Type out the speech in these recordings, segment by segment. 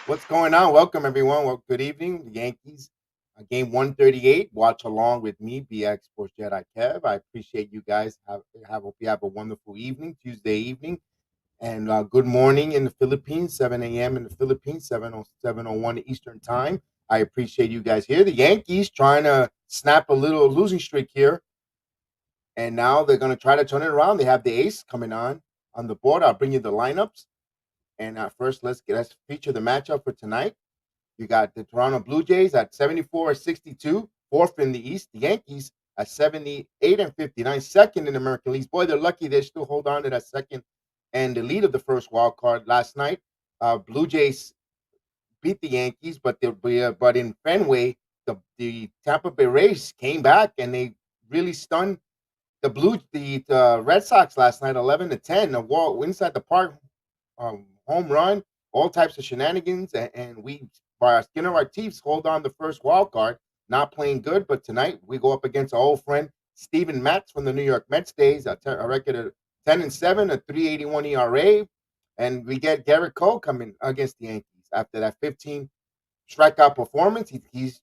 What's going on? Welcome, everyone. Well, good evening. The Yankees, game 138. Watch along with me, BX Sports Jedi Kev. I appreciate you guys. Hope you have a wonderful evening, Tuesday evening. And good morning in the Philippines, 7 a.m. in the Philippines, 7:01 Eastern Time. I appreciate you guys here. The Yankees trying to snap a little losing streak here. And now they're going to try to turn it around. They have the ace coming on the board. I'll bring you the lineups. And first, let's feature the matchup for tonight. You got the Toronto Blue Jays at 74-62, fourth in the East. The Yankees at 78 and 59, second in the American League. Boy, they're lucky they still hold on to that second and the lead of the first wild card last night. Blue Jays beat the Yankees, but in Fenway, the Tampa Bay Rays came back and they really stunned the Red Sox last night, 11-10. A wall inside the park, home run, all types of shenanigans, and we by our skin of our teeth hold on the first wild card. Not playing good, but tonight we go up against our old friend Steven Matz from the New York Mets days, a record of 10-7, a 3.81 ERA, and we get Gerrit Cole coming against the Yankees after that 15 strikeout performance. He's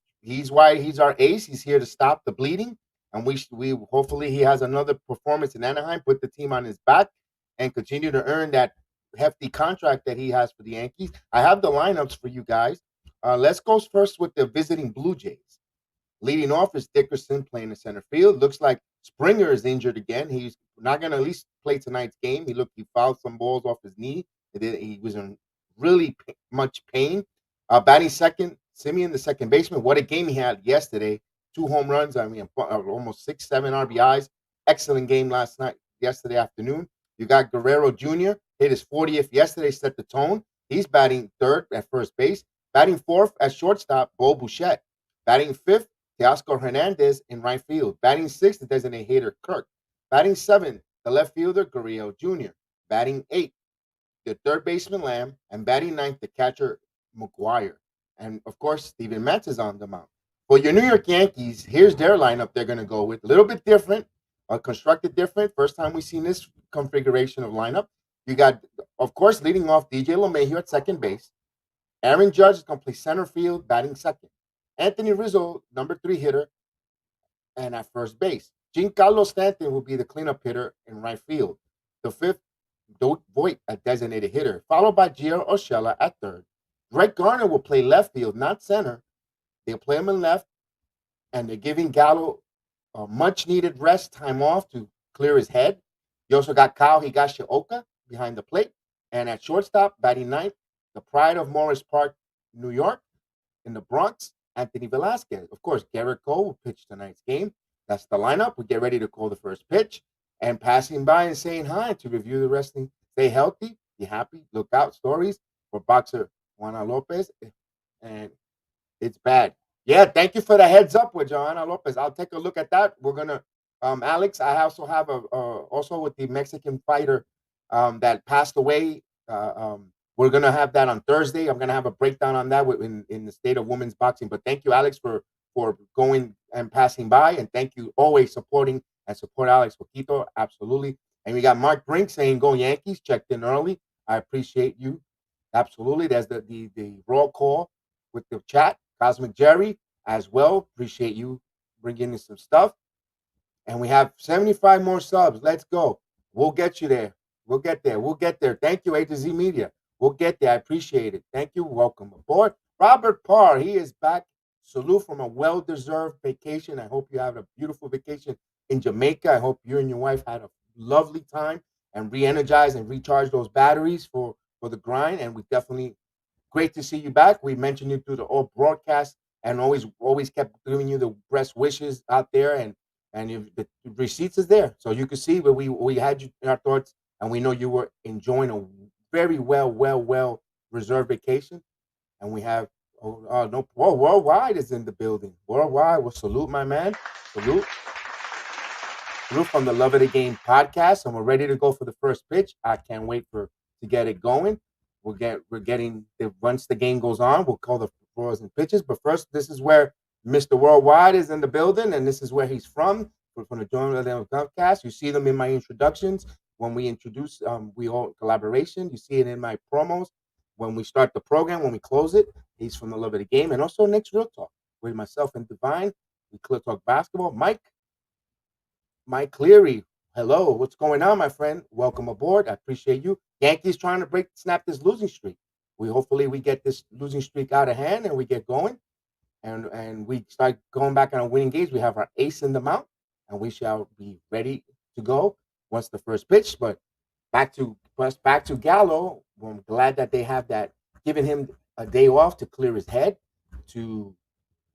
why he's our ace. He's here to stop the bleeding, and we hopefully he has another performance in Anaheim, put the team on his back, and continue to earn that hefty contract that he has for the Yankees. I have the lineups for you guys. Let's go first with the visiting Blue Jays. Leading off is Dickerson playing in center field. Looks like Springer is injured again. He's not going to at least play tonight's game. He fouled some balls off his knee. He was in really much pain. Batting second, Simeon, the second baseman. What a game he had yesterday. 2 home runs. I mean, almost 6, 7 RBIs. Excellent game yesterday afternoon. You got Guerrero Jr. hit his 40th yesterday, set the tone. He's batting third at first base. Batting fourth at shortstop, Bo Bichette. Batting fifth, Teoscar Hernandez in right field. Batting sixth, the designated hitter Kirk. Batting seventh, the left fielder Gurriel Jr. Batting eighth, the third baseman Lamb, and batting ninth, the catcher McGuire. And of course, Steven Matz is on the mound. For your New York Yankees, here's their lineup they're going to go with. A little bit different, constructed different. First time we've seen this configuration of lineup. You got, of course, leading off DJ LeMahieu at second base. Aaron Judge is going to play center field, batting second. Anthony Rizzo, number 3 hitter, and at first base. Giancarlo Stanton will be the cleanup hitter in right field. The fifth, Voit, a designated hitter, followed by Gio Urshela at third. Greg Garner will play left field, not center. They'll play him in left, and they're giving Gallo a much-needed rest, time off to clear his head. You also got Kyle Higashioka behind the plate. And at shortstop, batting ninth, the pride of Morris Park, New York, in the Bronx, Anthony Velasquez. Of course, Gerrit Cole will pitch tonight's game. That's the lineup. We get ready to call the first pitch. And passing by and saying hi to review the wrestling. Stay healthy, be happy, look out stories for boxer Juana Lopez. And it's bad. Yeah, thank you for the heads up with Joanna Lopez. I'll take a look at that. We're gonna, Alex. I also have also with the Mexican fighter that passed away. We're gonna have that on Thursday. I'm gonna have a breakdown on that in the state of women's boxing. But thank you, Alex, for going and passing by, and thank you always supporting and support Alex Poquito. Absolutely. And we got Mark Brink saying go Yankees. Checked in early. I appreciate you. Absolutely. There's the raw call with the chat. Cosmic Jerry as well. Appreciate you bringing in some stuff. And we have 75 more subs. Let's go. We'll get you there. We'll get there. We'll get there. Thank you, A to Z Media. We'll get there. I appreciate it. Thank you. Welcome aboard. Robert Parr, he is back. Salute from a well-deserved vacation. I hope you have a beautiful vacation in Jamaica. I hope you and your wife had a lovely time and re-energize and recharge those batteries for the grind. And we definitely great to see you back. We mentioned you through the whole broadcast and always kept giving you the best wishes out there. And the receipts is there. So you can see where we had you in our thoughts, and we know you were enjoying a very well reserved vacation. And we have no Worldwide is in the building. Worldwide, well, salute, my man. Salute. Salute from the Love of the Game podcast. And we're ready to go for the first pitch. I can't wait to get it going. Once the game goes on, we'll call the throws and pitches. But first, this is where Mr. Worldwide is in the building, and this is where he's from the Join the podcast. You see them in my introductions when we introduce we all collaboration. You see it in my promos when we start the program, when we close it, he's from the Love of the Game. And also Nick's Real Talk with myself and Divine. We Clear Talk Basketball. Mike Cleary. Hello, what's going on, my friend? Welcome aboard. I appreciate you. Yankees trying to snap this losing streak. Hopefully we get this losing streak out of hand and we get going, and we start going back on our winning games. We have our ace in the mount, and we shall be ready to go once the first pitch. But back to Gallo. I'm glad that they have that, giving him a day off to clear his head, to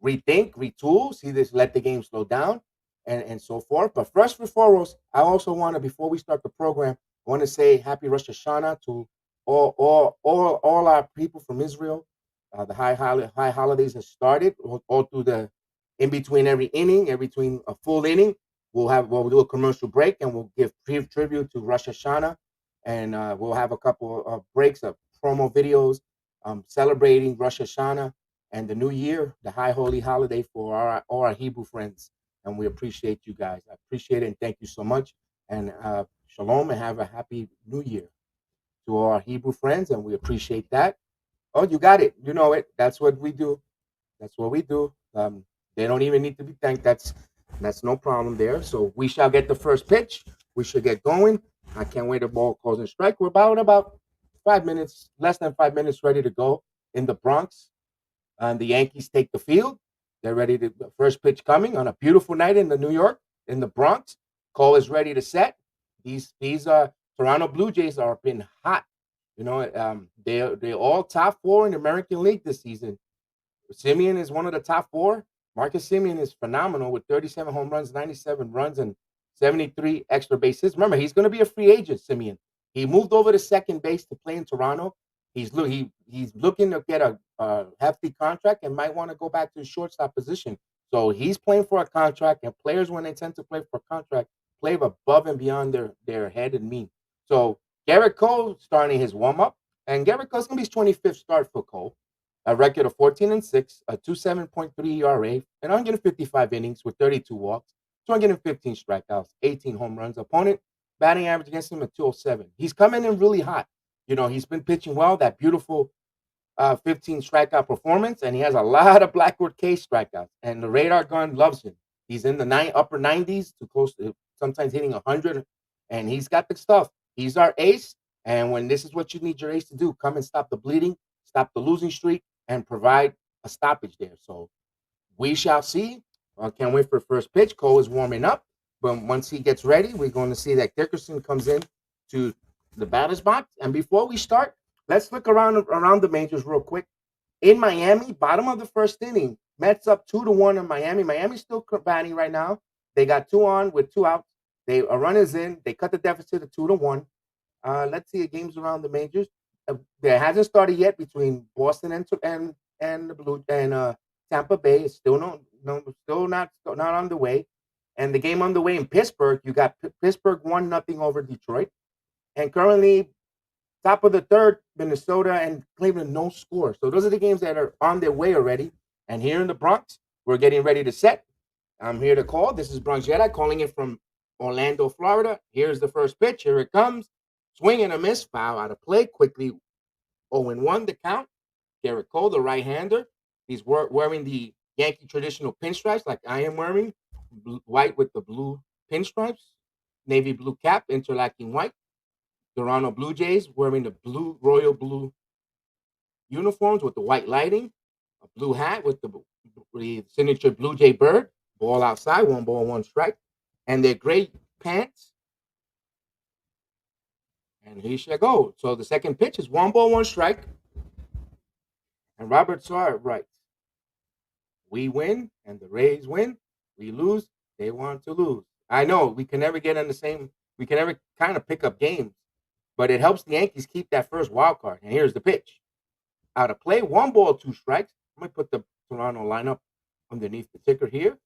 rethink, retool, see this, let the game slow down, and so forth. But first and foremost, I also want to, before we start the program, I want to say Happy Rosh Hashanah to all our people from Israel. The high holidays have started all through the, in between every inning, in between a full inning. We'll do a commercial break and we'll give tribute to Rosh Hashanah, and we'll have a couple of breaks of promo videos celebrating Rosh Hashanah and the new year, the high holy holiday for all our Hebrew friends. And we appreciate you guys. I appreciate it and thank you so much. And shalom, and have a happy new year to all our Hebrew friends. And we appreciate that. Oh, you got it. You know it. That's what we do. That's what we do. They don't even need to be thanked. That's no problem there. So we shall get the first pitch. We should get going. I can't wait. The ball calls and strike. We're about 5 minutes, less than 5 minutes, ready to go in the Bronx. And the Yankees take the field. They're ready to, the first pitch coming on a beautiful night in the New York, in the Bronx. Cole is ready to set. These Toronto Blue Jays are been hot. You know, they're all top four in the American League this season. Simeon is one of the top four. Marcus Simeon is phenomenal with 37 home runs, 97 runs, and 73 extra bases. Remember, he's going to be a free agent, Simeon. He moved over to second base to play in Toronto. He's looking to get a hefty contract and might want to go back to the shortstop position. So he's playing for a contract, and players, when they tend to play for a contract, play above and beyond their head and mean. So Gerrit Cole starting his warm-up, and Gerrit Cole's going to be his 25th start for Cole. A record of 14-6, a 2.7.3 ERA, and 155 innings with 32 walks, 215 strikeouts, 18 home runs. Opponent batting average against him at 207. He's coming in really hot. You know, he's been pitching well, that beautiful 15 strikeout performance, and he has a lot of Blackwood case strikeouts, and the radar gun loves him. He's in the upper 90s to close to sometimes hitting 100, and he's got the stuff. He's our ace, and when this is what you need your ace to do, come and stop the bleeding, stop the losing streak, and provide a stoppage there. So we shall see. I can't wait for first pitch. Cole is warming up, but once he gets ready, we're going to see that Dickerson comes in to the batter's box. And before we start, let's look around the majors real quick. In Miami, bottom of the first inning, Mets up 2-1 in Miami. Miami's still batting right now. They got 2 on with 2 outs. A run is in. They cut the deficit to 2-1. Let's see the games around the majors. There hasn't started yet between Boston and the Blue and Tampa Bay. It's still not on the way. And the game on the way in Pittsburgh, you got Pittsburgh 1-0 over Detroit, and currently top of the third, Minnesota and Cleveland no score. So those are the games that are on their way already. And here in the Bronx, we're getting ready to set. I'm here to call. This is Bronx JEDI calling it from Orlando, Florida. Here's the first pitch. Here it comes. Swing and a miss, foul out of play. Quickly 0-1 the count. Gerrit Cole, the right-hander. He's wearing the Yankee traditional pinstripes like I am wearing. White with the blue pinstripes. Navy blue cap, interlacing white. Toronto Blue Jays wearing the royal blue uniforms with the white lighting. A blue hat with the signature Blue Jay bird. Ball outside, 1 ball, 1 strike. And their gray pants. And here she go. So the second pitch is 1 ball, 1 strike. And Robert Sawyer writes, we win and the Rays win. We lose, they want to lose. I know we can never get on the same, we can never kind of pick up games, but it helps the Yankees keep that first wild card. And here's the pitch. Out of play, 1 ball, 2 strikes. I'm going to put the Toronto lineup underneath the ticker here.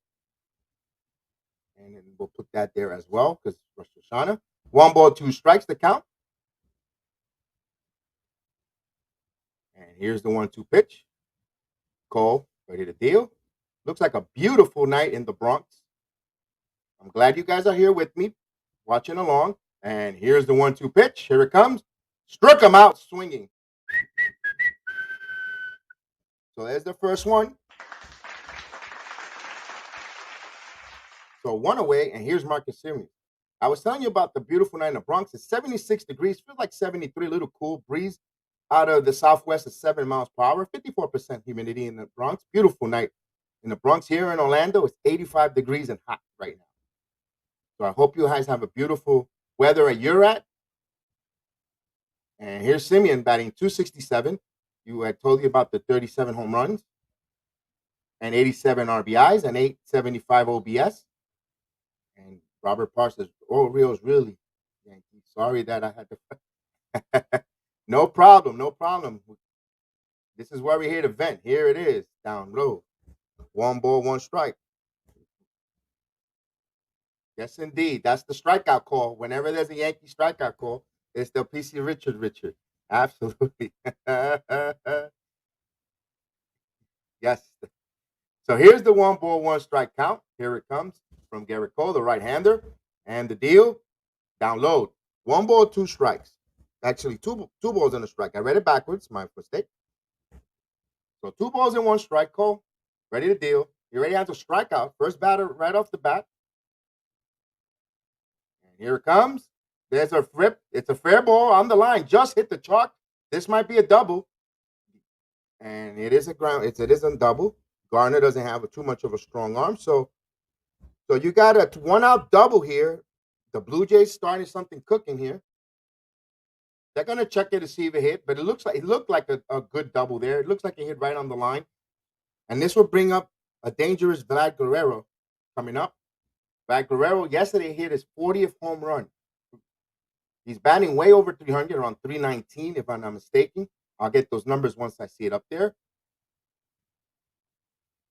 And then we'll put that there as well because Rosh Hashanah. 1 ball, 2 strikes the count. And here's the 1-2 pitch. Cole, ready to deal. Looks like a beautiful night in the Bronx. I'm glad you guys are here with me, watching along. And here's the 1-2 pitch. Here it comes. Struck him out swinging. So there's the first one. So one away, and here's Marcus Semien. I was telling you about the beautiful night in the Bronx. It's 76 degrees, feels like 73, a little cool breeze out of the southwest at 7 miles per hour, 54% humidity in the Bronx. Beautiful night in the Bronx. Here in Orlando, it's 85 degrees and hot right now. So I hope you guys have a beautiful weather where you're at. And here's Semien batting 267. You had told you about the 37 home runs and 87 RBIs and 875 OBS. And Robert Parr says, "Oh, Rio's really Yankee. Sorry that I had to." No problem, no problem. This is why we're here to vent. Here it is, down low. 1 ball, 1 strike. Yes, indeed. That's the strikeout call. Whenever there's a Yankee strikeout call, it's the PC Richard. Absolutely. Yes. So here's the 1 ball, 1 strike count. Here it comes from Gerrit Cole, the right-hander. And the deal, down low. 1 ball, 2 strikes. Actually, two balls and a strike. I read it backwards. My mistake. So 2 balls and 1 strike, Cole. Ready to deal. You already have to strike out. First batter right off the bat. And here it comes. There's a flip. It's a fair ball on the line. Just hit the chalk. This might be a double. And it is a ground. It is a double. Garner doesn't have too much of a strong arm. So you got a 1-out double here. The Blue Jays starting something cooking here. They're gonna check it to see if it hit, but it looked like a good double there. It looks like it hit right on the line. And this will bring up a dangerous Vlad Guerrero coming up. Vlad Guerrero yesterday hit his 40th home run. He's batting way over 300, around 319, if I'm not mistaken. I'll get those numbers once I see it up there.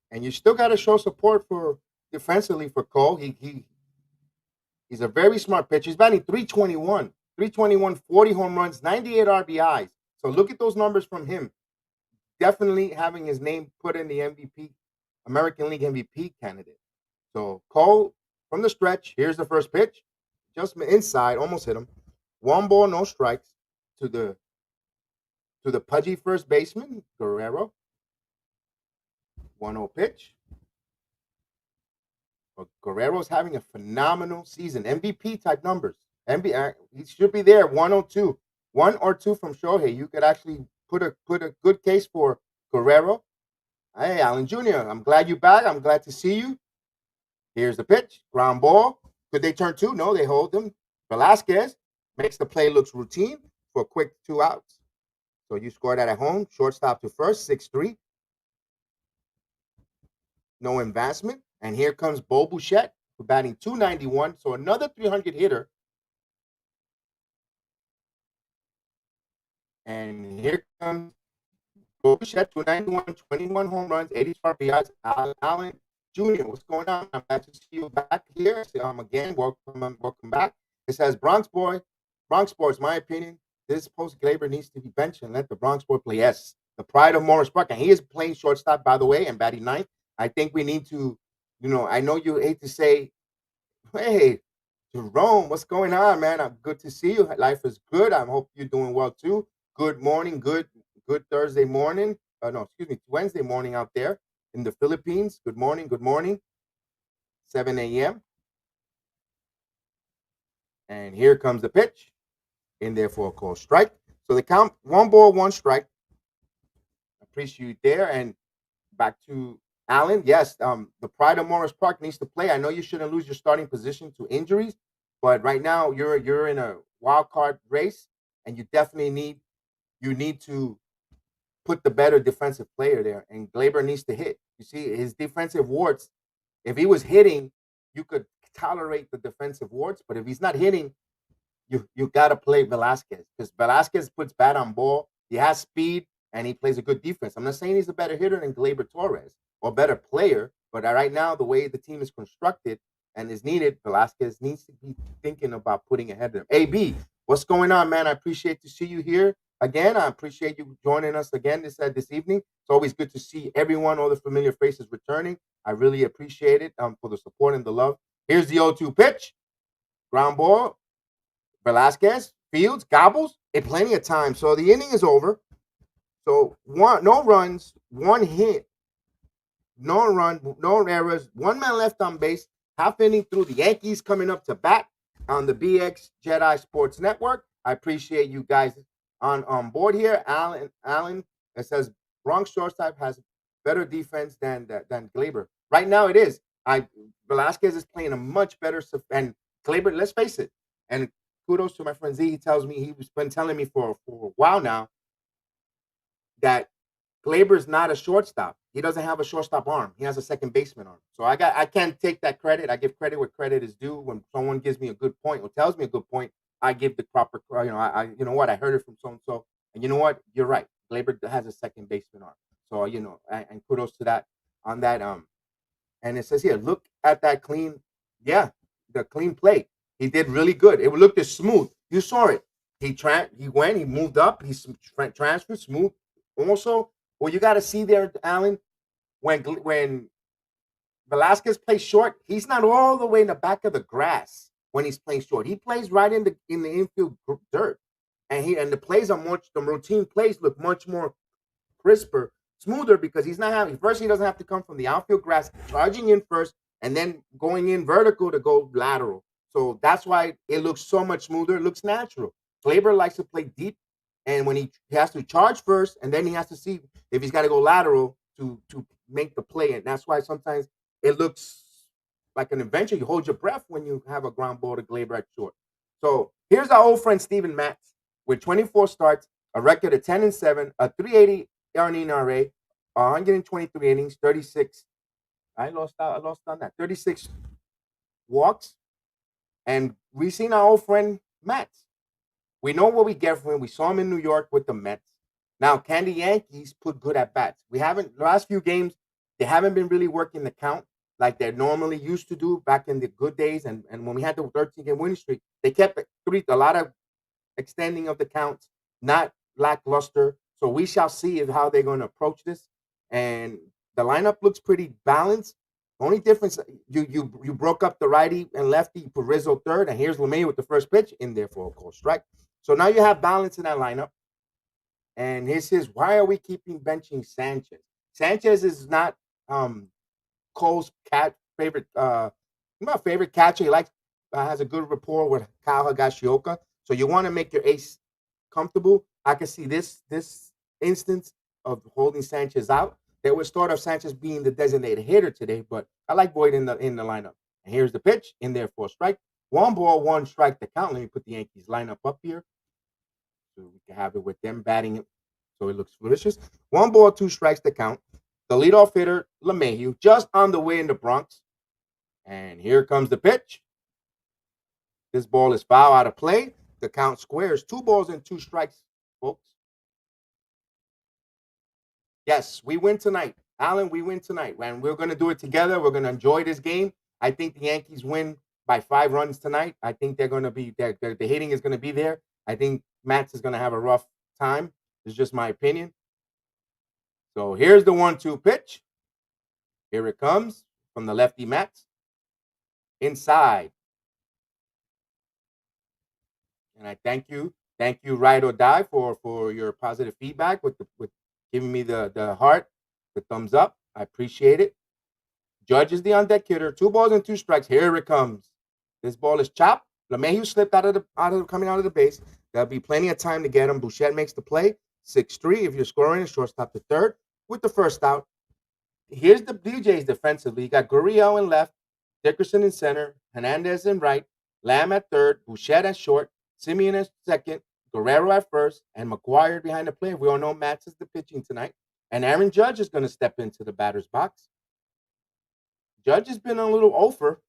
And you still got to show support for defensively for Cole. He's a very smart pitcher. He's batting 321, 40 home runs, 98 RBIs. So look at those numbers from him. Definitely having his name put in the MVP, American League MVP candidate. So Cole from the stretch. Here's the first pitch. Just inside, almost hit him. 1 ball, no strikes to the pudgy first baseman, Guerrero. 1-0 pitch. But Guerrero's having a phenomenal season. MVP type numbers. He should be there. 102. 1 or 2 from Shohei. You could actually put a good case for Guerrero. Hey, Allen Jr., I'm glad you're back. I'm glad to see you. Here's the pitch. Ground ball. Could they turn 2? No, they hold them. Velasquez makes the play looks routine for a quick 2 outs. So you scored that at home. Shortstop to first, 6-3. No advancement. And here comes Bo Bichette, batting 291. So another 300 hitter. And here comes Bo Bichette, 291, 21 home runs, 80 RBIs. Allen Jr., what's going on? I'm glad to see you back here. Again, welcome back. It says Bronx Sports, my opinion, this post Gleyber needs to be benched and let the Bronx boy play. Yes, the pride of Morris Park. And he is playing shortstop, by the way, and batting 9th. I think we need to, I know you hate to say, hey, Jerome, what's going on, man? I'm good to see you. Life is good. I hope you're doing well too. Good morning, good Thursday morning. Wednesday morning out there in the Philippines. Good morning. 7 a.m. And here comes the pitch. In there for a call strike. So the count, 1 ball, 1 strike. Appreciate you there. And back to Allen. Yes, the pride of Morris Park needs to play. I know you shouldn't lose your starting position to injuries, but right now you're in a wild card race, and you definitely need to put the better defensive player there. And Gleyber needs to hit. You see his defensive warts. If he was hitting, you could tolerate the defensive warts, but if he's not hitting, you got to play Velasquez, because Velasquez puts bat on ball. He has speed, and he plays a good defense. I'm not saying he's a better hitter than Gleyber Torres or better player, but right now, the way the team is constructed and is needed, Velasquez needs to be thinking about putting ahead of him. AB, what's going on, man? I appreciate to see you here again. I appreciate you joining us again this evening. It's always good to see everyone, all the familiar faces returning. I really appreciate it for the support and the love. Here's the 0-2 pitch. Ground ball. Velasquez, fields, gobbles, in plenty of time. So the inning is over. So no runs, one hit, no run, no errors, one man left on base. Half inning through, the Yankees coming up to bat on the BX JEDI Sports Network. I appreciate you guys on board here. Alan, it says Bronx shortstop has better defense than Glaber. Right now, it is. Velasquez is playing a much better and Glaber. Let's face it. And kudos to my friend Z. He tells me he's been telling me for a while now that Glaber's not a shortstop. He doesn't have a shortstop arm. He has a second baseman arm. So I can't take that credit. I give credit where credit is due. When someone gives me a good point or tells me a good point, I give the proper. You know what, I heard it from so and so, and you know what, you're right. Glaber has a second baseman arm. So and kudos to that on that. And it says here, look at that clean. Yeah, the clean play. He did really good. It looked as smooth. You saw it. He moved up. He transferred smooth. Also, well, you got to see there, Alan, when Velasquez plays short, he's not all the way in the back of the grass when he's playing short. He plays right in the infield dirt, and the plays are the routine plays look much more crisper, smoother because he doesn't have to come from the outfield grass, charging in first, and then going in vertical to go lateral. So that's why it looks so much smoother. It looks natural. Glaber likes to play deep, and when he has to charge first, and then he has to see if he's got to go lateral to make the play, and that's why sometimes it looks like an adventure. You hold your breath when you have a ground ball to Glaber at short. So here's our old friend Steven Matz with 24 starts, a record of 10-7, a 380 earning RA, 123 innings, 36. I lost on that. 36 walks, and we seen our old friend Matz. We know what we get from him. We saw him in New York with the Mets. Now, can the Yankees put good at bats? We haven't. The last few games, they haven't been really working the count like they normally used to do back in the good days. And when we had the 13-game winning streak, they kept a lot of extending of the counts, not lackluster. So we shall see how they're going to approach this. And the lineup looks pretty balanced. Only difference, you broke up the righty and lefty. You put Rizzo third, and here's LeMay with the first pitch in there for a call strike. So now you have balance in that lineup. And this is why are we keeping benching Sanchez? Sanchez is not Cole's favorite not favorite catcher. He likes has a good rapport with Kyle Higashioka. So you want to make your ace comfortable. I can see this instance of holding Sanchez out. There was start of Sanchez being the designated hitter today, but I like Boyd in the lineup. And here's the pitch in there for a strike. 1-1 strike the count. Let me put the Yankees lineup up here so we can have it with them batting it so it looks delicious. 1-2 strikes the count. The leadoff hitter, LeMahieu, just on the way in the Bronx. And here comes the pitch. This ball is foul out of play. The count squares. 2-2 strikes, folks. Yes, we win tonight. Alan, we win tonight. And we're going to do it together. We're going to enjoy this game. I think the Yankees win by 5 runs tonight. I think they're going to be there. The hitting is going to be there. I think Matz is going to have a rough time. It's just my opinion. So here's the 1-2 pitch. Here it comes from the lefty Matz. Inside. And I thank you, Ride or Die, for your positive feedback with giving me the heart, the thumbs up. I appreciate it. Judge is the on deck hitter. 2-2 strikes. Here it comes. This ball is chopped. LeMahieu slipped coming out of the base. There'll be plenty of time to get him. Bouchette makes the play. 6-3. If you're scoring, a shortstop to third with the first out. Here's the DJs defensively. You got Gurriel in left, Dickerson in center, Hernandez in right, Lamb at third, Bouchette at short, Simeon at second, Guerrero at first, and McGuire behind the plate. We all know Matz is the pitching tonight. And Aaron Judge is going to step into the batter's box. Judge has been a little over,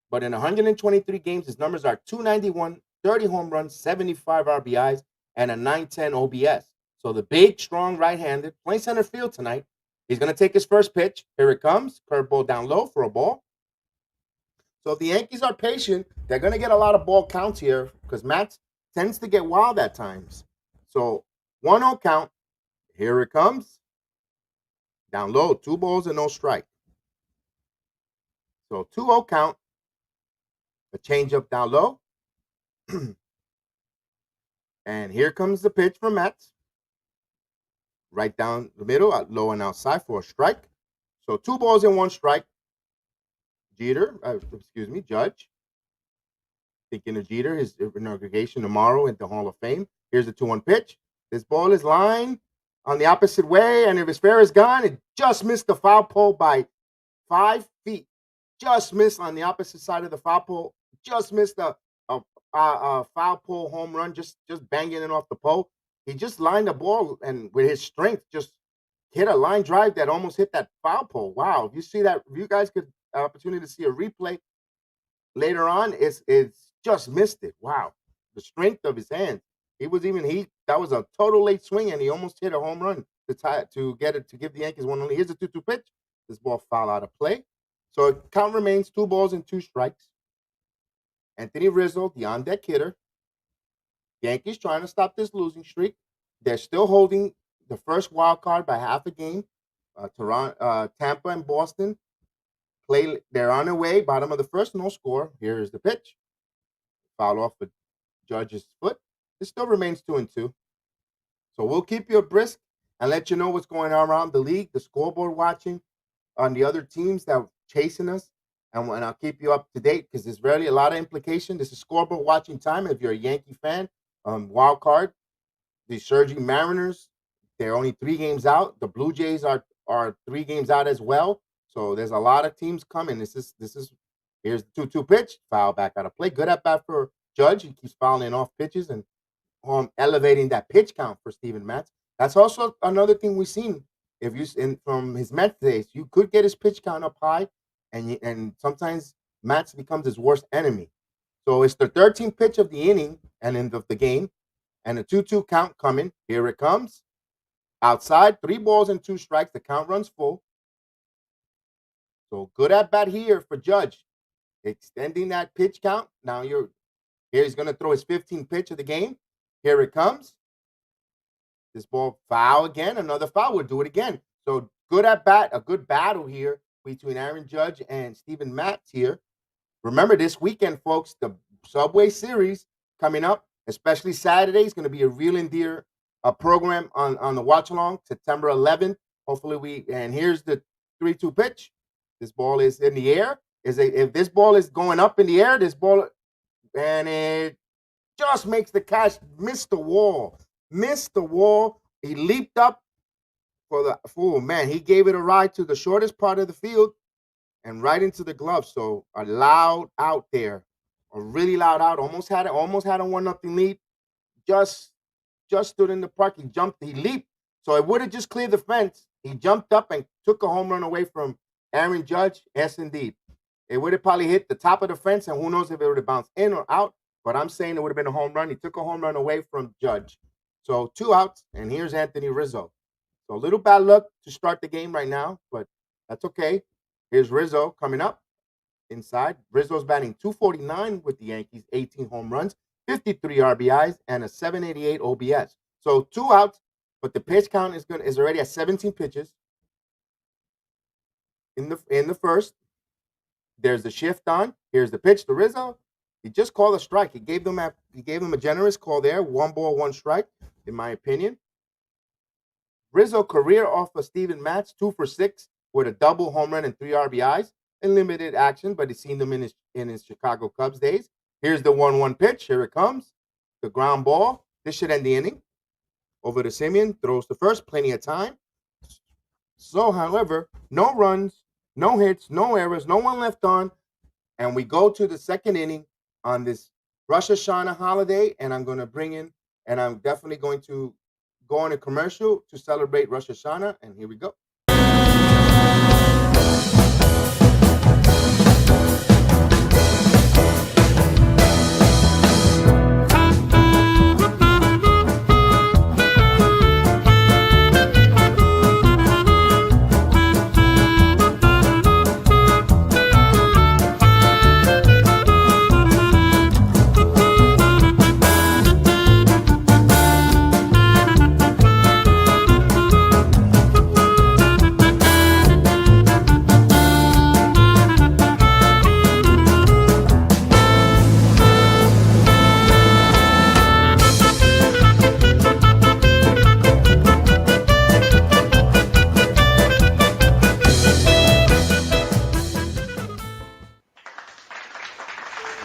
but in 123 games, his numbers are 291, 30 home runs, 75 RBIs, and a 910 OBS. So the big, strong right-handed, playing center field tonight. He's going to take his first pitch. Here it comes. Curveball down low for a ball. So if the Yankees are patient, they're going to get a lot of ball counts here because Matz tends to get wild at times. So 1-0 count. Here it comes. Down low. 2 balls and no strike. So 2-0 count. A changeup down low. And here comes the pitch from Matz. right down the middle, low and outside for a strike. So 2 balls and 1 strike. Judge. Thinking of Jeter, his inauguration tomorrow at the Hall of Fame. Here's the 2-1 pitch. This ball is lined on the opposite way, and if it's fair is gone, it just missed the foul pole by 5 feet. Just missed on the opposite side of the foul pole. Just missed a foul pole home run, just banging it off the pole. He just lined the ball and with his strength just hit a line drive that almost hit that foul pole. Wow. If you see that, if you guys could opportunity to see a replay later on, it's just missed it. Wow. The strength of his hands. That was a total late swing, and he almost hit a home run to give the Yankees 1-0. Here's a 2-2 pitch. This ball foul out of play. So count remains 2 balls and 2 strikes. Anthony Rizzo, the on-deck hitter. Yankees trying to stop this losing streak. They're still holding the first wild card by half a game. Tampa and Boston they're on their way. Bottom of the first, no score. Here is the pitch. Foul off the Judge's foot. It still remains 2-2. So we'll keep you abreast and let you know what's going on around the league, the scoreboard watching on the other teams that are chasing us. And I'll keep you up to date because there's really a lot of implication. This is scoreboard watching time. If you're a Yankee fan, wild card, the surging Mariners, they're only 3 games out. The Blue Jays are 3 games out as well. So there's a lot of teams coming. Here's the 2-2 pitch, foul back out of play. Good at bat for Judge. He keeps fouling off pitches and elevating that pitch count for Steven Matz. That's also another thing we've seen. From his Mets days, you could get his pitch count up high, and sometimes Matz becomes his worst enemy. So it's the 13th pitch of the inning and end of the game, and the 2-2 count coming. Here it comes. Outside, 3 balls and 2 strikes. The count runs full. So good at bat here for Judge, extending that pitch count. Now here he's going to throw his 15th pitch of the game. Here it comes. This ball foul again, another foul. We'll do it again. So good at bat, a good battle here between Aaron Judge and Steven Matz here. Remember this weekend, folks, the Subway Series coming up, especially Saturday, is going to be a real and dear program on the Watch-Along, September 11th. Hopefully and here's the 3-2 pitch. This ball is in the air. If this ball is going up in the air, and it just makes the catch, missed the wall. He leaped up he gave it a ride to the shortest part of the field and right into the glove. So a loud out there, a really loud out. Almost had a 1-0 lead. Just stood in the park. He leaped. So it would have just cleared the fence. He jumped up and took a home run away from Aaron Judge. Yes, indeed. It would have probably hit the top of the fence, and who knows if it would have bounced in or out. But I'm saying it would have been a home run. He took a home run away from Judge. So 2 outs, and here's Anthony Rizzo. So a little bad luck to start the game right now, but that's okay. Here's Rizzo coming up inside. Rizzo's batting .249 with the Yankees, 18 home runs, 53 RBIs, and a .788 OBS. So 2 outs, but the pitch count is already at 17 pitches. In the first, there's the shift on. Here's the pitch to Rizzo. He just called a strike. He gave them a generous call there. 1 ball, 1 strike, in my opinion. Rizzo career off of Steven Matz, 2 for 6 with a double home run and 3 RBIs in limited action, but he's seen them in his Chicago Cubs days. Here's the 1-1 pitch. Here it comes. The ground ball. This should end the inning. Over to Simeon, throws to first, plenty of time. So, however, no runs, no hits, no errors, no one left on, and we go to the second inning on this Rosh Hashanah holiday, and I'm definitely going to go on a commercial to celebrate Rosh Hashanah, and here we go.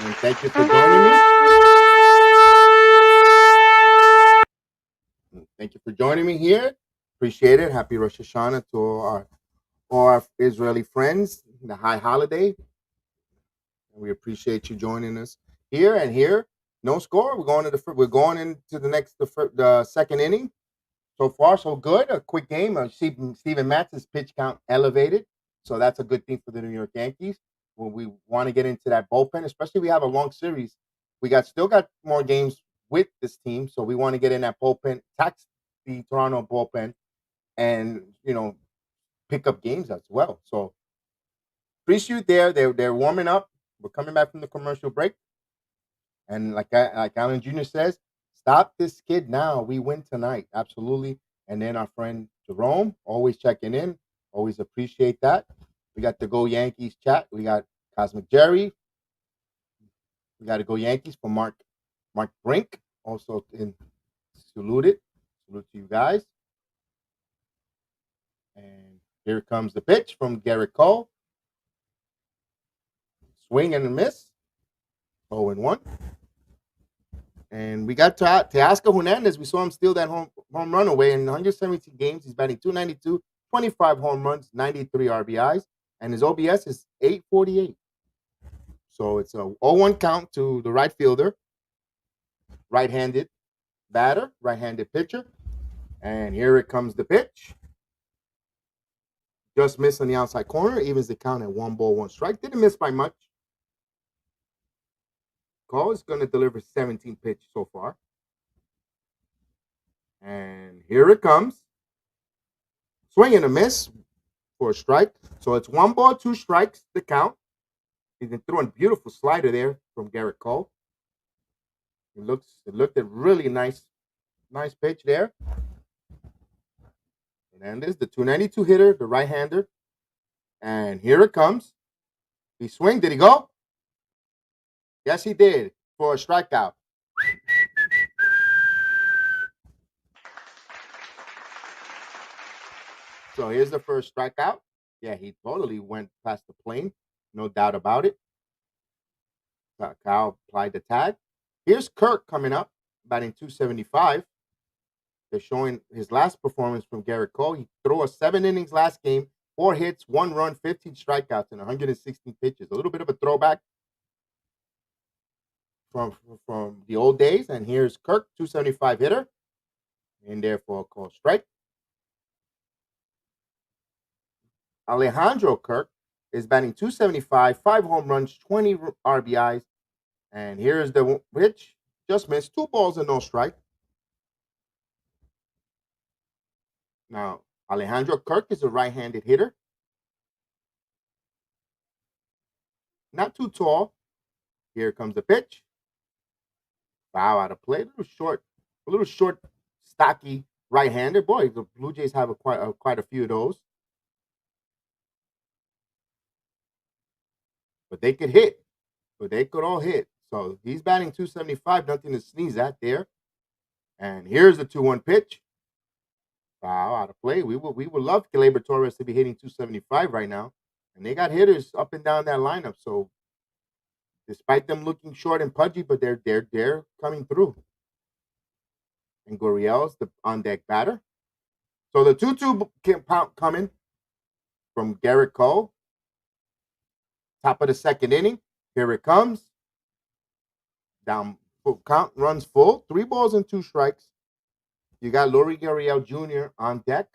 And thank you for joining me. Thank you for joining me here. Appreciate it. Happy Rosh Hashanah to all our Israeli friends. The high holiday. And we appreciate you joining us here. And here, no score. We're going into the second inning. So far, so good. A quick game. Steven Matz's pitch count elevated, so that's a good thing for the New York Yankees. When we want to get into that bullpen, especially we have a long series, still got more games with this team, so we want to get in that bullpen, tax the Toronto bullpen, and pick up games as well. So appreciate they're warming up. We're coming back from the commercial break, and like Alan Jr. says, stop this kid now. We win tonight. Absolutely. And then our friend Jerome, always checking in. Always appreciate that. We got the Go Yankees chat. We got Cosmic Jerry. We got to Go Yankees for Mark Brink. Also in saluted. Salute to you guys. And here comes the pitch from Gerrit Cole. Swing and a miss. 0-1. And we got Teoscar Hernandez. We saw him steal that home run away in 172 games. He's batting 292, 25 home runs, 93 RBIs, and his OBS is 848. So it's a 0-1 count to the right fielder, right-handed batter, right-handed pitcher. And here it comes the pitch. Just missed on the outside corner, evens the count at 1-1 Didn't miss by much. Cole is going to deliver 17 pitches so far. And here it comes. Swing and a miss for a strike. So it's 1 ball, 2 strikes, the count. He's been throwing a beautiful slider there from Gerrit Cole. It looked a really nice pitch there. Hernandez, the 292 hitter, the right-hander. And here it comes. He swing. Did he go? Yes, he did for a strikeout. So here's the first strikeout. Yeah, he totally went past the plane. No doubt about it. Kyle applied the tag. Here's Kirk coming up, batting 275. They're showing his last performance from Gerrit Cole. He threw a 7 innings last game, 4 hits, 1 run, 15 strikeouts, and 116 pitches. A little bit of a throwback from the old days. And here's Kirk, 275 hitter, in there for a call strike. Alejandro Kirk is batting 275, 5 home runs, 20 RBIs. And here's the pitch. Just missed. 2 balls and no strike. Now, Alejandro Kirk is a right-handed hitter. Not too tall. Here comes the pitch. Foul out of play. A little short, stocky right-hander. Boy, the Blue Jays have quite a few of those. But they could hit. But they could all hit. So he's batting 275. Nothing to sneeze at there. And here's the 2-1 pitch. Foul out of play. We would love Gleyber Torres to be hitting 275 right now. And they got hitters up and down that lineup. So despite them looking short and pudgy, but they're coming through. And Gurriel's the on-deck batter. So the 2-2 coming from Gerrit Cole. Top of the second inning. Here it comes. Down full count, runs full. 3 balls and 2 strikes. You got Lori Gurriel Jr. on deck.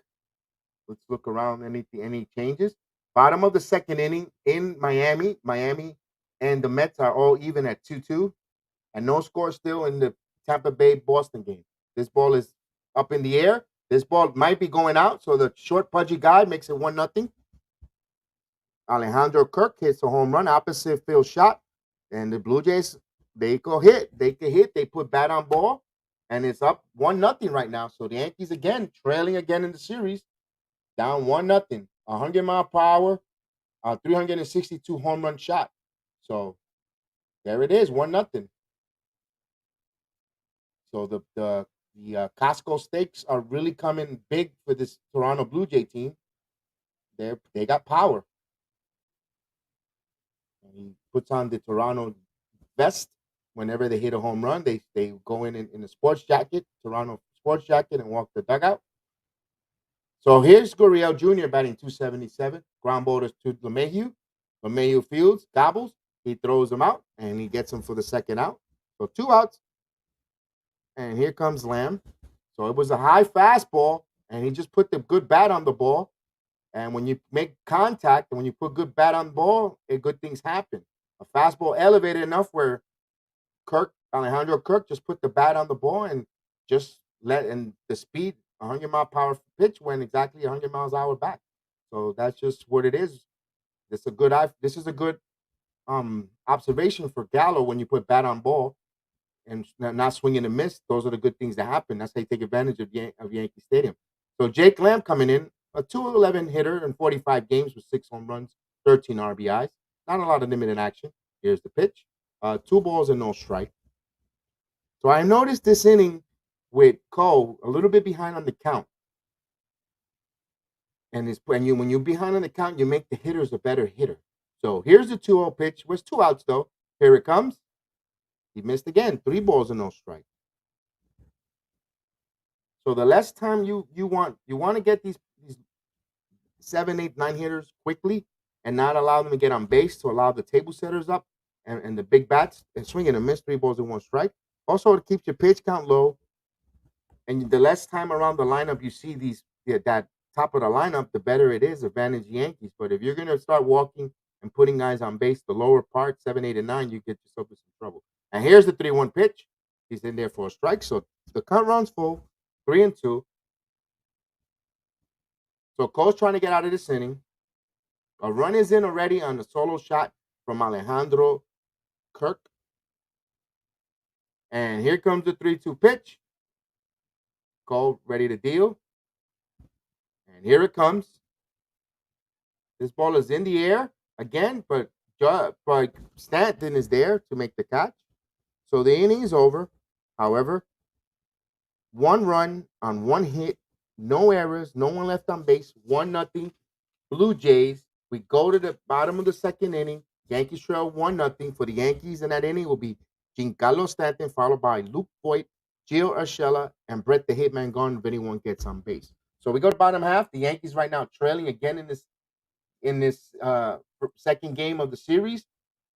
Let's look around. Any changes? Bottom of the second inning in Miami. Miami and the Mets are all even at 2-2. And no score still in the Tampa Bay Boston game. This ball is up in the air. This ball might be going out. So the short pudgy guy makes it 1-0. Alejandro Kirk hits a home run, opposite field shot. And the Blue Jays, they can hit. They put bat on ball. And it's up 1-0 right now. So the Yankees again trailing again in the series, down 1-0. 100 mile per hour, 362 home run shot. So there it is, 1-0. So the Costco stakes are really coming big for this Toronto Blue Jay team. They got power. And he puts on the Toronto vest. Whenever they hit a home run, they go in a sports jacket, Toronto sports jacket, and walk the dugout. So here's Gurriel Jr. batting 277. Ground ball to LeMahieu. LeMahieu fields, gobbles. He throws him out, and he gets him for the second out. So 2 outs. And here comes Lamb. So it was a high fastball, and he just put the good bat on the ball. And when you make contact and when you put good bat on the ball, good things happen. A fastball elevated enough where Alejandro Kirk just put the bat on the ball and just and the speed, 100-mile-per-hour pitch went exactly 100 miles an hour back. So that's just what it is. This is a good observation for Gallo when you put bat on ball and not swing and a miss. Those are the good things that happen. That's how you take advantage of Yankee Stadium. So Jake Lamb coming in, a 211 hitter in 45 games with 6 home runs, 13 RBIs. Not a lot of limited action. Here's the pitch. 2 balls and no strike. So I noticed this inning with Cole a little bit behind on the count. And when you're behind on the count, you make the hitters a better hitter. So here's the 2-0 pitch. It was 2 outs though. Here it comes. He missed again. 3 balls and no strike. So the less time you want to get these 7, 8, 9 hitters quickly and not allow them to get on base to allow the table setters up and the big bats and swing and a miss, 3 balls and 1 strike. Also, it keeps your pitch count low. And the less time around the lineup you see that top of the lineup, the better it is. Advantage Yankees. But if you're going to start walking and putting guys on base, the lower part, 7, 8, and 9, you get yourself in some trouble. And here's the 3-1 pitch. He's in there for a strike. So the count runs full, 3-2. So Cole's trying to get out of this inning. A run is in already on the solo shot from Alejandro Kirk. And here comes the 3-2 pitch. Cole ready to deal. And here it comes. This ball is in the air again, but Stanton is there to make the catch. So the inning is over. However, 1 run on 1 hit, no errors, no one left on base, 1-0. Blue Jays. We go to the bottom of the second inning. Yankees trail 1-0. For the Yankees in that inning will be Giancarlo Stanton, followed by Luke Voit, Gio Urshela, and Brett the Hitman Gone if anyone gets on base. So we go to bottom half. The Yankees right now trailing again in this second game of the series.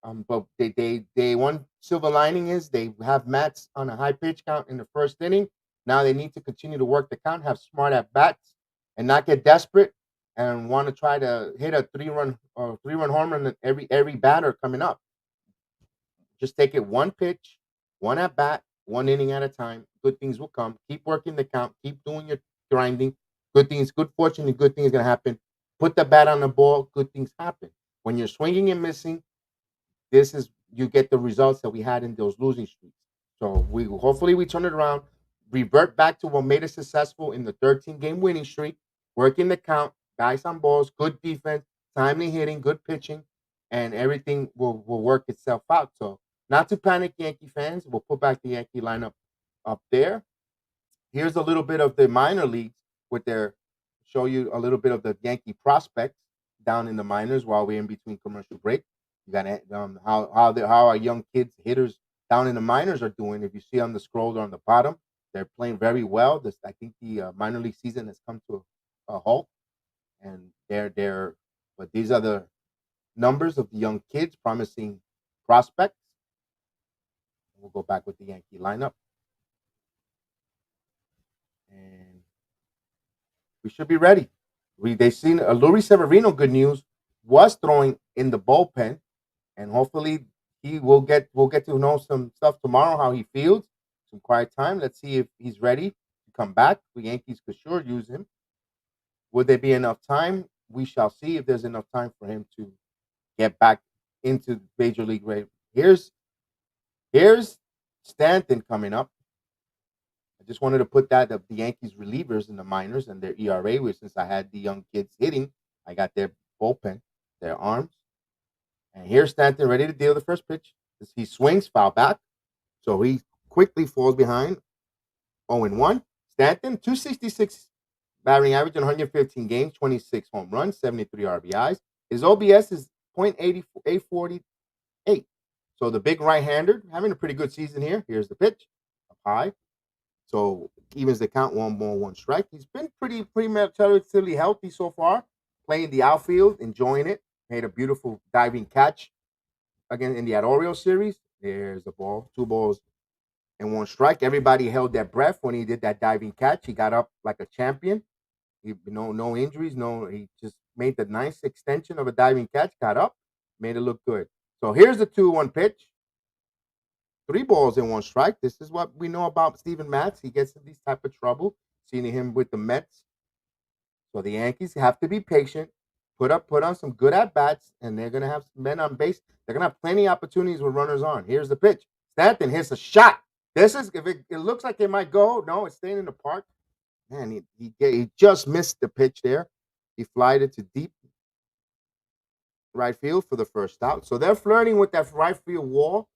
But they one silver lining is they have Matz on a high pitch count in the first inning. Now they need to continue to work the count, have smart at bats, and not get desperate and want to try to hit a 3-run home run every batter coming up. Just take it 1 pitch, 1 at bat, 1 inning at a time. Good things will come. Keep working the count. Keep doing your grinding. Good things, good fortune, and good things are going to happen. Put the bat on the ball. Good things happen. When you're swinging and missing, you get the results that we had in those losing streaks. So hopefully we turn it around, revert back to what made us successful in the 13-game winning streak, working the count, guys on balls, good defense, timely hitting, good pitching, and everything will work itself out. So not to panic, Yankee fans. We'll put back the Yankee lineup up there. Here's a little bit of the minor leagues show you a little bit of the Yankee prospects down in the minors while we're in between commercial break. You got how our young kids hitters down in the minors are doing. If you see on the scroll on the bottom, they're playing very well. I think the minor league season has come to a halt, and but these are the numbers of the young kids, promising prospects. We'll go back with the Yankee lineup, and we should be ready. They've seen Luis Severino. Good news, was throwing in the bullpen, and hopefully we'll get to know some stuff tomorrow, how he feels, some quiet time. Let's see if he's ready to come back. The Yankees could sure use him. Would there be enough time? We shall see if there's enough time for him to get back into Major League Rate. Here's Stanton coming up. I just wanted to put that the Yankees relievers in the minors and their ERA, which since I had the young kids hitting, I got their bullpen, their arms. And here's Stanton ready to deal the first pitch. He swings, foul back. So he quickly falls behind. 0-1. Stanton, 266 batting average in 115 games, 26 home runs, 73 RBIs. His OBS is .848. So the big right-hander having a pretty good season here. Here's the pitch, up high. So evens the count, 1 ball, 1 strike. He's been pretty relatively healthy so far, playing the outfield, enjoying it. Made a beautiful diving catch again in the Orioles series. There's the ball, 2 balls and 1 strike. Everybody held their breath when he did that diving catch. He got up like a champion. No injuries, no. He just made the nice extension of a diving catch. Got up, made it look good. So here's the 2-1 pitch. 3 balls and 1 strike. This is what we know about Steven Matz. He gets in these type of trouble. Seeing him with the Mets. So the Yankees have to be patient. Put on some good at bats, and they're gonna have men on base. They're gonna have plenty of opportunities with runners on. Here's the pitch. Stanton hits a shot. This is if it looks like it might go. No, it's staying in the park. Man, he just missed the pitch there. He flied it to deep right field for the first out. So they're flirting with that right field wall.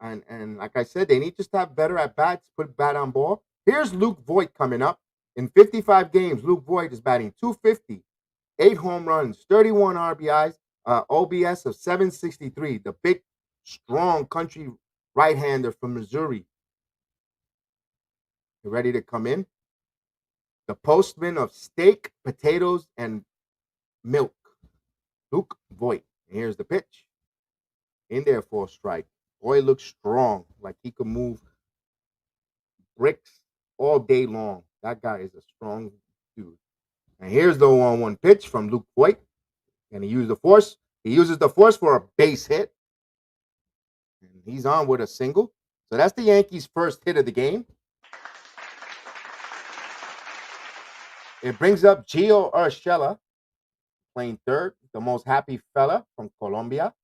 And like I said, they need just to have better at bats, put bat on ball. Here's Luke Voigt coming up. In 55 games, Luke Voigt is batting .250, 8 home runs, 31 RBIs, OBS of 763. The big, strong country right-hander from Missouri. You ready to come in? The postman of steak, potatoes, and milk, Luke Voigt. And here's the pitch. In there for a strike. Boy looks strong, like he could move bricks all day long. That guy is a strong dude. And here's the 1-1 pitch from Luke Voigt. And he uses the force. He uses the force for a base hit. And he's on with a single. So that's the Yankees' first hit of the game. It brings up Gio Urshela, playing third, the most happy fella from Colombia.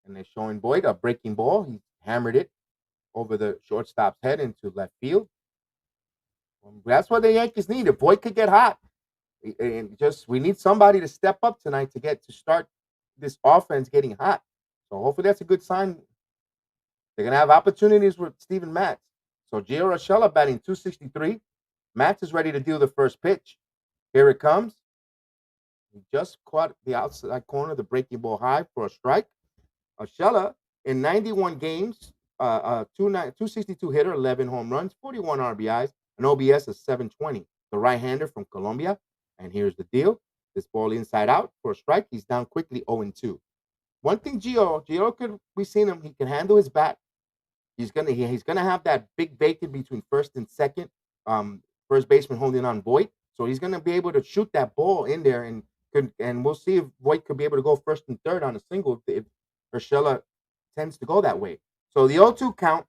And they're showing Voigt a breaking ball. He hammered it over the shortstop's head into left field. That's what the Yankees need. If Voigt could get hot, and just we need somebody to step up tonight to start this offense getting hot. So hopefully that's a good sign. They're gonna have opportunities with Steven Matz. So Gio Urshela batting .263. Matz is ready to deal the first pitch. Here it comes. He just caught the outside corner, the breaking ball high for a strike. Urshela in 91 games, 262 hitter, 11 home runs, 41 RBIs, an OBS of 720. The right-hander from Colombia. And here's the deal. This ball inside out for a strike. He's down quickly 0-2. One thing Gio we've seen him, he can handle his bat. He's gonna have that big vacant between first and second. First baseman holding on Voigt. So he's gonna be able to shoot that ball in there and we'll see if Voigt could be able to go first and third on a single if Urshela tends to go that way. So the 0-2 count,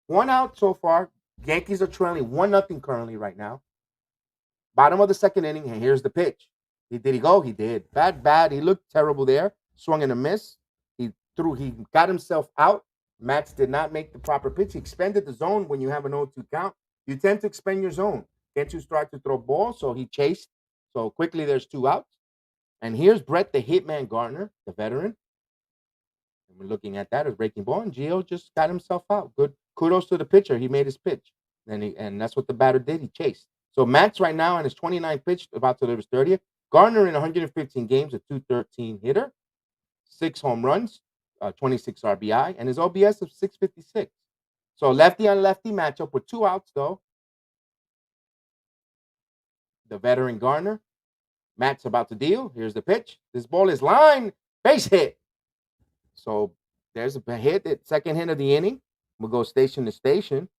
1 out so far. Yankees are trailing 1-0 currently right now. Bottom of the second inning, and here's the pitch. Did he go? He did. Bad. He looked terrible there. Swung and a miss. He got himself out. Matz did not make the proper pitch. He expended the zone when you have an 0-2 count. You tend to expend your zone. Can't you start to throw balls? So he chased. So quickly there's 2 outs. And here's Brett the Hitman Gardner, the veteran. And we're looking at that as breaking ball. And Gio just got himself out. Good. Kudos to the pitcher. He made his pitch. And that's what the batter did. He chased. So Matz right now on his 29th pitch, about to deliver his 30th. Gardner in 115 games, a .213 hitter, 6 home runs, 26 RBI, and his OBS of 656. So lefty on lefty matchup with 2 outs though. The veteran Gardner. Matz about to deal. Here's the pitch. This ball is line, base hit. So there's a hit, second hit of the inning. We'll go station to station,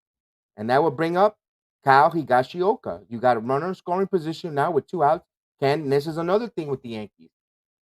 and that will bring up Kyle Higashioka. You got a runner in scoring position now with 2 outs. This is another thing with the Yankees.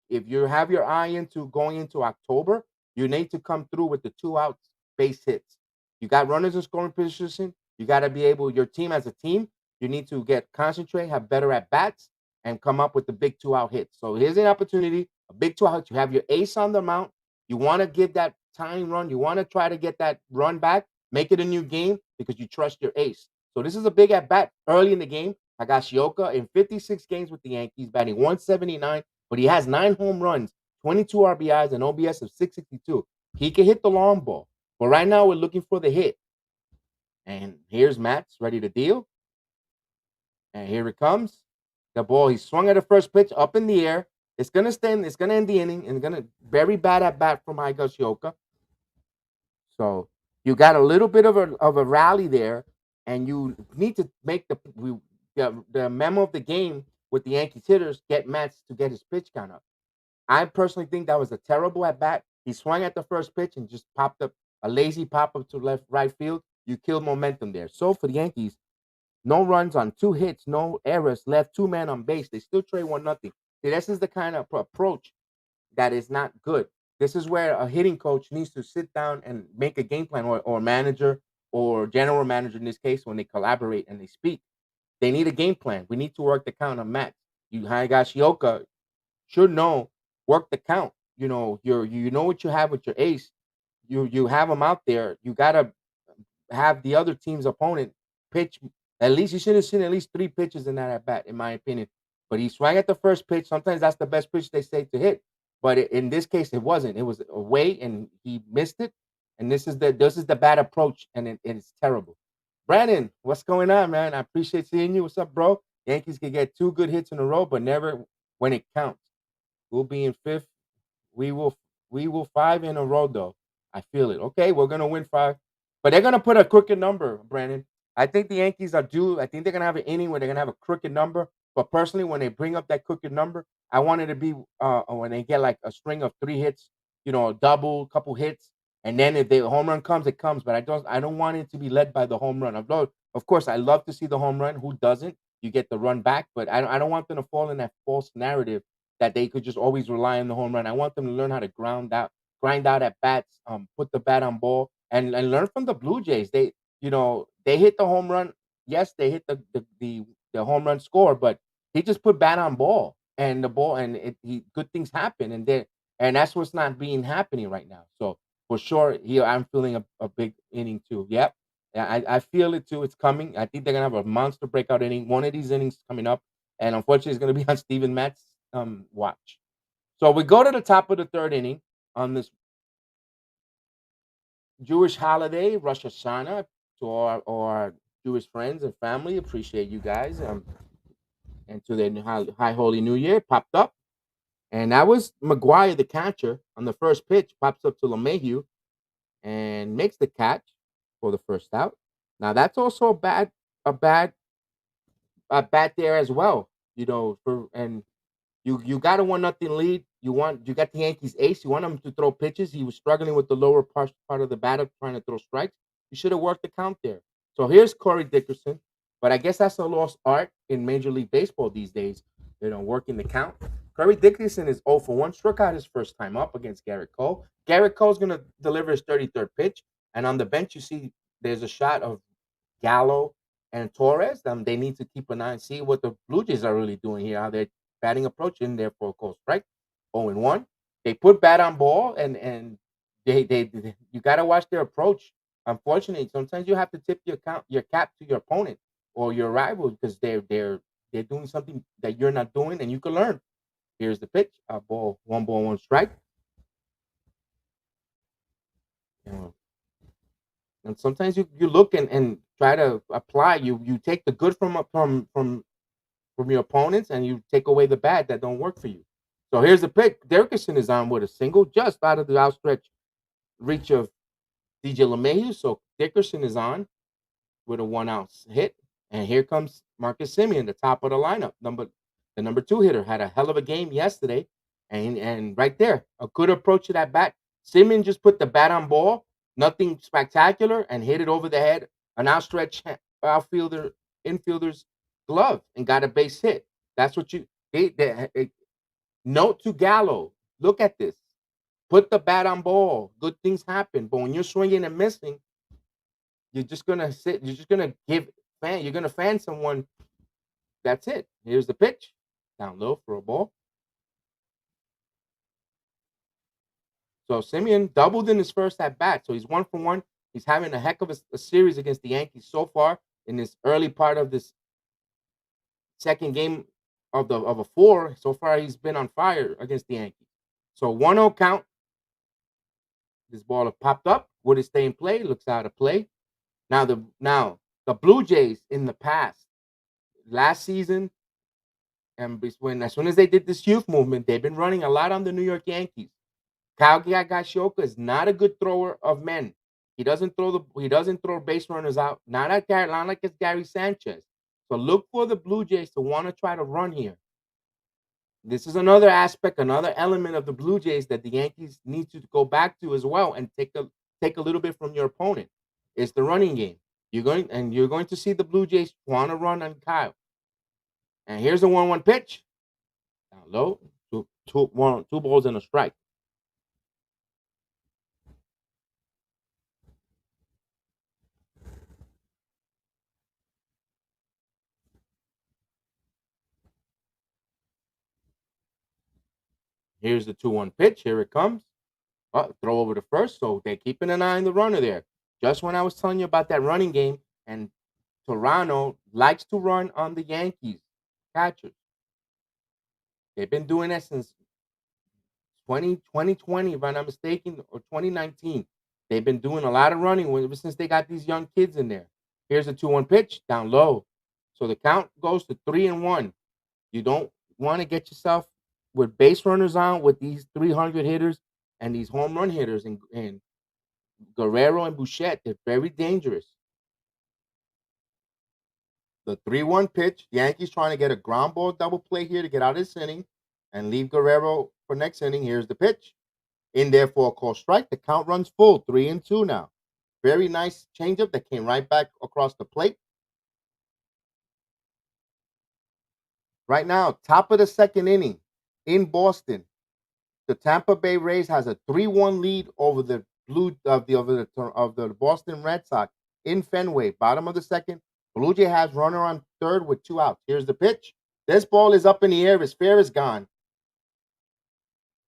If you have your eye into going into October, you need to come through with the 2 outs base hits. You got runners in scoring position. You got to be able, your team as a team, you need to concentrate, have better at bats, and come up with the big 2-out hits. So here's an opportunity, a big 2-out. You have your ace on the mount. You want to give that tying run. You want to try to get that run back, make it a new game because you trust your ace. So this is a big at bat early in the game. Higashioka in 56 games with the Yankees, batting .179, but he has 9 home runs, 22 RBIs, and OBS of 662. He can hit the long ball, but right now we're looking for the hit. And here's Matz ready to deal. And here it comes. The ball, he swung at the first pitch up in the air. It's going to end the inning, and going to very bad at bat from Higashioka. So you got a little bit of a rally there, and you need to make the memo of the game with the Yankees hitters get Matz to get his pitch count up. I personally think that was a terrible at bat. He swung at the first pitch and just popped up a lazy pop up to left right field. You killed momentum there. So for the Yankees, no runs on two hits, no errors, left two men on base. They still trade 1-0. See, this is the kind of approach that is not good. This is where a hitting coach needs to sit down and make a game plan, or manager or general manager in this case, when they collaborate and they speak. They need a game plan. We need to work the count on Max. You Higashioka should know, work the count. You know what you have with your ace. You have them out there. You gotta have the other team's opponent pitch. At least you should have seen at least three pitches in that at bat, in my opinion. But he swung at the first pitch. Sometimes that's the best pitch they say to hit. But in this case, it wasn't. It was away, and he missed it. And this is the bad approach, and it's terrible. Brandon, what's going on, man? I appreciate seeing you. What's up, bro? Yankees can get two good hits in a row, but never when it counts. We'll be in fifth. We will five in a row though. I feel it. Okay, we're gonna win five, but they're gonna put a crooked number, Brandon. I think the Yankees are due. I think they're gonna have an inning where they're gonna have a crooked number. But personally, when they bring up that crooked number, I want it to be when they get like a string of three hits, a double, couple hits, and then if the home run comes, it comes. But I don't want it to be led by the home run. Of course, I love to see the home run. Who doesn't? You get the run back, but I don't want them to fall in that false narrative that they could just always rely on the home run. I want them to learn how to grind out at bats, put the bat on ball, and learn from the Blue Jays. They hit the home run. Yes, they hit the home run score, but he just put bat on ball, and the ball, and good things happen, and that's what's not being happening right now. So for sure, here I'm feeling a big inning too. Yep. Yeah, I feel it too. It's coming. I think they're gonna have a monster breakout inning. One of these innings coming up, and unfortunately, it's gonna be on Steven Matz watch. So we go to the top of the third inning on this Jewish holiday, Rosh Hashanah, to our Jewish friends and family. Appreciate you guys. And to the High Holy New Year popped up. And that was McGuire, the catcher, on the first pitch, pops up to LeMahieu and makes the catch for the first out. Now that's also a bad bat there as well. You got a 1-0 lead. You got the Yankees ace. You want him to throw pitches. He was struggling with the lower part of the batter, trying to throw strikes. You should have worked the count there. So here's Corey Dickerson, but I guess that's a lost art in Major League Baseball these days. Working the count. Corey Dickerson is 0 for 1, struck out his first time up against Gerrit Cole. Gerrit Cole's going to deliver his 33rd pitch, and on the bench you see there's a shot of Gallo and Torres. They need to keep an eye and see what the Blue Jays are really doing here, how they're batting approach in there for a cold strike. 0-1. They put bat on ball, and you got to watch their approach. Unfortunately, sometimes you have to tip your cap to your opponent or your rival because they're doing something that you're not doing, and you can learn. Here's the pitch. One ball, one strike. You and sometimes you look and try to apply. You take the good from your opponents, and you take away the bad that don't work for you. So here's the pick. Derrickson is on with a single just out of the outstretched reach of DJ LeMahieu. So Dickerson is on with a 1-out hit. And here comes Marcus Semien, the top of the lineup. The number 2 hitter had a hell of a game yesterday. And right there, a good approach to that bat. Semien just put the bat on ball, nothing spectacular, and hit it over the head. An outstretched infielder's glove, and got a base hit. That's what note to Gallo. Look at this. Put the bat on ball. Good things happen. But when you're swinging and missing, you're just gonna sit. You're just gonna You're gonna fan someone. That's it. Here's the pitch. Down low for a ball. So Semien doubled in his first at bat. So he's 1 for 1. He's having a heck of a series against the Yankees so far in this early part of this second game of a 4. So far, he's been on fire against the Yankees. So 1-0 count. This ball have popped up. Would it stay in play? Looks out of play. Now the Blue Jays in the past, last season, and as soon as they did this youth movement, they've been running a lot on the New York Yankees. Kyle Higashioka is not a good thrower of men. He doesn't throw base runners out. Not like it's Gary Sanchez. So look for the Blue Jays to want to try to run here. This is another aspect, another element of the Blue Jays that the Yankees need to go back to as well and take a little bit from your opponent. It's the running game. You're going to see the Blue Jays want to run on Kyle. And here's the 1-1 pitch. Down low. Two balls and a strike. Here's the 2-1 pitch. Here it comes. Throw over to first. So they're keeping an eye on the runner there. Just when I was telling you about that running game, and Toronto likes to run on the Yankees catchers. They've been doing that since 2020, if I'm not mistaken, or 2019. They've been doing a lot of running ever since they got these young kids in there. Here's a 2-1 pitch down low. So the count goes to 3-1. You don't want to get yourself with base runners on with these 300 hitters and these home run hitters and Guerrero and Bouchette. They're very dangerous. The 3-1 pitch. Yankees trying to get a ground ball double play here to get out of this inning and leave Guerrero for next inning. Here's the pitch. In there for a call strike. The count runs full. 3-2 now. Very nice changeup that came right back across the plate. Right now, top of the second inning in Boston, the Tampa Bay Rays has a 3-1 lead over the Boston Red Sox in Fenway. Bottom of the second, Blue Jay has runner on third with 2 outs. Here's the pitch. This ball is up in the air. His fair is gone.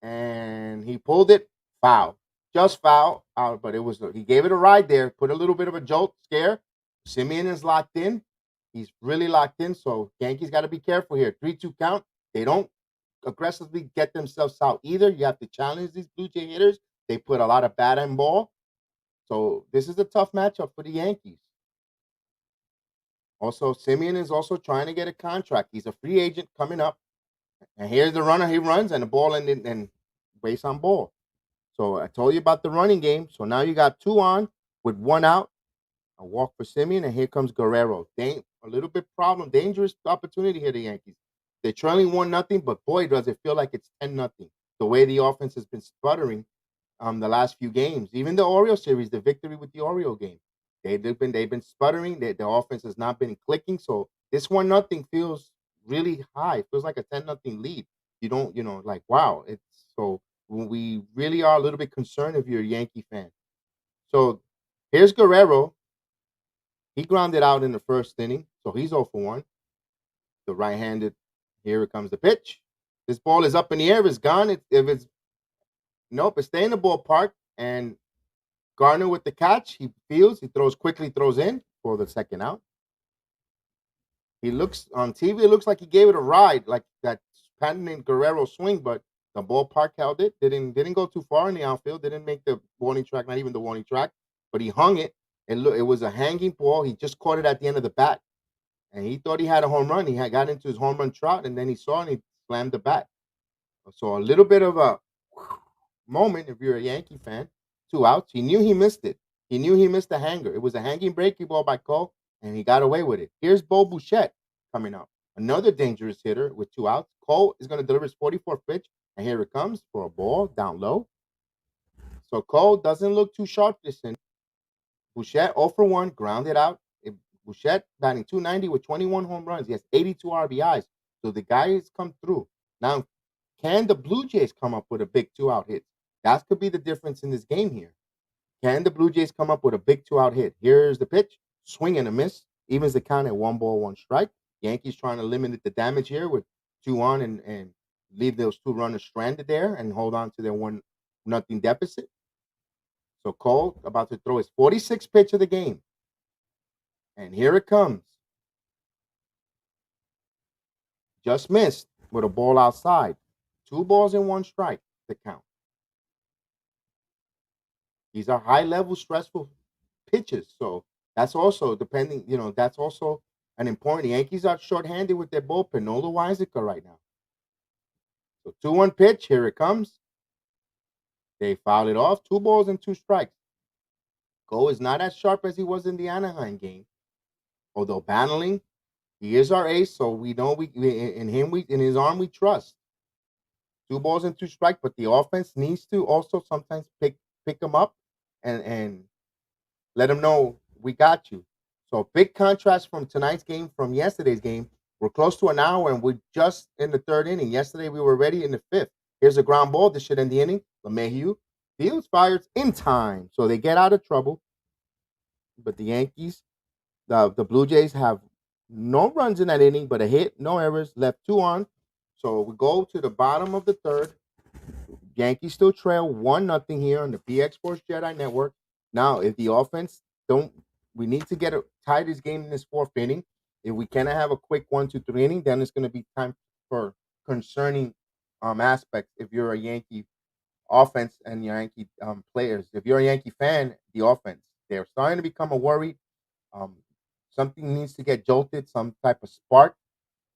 And he pulled it. Foul. Just foul. But he gave it a ride there. Put a little bit of a jolt scare. Simeon is locked in. He's really locked in. So Yankees got to be careful here. 3-2 count. They don't aggressively get themselves out either. You have to challenge these Blue Jay hitters. They put a lot of bat and ball. So this is a tough matchup for the Yankees. Also, Simeon is also trying to get a contract. He's a free agent coming up. And here's the runner. He runs and the ball and base on ball. So I told you about the running game. So now you got 2 on with 1 out. A walk for Simeon, and here comes Guerrero. A little bit dangerous opportunity here, the Yankees. They're trailing 1-0, but boy, does it feel like it's 10-0. The way the offense has been sputtering the last few games. Even the Orioles series, the victory with the Orioles game. They've been sputtering. The offense has not been clicking. So this 1-0 feels really high. It feels like a 10-0 lead. You don't, like, wow. So we really are a little bit concerned if you're a Yankee fan. So here's Guerrero. He grounded out in the first inning, so he's 0 for 1. The right-handed, here it comes the pitch. This ball is up in the air. It's gone. It's staying in the ballpark. And Garner with the catch. He quickly throws in for the second out. He looks on TV. It looks like he gave it a ride, like that patented Guerrero swing, but the ballpark held it. Didn't go too far in the outfield. Didn't make the warning track, not even the warning track, but he hung it. It was a hanging ball. He just caught it at the end of the bat. And he thought he had a home run. He got into his home run trot, and then he saw it and he slammed the bat. So a little bit of a moment if you're a Yankee fan. 2 outs. He knew he missed it. He knew he missed the hanger. It was a hanging breaking ball by Cole, and he got away with it. Here's Bo Bouchette coming up. Another dangerous hitter with 2 outs. Cole is going to deliver his 44th pitch, and here it comes for a ball down low. So Cole doesn't look too sharp this inning. Bouchette 0 for 1, grounded out. Bouchette batting .290 with 21 home runs. He has 82 RBIs. So the guy has come through. Now, can the Blue Jays come up with a big 2-out hit? That could be the difference in this game here. Can the Blue Jays come up with a big 2-out hit? Here's the pitch. Swing and a miss. Evens the count at 1 ball, 1 strike. Yankees trying to limit the damage here with 2 on and leave those 2 runners stranded there and hold on to their 1-0 deficit. So Cole about to throw his 46th pitch of the game. And here it comes. Just missed with a ball outside. 2 balls and 1 strike to count. These are high-level, stressful pitches. So that's also that's also an important. The Yankees are shorthanded with their bullpen. No Loizica right now. So 2-1 pitch. Here it comes. They foul it off. 2 balls and 2 strikes. Cole is not as sharp as he was in the Anaheim game. Although battling, he is our ace, so we know in his arm we trust. 2 balls and 2 strikes, but the offense needs to also sometimes pick him up and let him know we got you. So big contrast from tonight's game from yesterday's game. We're close to an hour and we're just in the third inning. Yesterday we were ready in the fifth. Here's a ground ball. This should end the inning. LeMahieu fields fires in time, so they get out of trouble. But the Yankees, the Blue Jays have no runs in that inning, but a hit, no errors, left 2 on. So we go to the bottom of the third. Yankees still trail 1-0 here on the PX Sports JEDI Network. Now, if the offense we need to get tie this game in this fourth inning. If we cannot have a quick 1-2-3 inning, then it's going to be time for concerning aspects. If you're a Yankee offense and Yankee players, if you're a Yankee fan, the offense they're starting to become a worry. Um, Something needs to get jolted, some type of spark,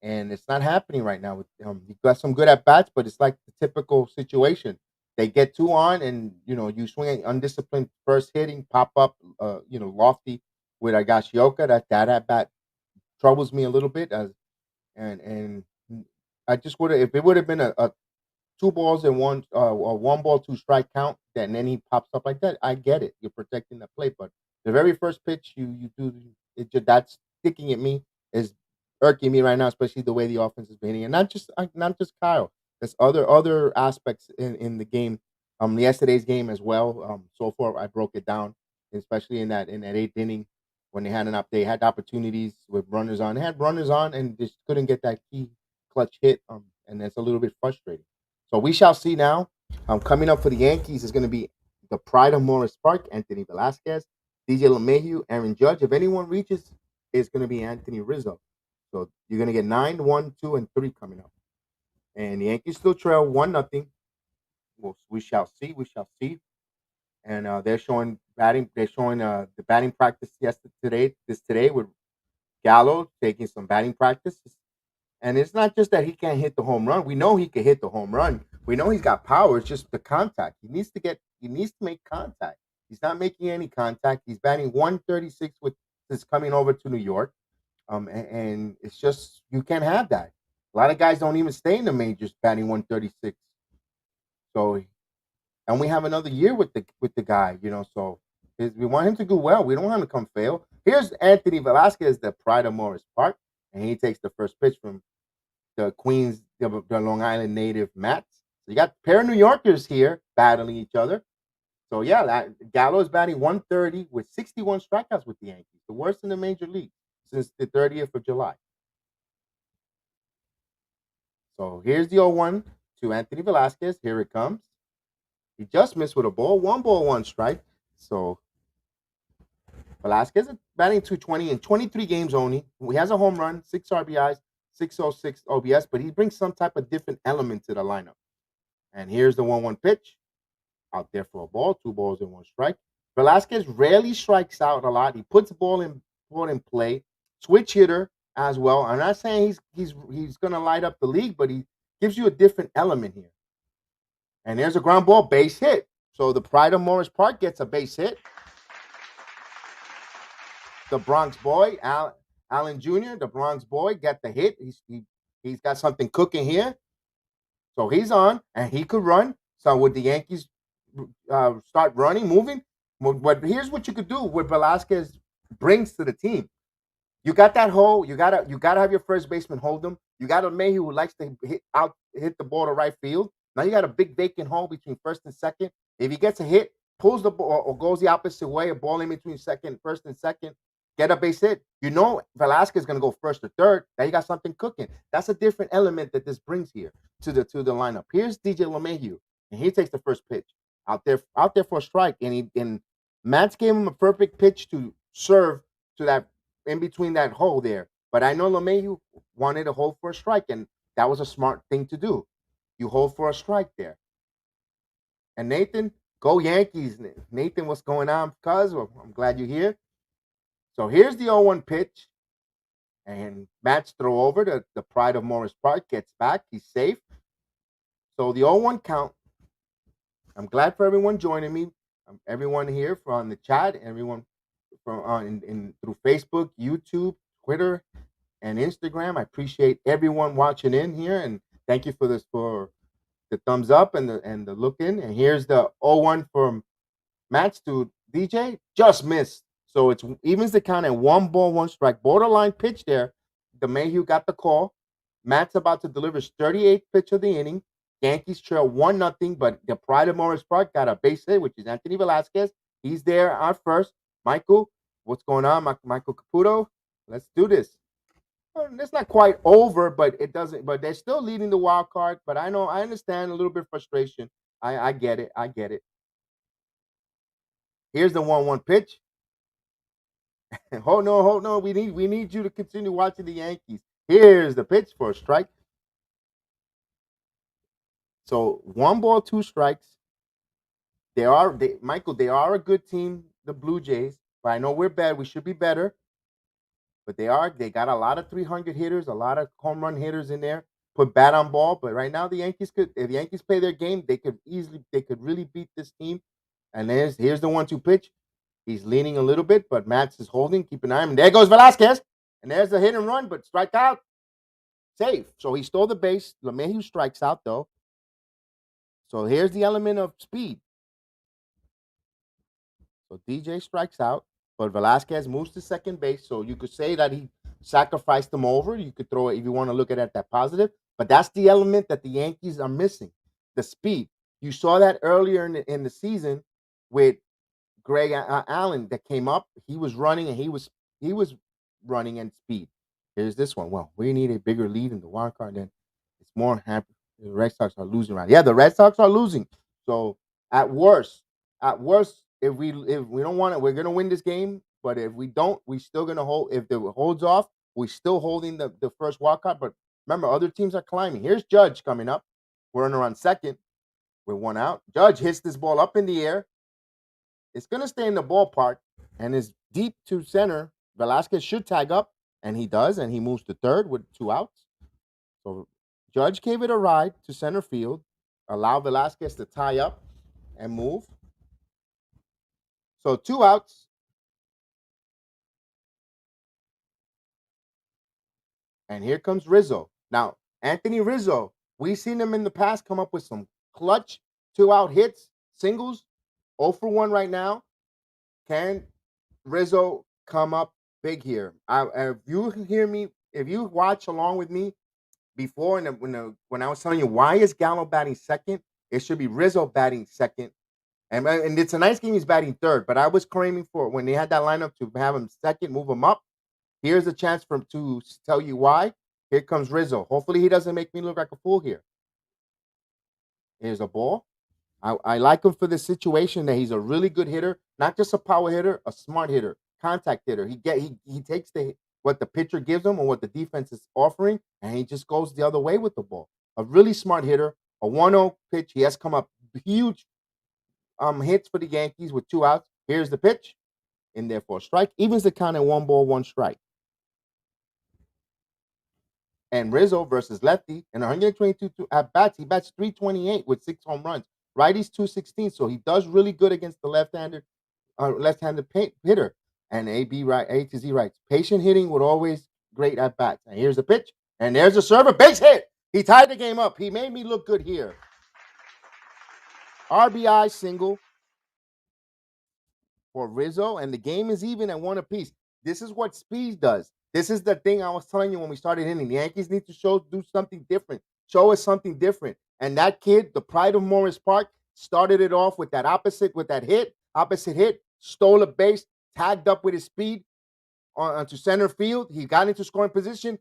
and it's not happening right now. You've got some good at bats, but it's like the typical situation. They get 2 on, and you swing an undisciplined first hitting, pop up, lofty with Agashioka. That at bat troubles me a little bit, and I just would have if it would have been a 2 balls and a 1 ball 2 strike count, then he pops up like that. I get it. You're protecting the plate, but the very first pitch you do that's sticking at me is irking me right now, especially the way the offense is hitting, and not just Kyle. There's other aspects in the game. Yesterday's game as well. So far I broke it down, especially in that eighth inning when they had opportunities with runners on. They had runners on and just couldn't get that key clutch hit. And it's a little bit frustrating. So we shall see now. Coming up for the Yankees is going to be the pride of Morris Park, Anthony Velasquez, DJ LeMahieu, Aaron Judge. If anyone reaches, it's going to be Anthony Rizzo. So you're going to get 9, 1, 2, and 3 coming up. And the Yankees still trail 1-0. We shall see. We shall see. And they're showing batting. They're showing the batting practice today with Gallo taking some batting practice. And it's not just that he can't hit the home run. We know he can hit the home run. We know he's got power. It's just the contact. He needs to make contact. He's not making any contact. He's batting 136 since coming over to New York. And it's just you can't have that. A lot of guys don't even stay in the majors batting 136. So and we have another year with the guy, so we want him to do well. We don't want him to come fail. Here's Anthony Velasquez, the pride of Morris Park, and he takes the first pitch from the Queens, the Long Island native Matz. So you got a pair of New Yorkers here battling each other. So yeah, Gallo is batting 130 with 61 strikeouts with the Yankees, the worst in the major league since the 30th of July. So here's the 0-1 to Anthony Velasquez. Here it comes. He just missed with a ball, 1 ball 1 strike. So Velasquez is batting 220 in 23 games only. He has a home run, 6 RBIs, 606 OBS, but he brings some type of different element to the lineup. And here's the 1-1 pitch out there for a ball, 2 balls and 1 strike. Velasquez rarely strikes out a lot. He puts the ball in play, switch hitter as well. I'm not saying he's going to light up the league, but he gives you a different element here. And there's a ground ball, base hit. So the pride of Morris Park gets a base hit. The Bronx boy, Allen Jr., the Bronx boy, got the hit. He's got something cooking here. So he's on, and he could run. So would the Yankees start running, moving? But here's what you could do. What Velasquez brings to the team. You got that hole. You gotta have your first baseman hold him. You got a Mayhew who likes to hit the ball to right field. Now you got a big vacant hole between first and second. If he gets a hit, pulls the ball or goes the opposite way, a ball in between first and second, get a base hit. Velasquez is gonna go first or third. Now you got something cooking. That's a different element that this brings here to the lineup. Here's DJ LeMahieu, and he takes the first pitch out there for a strike, and Matz gave him a perfect pitch to serve to that in between that hole there. But I know LeMahieu wanted to hold for a strike, and that was a smart thing to do. You hold for a strike there. And Nathan, go Yankees. Nathan, what's going on, cuz? Well, I'm glad you're here. So here's the 0-1 pitch. And Matz throw over. The pride of Morris Park gets back. He's safe. So the 0-1 count. I'm glad for everyone joining me. everyone here from the chat, everyone from through Facebook, YouTube, Twitter, and Instagram. I appreciate everyone watching in here, and thank you for the thumbs up and the look in. And here's the 0-1 from Matz to DJ, just missed. So it's evens the count at 1 ball, 1 strike. Borderline pitch there. The Mayhew got the call. Matt's about to deliver his 38th pitch of the inning. Yankees trail 1-0, but the pride of Morris Park got a base hit, which is Anthony Velasquez. He's there on first. Michael, what's going on? Michael Caputo, let's do this. It's not quite over, but it doesn't. But they're still leading the wild card. But I understand a little bit of frustration. I get it. I get it. Here's the 1-1 pitch. Hold no. We need you to continue watching the Yankees. Here's the pitch for a strike. So 1 ball, 2 strikes. Michael, they are a good team, the Blue Jays. But I know we're bad. We should be better. But they got a lot of 300 hitters, a lot of home run hitters in there. Put bat on ball. But right now the Yankees if the Yankees play their game, they could really beat this team. And here's the 1-2 pitch. He's leaning a little bit, but Matz is holding. Keep an eye on him. And there goes Velasquez. And there's the hit and run, but strike out. Safe. So he stole the base. LeMahieu strikes out, though. So here's the element of speed. So DJ strikes out, but Velasquez moves to second base. So you could say that he sacrificed him over. You could throw it if you want to look at it that positive. But that's the element that the Yankees are missing, the speed. You saw that earlier in the season with Greg Allen that came up. He was running and he was running and speed. Here's this one. Well, we need a bigger lead in the wild card. Then it's more happy. The Red Sox are losing right. Yeah, the Red Sox are losing. So at worst, if we don't want it, we're gonna win this game. But if we don't, we still gonna hold. If it holds off, we still holding the first wild card. But remember, other teams are climbing. Here's Judge coming up. We're on second. We're 1 out. Judge hits this ball up in the air. It's going to stay in the ballpark and is deep to center. Velasquez should tag up, and he does, and he moves to third with 2 outs. So Judge gave it a ride to center field, allow Velasquez to tie up and move. So 2 outs. And here comes Rizzo. Now, Anthony Rizzo, we've seen him in the past come up with some clutch 2-out hits, singles. 0 for 1 right now. Can Rizzo come up big here? If you hear me, if you watch along with me before, when I was telling you why is Gallo batting second, it should be Rizzo batting second. And it's a nice game. He's batting third, but I was claiming for when they had that lineup to have him second, move him up. Here's a chance for him to tell you why. Here comes Rizzo. Hopefully, he doesn't make me look like a fool here. Here's a ball. I like him for the situation that he's a really good hitter, not just a power hitter, a smart hitter, contact hitter. He takes what the pitcher gives him or what the defense is offering, and he just goes the other way with the ball. A really smart hitter, a 1-0 pitch. He has come up huge hits for the Yankees with 2 outs. Here's the pitch, in there for a strike. Evens the count at 1 ball, 1 strike. And Rizzo versus lefty and 122 at bats. He bats 328 with 6 home runs. Righty's 216, so he does really good against the left-handed hitter. And A to Z writes, patient hitting would always great at bats. And here's the pitch, and there's a server, base hit. He tied the game up. He made me look good here. RBI single for Rizzo, and the game is even at 1 apiece. This is what speed does. This is the thing I was telling you when we started hitting. The Yankees need to do something different. Show us something different. And that kid, the pride of Morris Park, started it off with that opposite hit, stole a base, tagged up with his speed onto center field. He got into scoring position.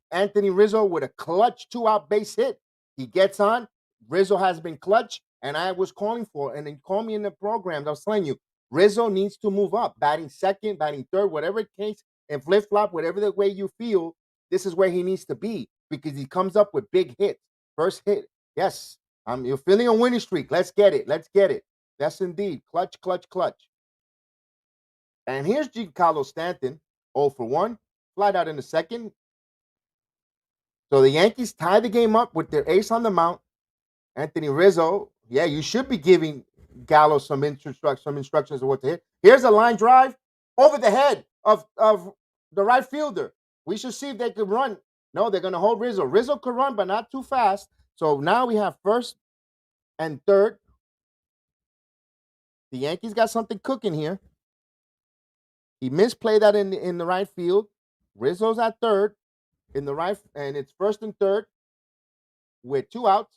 Anthony Rizzo with a clutch 2-out base hit. He gets on. Rizzo has been clutch, and I was calling for, and then call me in the programs. I was telling you, Rizzo needs to move up, batting second, batting third, whatever it case, and flip-flop, whatever the way you feel, this is where he needs to be because he comes up with big hits. First hit, yes, you're feeling a winning streak. Let's get it. Yes, indeed. Clutch. And here's Giancarlo Stanton, 0 for 1, flied out in the second. So the Yankees tie the game up with their ace on the mound. Anthony Rizzo, yeah, you should be giving Gallo some instructions of what to hit. Here's a line drive over the head of the right fielder. We should see if they could run. No, they're going to hold Rizzo. Rizzo could run, but not too fast. So now we have first and third. The Yankees got something cooking here. He misplayed that in the right field. Rizzo's at third in the right, and it's first and third with 2 outs.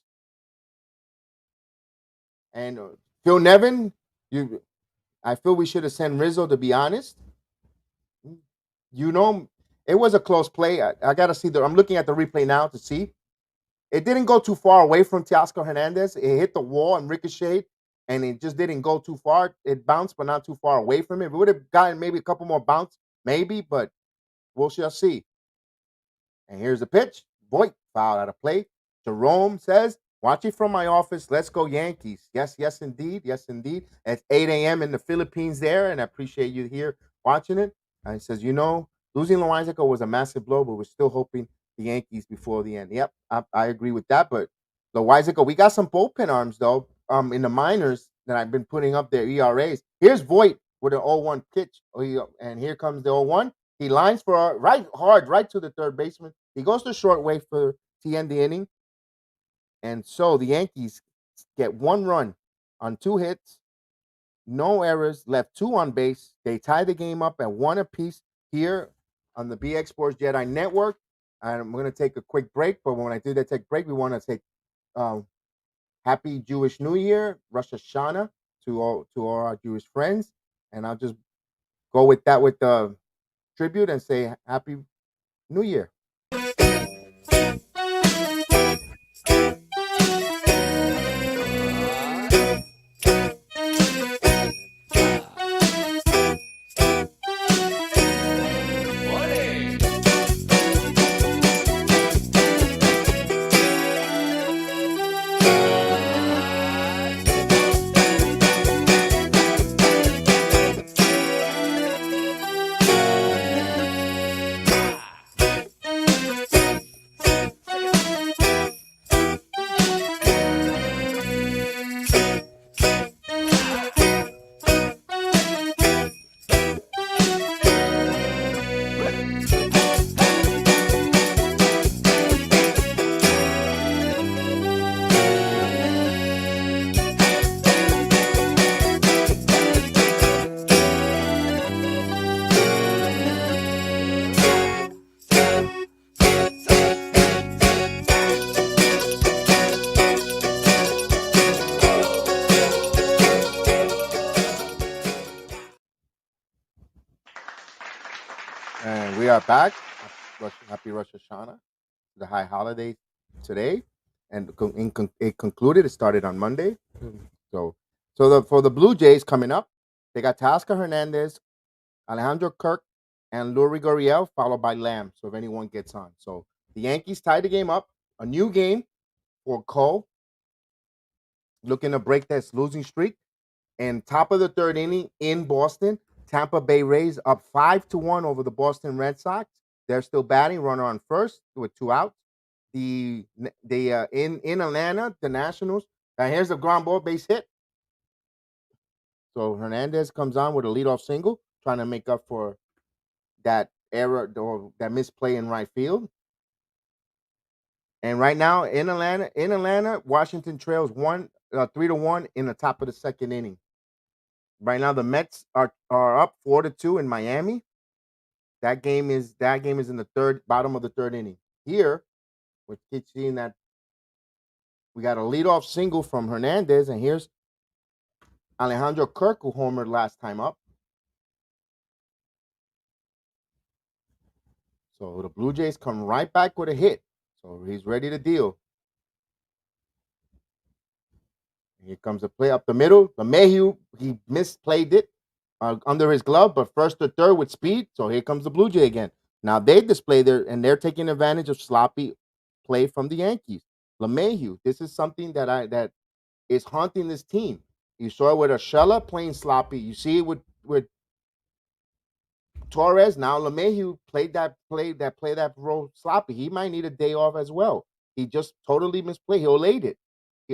And Phil Nevin, I feel we should have sent Rizzo, to be honest. It was a close play. I got to see I'm looking at the replay now to see. It didn't go too far away from Teoscar Hernandez. It hit the wall and ricocheted, and it just didn't go too far. It bounced, but not too far away from it. If it would have gotten maybe a couple more bounce, maybe, but we'll shall see. And here's the pitch. Voit foul out of play. Jerome says, watch it from my office. Let's go Yankees. Yes, yes, indeed. Yes, indeed. It's 8 a.m. in the Philippines there, and I appreciate you here watching it. And he says, losing Loizaga was a massive blow, but we're still hoping the Yankees before the end. Yep, I agree with that. But Loizaga, we got some bullpen arms, though, in the minors that I've been putting up their ERAs. Here's Voit with an 0-1 pitch. And here comes the 0-1. He lines for right to the third baseman. He goes to short way to end the inning. And so the Yankees get 1 run on 2 hits, no errors, left 2 on base. They tie the game up at 1 apiece here on the BX Sports JEDI Network. And I'm going to take a quick break. But when I do that break, we want to take Happy Jewish New Year, Rosh Hashanah to all our Jewish friends. And I'll just go with that with the tribute and say Happy New Year. And we are back. Happy Rosh Hashanah, the high holiday today, and it concluded. It started on Monday. So for the Blue Jays coming up, they got Teoscar Hernandez, Alejandro Kirk, and Lurie Gurriel, followed by Lamb. So if anyone gets on, so the Yankees tied the game up. A new game for Cole, looking to break that losing streak. And top of the third inning in Boston, Tampa Bay Rays up 5-1 over the Boston Red Sox. They're still batting, runner on first with 2 outs. In Atlanta, the Nationals. And here's a ground ball base hit. So Hernandez comes on with a leadoff single, trying to make up for that error or that misplay in right field. And right now in Atlanta, Washington trails 3-1 in the top of the second inning. Right now, the Mets are up 4-2 in Miami. That game is in the bottom of the third inning. Here, we're seeing that we got a leadoff single from Hernandez, and here's Alejandro Kirk, who homered last time up. So the Blue Jays come right back with a hit. So he's ready to deal. Here comes a play up the middle. LeMahieu, he misplayed it under his glove, but first to third with speed. So here comes the Blue Jay again. Now they display and they're taking advantage of sloppy play from the Yankees. LeMahieu, this is something that is haunting this team. You saw it with Urshela playing sloppy. You see it with Torres. Now LeMahieu played that role sloppy. He might need a day off as well. He just totally misplayed. He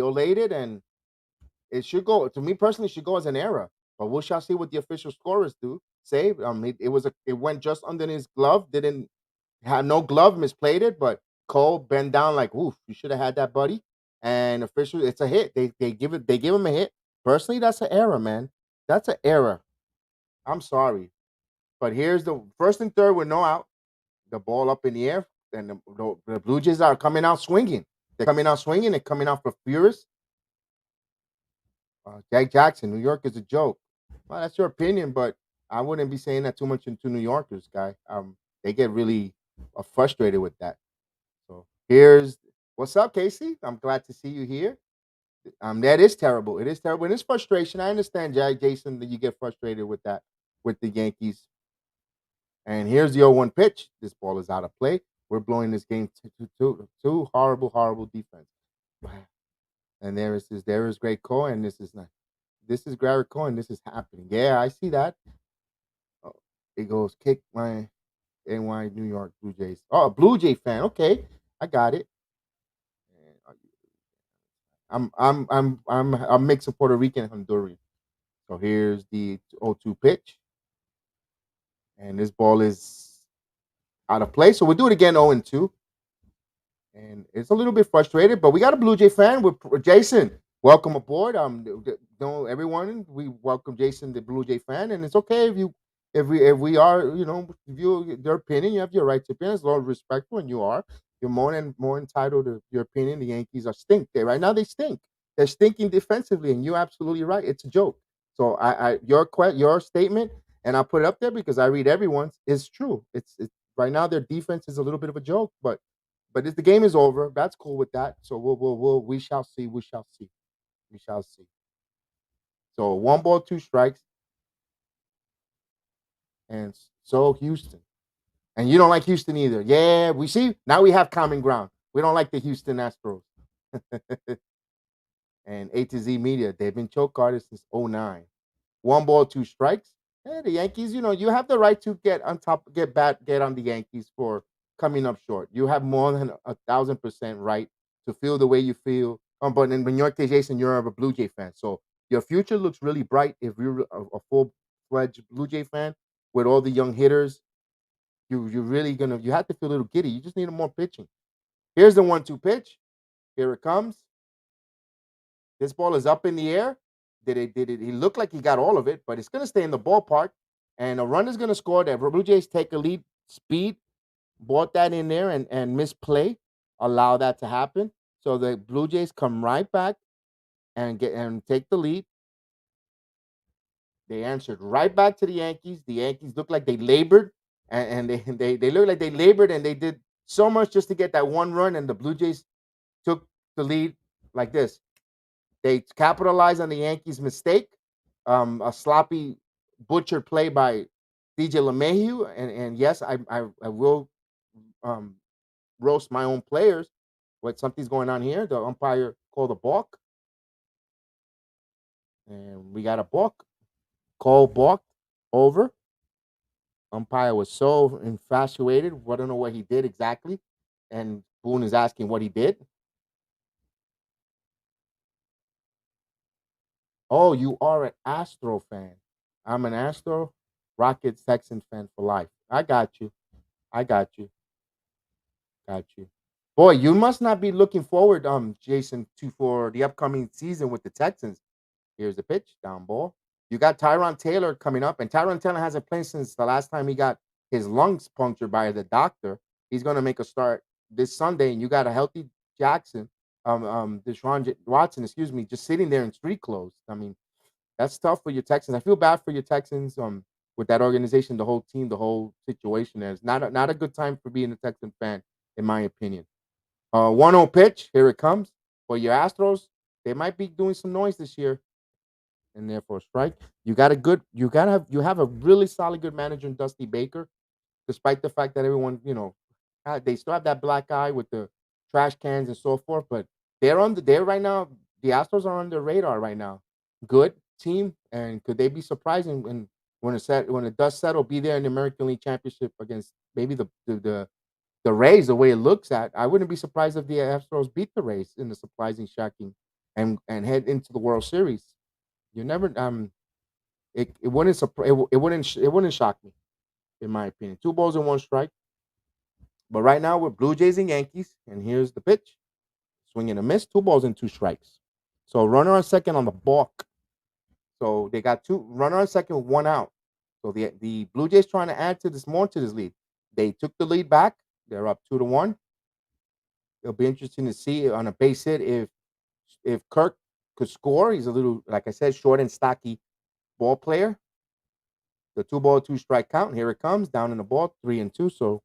olayed it, and it should go to me personally. It should go as an error, but we shall see what the official scorers do. Say, it went just under his glove. Didn't have no glove, misplayed it, but Cole bent down like, oof, you should have had that, buddy. And officially, it's a hit. They give him a hit. Personally, that's an error, man. That's an error. I'm sorry, but here's the first and third with no out. The ball up in the air, and the Blue Jays are coming out swinging. They're coming out swinging. They're coming out for furious. Jack Jackson, New York is a joke. Well, that's your opinion, but I wouldn't be saying that too much into New Yorkers, guy. They get really frustrated with that. So here's what's up, Casey. I'm glad to see you here. That is terrible. It is terrible, and it's frustration. I understand, Jason, that you get frustrated with that with the Yankees. And here's the 0-1 pitch. This ball is out of play. We're blowing this game two horrible, horrible defense. And there is Gerrit Cole, and this is not. This is Gerrit Cole, and this is happening. Yeah, I see that. Oh, it goes kick my NY New York Blue Jays. Oh, a Blue Jay fan. Okay, I got it. I'm mixed of Puerto Rican and Honduran. So here's the 0-2 pitch, and this ball is out of play. So we'll do it again, 0-2. And it's a little bit frustrated, but we got a Blue Jay fan with Jason. Welcome aboard. Everyone, we welcome Jason, the Blue Jay fan, and it's okay if we are, if you their opinion, you have your right to opinion. As long as respectful, and you are, you're more entitled to your opinion. The Yankees are stink. Right now they stink. They're stinking defensively, and you're absolutely right. It's a joke. So your statement, and I'll put it up there because I read everyone's, is true. It's right now their defense is a little bit of a joke, but if the game is over, that's cool with that. So we shall see. We shall see. We shall see. So 1 ball, 2 strikes, and so Houston. And you don't like Houston either. Yeah, we see now we have common ground. We don't like the Houston Astros. And A to Z Media, they've been choke artists since '09. 1 ball, 2 strikes. Hey, the Yankees, you have the right to get on top, get on the Yankees for coming up short. You have more than 1,000% right to feel the way you feel. But in your case, Jason, you're a Blue Jay fan, so your future looks really bright if you're a full-fledged Blue Jay fan with all the young hitters. You're really gonna you have to feel a little giddy. You just need more pitching. Here's the 1-2 pitch. Here it comes. This ball is up in the air. Did it? He looked like he got all of it, but it's gonna stay in the ballpark, and a run is gonna score. That Blue Jays take a lead, speed, brought that in there and misplay, allow that to happen. So the Blue Jays come right back and take the lead. They answered right back to the Yankees. The Yankees looked like they labored, and they looked like they labored, and they did so much just to get that one run, and the Blue Jays took the lead like this. They capitalized on the Yankees' mistake, a sloppy, butchered play by DJ LeMahieu, and yes, I will roast my own players. But something's going on here. The umpire called a balk, and we got a balk. Cole balked over. Umpire was so infatuated. I don't know what he did exactly, and Boone is asking what he did. Oh, you are an Astro fan. I'm an Astro Rockets Texan fan for life. I got you. I got you. Got you. Boy, you must not be looking forward, Jason, to for the upcoming season with the Texans. Here's the pitch, down ball. You got Tyron Taylor coming up, and Tyron Taylor hasn't played since the last time he got his lungs punctured by the doctor. He's going to make a start this Sunday, and you got a healthy Jackson, Watson, excuse me, just sitting there in street clothes. I mean, that's tough for your Texans. I feel bad for your Texans, with that organization, the whole team, the whole situation. There. It's not a good time for being a Texan fan, in my opinion. 1-0 pitch, here it comes. For your Astros, they might be doing some noise this year, and therefore strike. You have a really solid good manager in Dusty Baker, despite the fact that everyone, they still have that black eye with the trash cans and so forth, but they're right now, the Astros are on their radar right now. Good team, and could they be surprising when it does settle, be there in the American League Championship against maybe the Rays, the way it looks at. I wouldn't be surprised if the Astros beat the Rays in the surprising, shocking and head into the World Series. You never it wouldn't it wouldn't shock me in my opinion. 2 balls and 1 strike. But right now we're Blue Jays and Yankees, and here's the pitch. Swing and a miss, 2 balls and 2 strikes. So runner on second on the balk. So they got two runner on second, 1 out. So the Blue Jays trying to add to this more to this lead. They took the lead back. They're up 2-1. It'll be interesting to see on a base hit if Kirk could score. He's a little, like I said, short and stocky ball player. The 2 ball, 2 strike count. Here it comes down in the ball, 3-2. So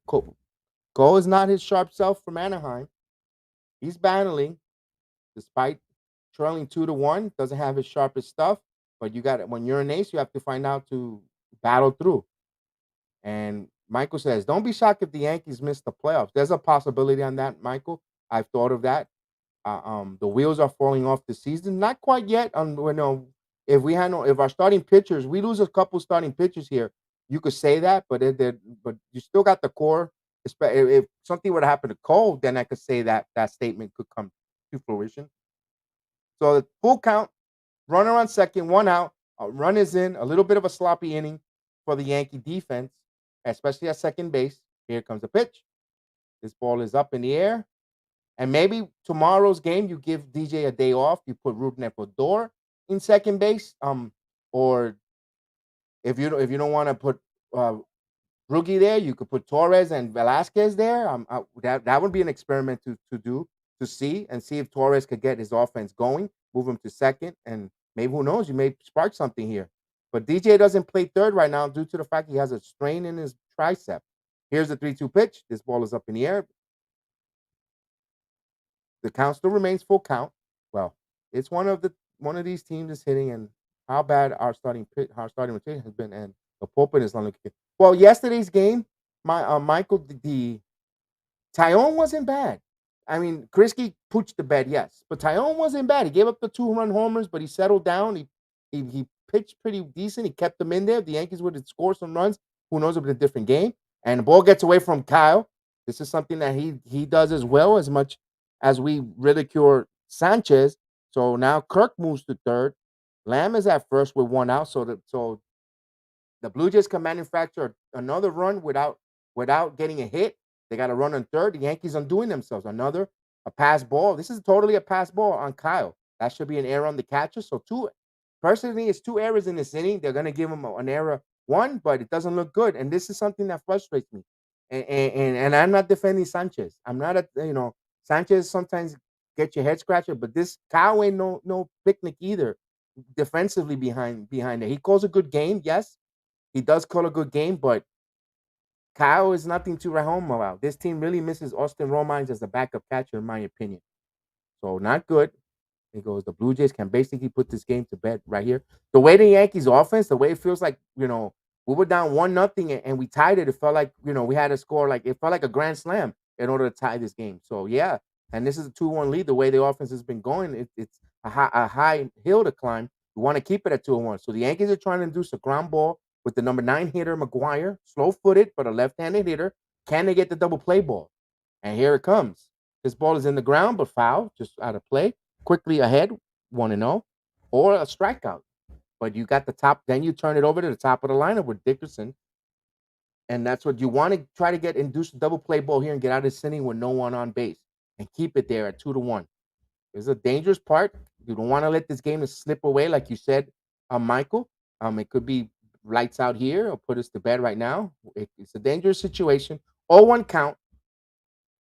Cole is not his sharp self from Anaheim. He's battling despite trailing 2-1. Doesn't have his sharpest stuff, but you got it. When you're an ace, you have to find out to battle through. And Michael says, "Don't be shocked if the Yankees miss the playoffs." There's a possibility on that, Michael. I've thought of that. The wheels are falling off the season. Not quite yet. If our starting pitchers, we lose a couple starting pitchers here, you could say that, but you still got the core. If something were to happen to Cole, then I could say that statement could come to fruition. So the full count, runner on second, 1 out. A run is in. A little bit of a sloppy inning for the Yankee defense, especially at second base. Here comes the pitch. This ball is up in the air. And maybe tomorrow's game, you give DJ a day off. You put Ruben Ecuador in second base. Or if you don't want to put Rookie there, you could put Torres and Velasquez there. That would be an experiment to do to see if Torres could get his offense going, move him to second, and maybe who knows, you may spark something here. But DJ doesn't play third right now due to the fact he has a strain in his tricep. Here's the 3-2 pitch. This ball is up in the air. The count still remains full count. Well, it's one of these teams is hitting, and how bad our starting rotation has been, and the pulpit is not looking good. Well, yesterday's game, Michael, the Tyone wasn't bad. I mean, Krisky pooched the bed, yes, but Tyone wasn't bad. He gave up the 2 run homers, but he settled down. He pitched pretty decent. He kept them in there. If the Yankees would have scored some runs, who knows? It would be a different game. And the ball gets away from Kyle. This is something that he does as well, as much as we ridicule Sanchez. So now Kirk moves to third. Lamb is at first with 1 out. So the Blue Jays can manufacture another run without getting a hit. They got a run on third. The Yankees undoing themselves. A pass ball. This is totally a pass ball on Kyle. That should be an error on the catcher. So personally, it's 2 errors in this inning. They're gonna give him an error 1, but it doesn't look good. And this is something that frustrates me. And I'm not defending Sanchez. I'm not Sanchez sometimes get your head scratcher, but this Kyle ain't no picnic either. Defensively behind it, he calls a good game. Yes, he does call a good game, but Kyle is nothing to write home about. This team really misses Austin Romines as a backup catcher, in my opinion. So not good. He goes, the Blue Jays can basically put this game to bed right here. The way the Yankees offense, the way it feels like, we were down 1-0 and we tied it. It felt like, we had to score it felt like a grand slam in order to tie this game. So yeah, and this is a 2-1 lead. The way the offense has been going, it's a high hill to climb. We want to keep it at 2-1. So the Yankees are trying to induce a ground ball with the number 9 hitter, McGuire, slow-footed, but a left-handed hitter. Can they get the double play ball? And here it comes. This ball is in the ground, but foul, just out of play. Quickly ahead, 1-0, or a strikeout. But you got the top, then you turn it over to the top of the lineup with Dickerson. And that's what you want to try to induce a double play ball here and get out of this inning with no one on base and keep it there at 2-1. It's a dangerous part. You don't want to let this game slip away, like you said, Michael. It could be lights out here or put us to bed right now. It's a dangerous situation. 0-1 count.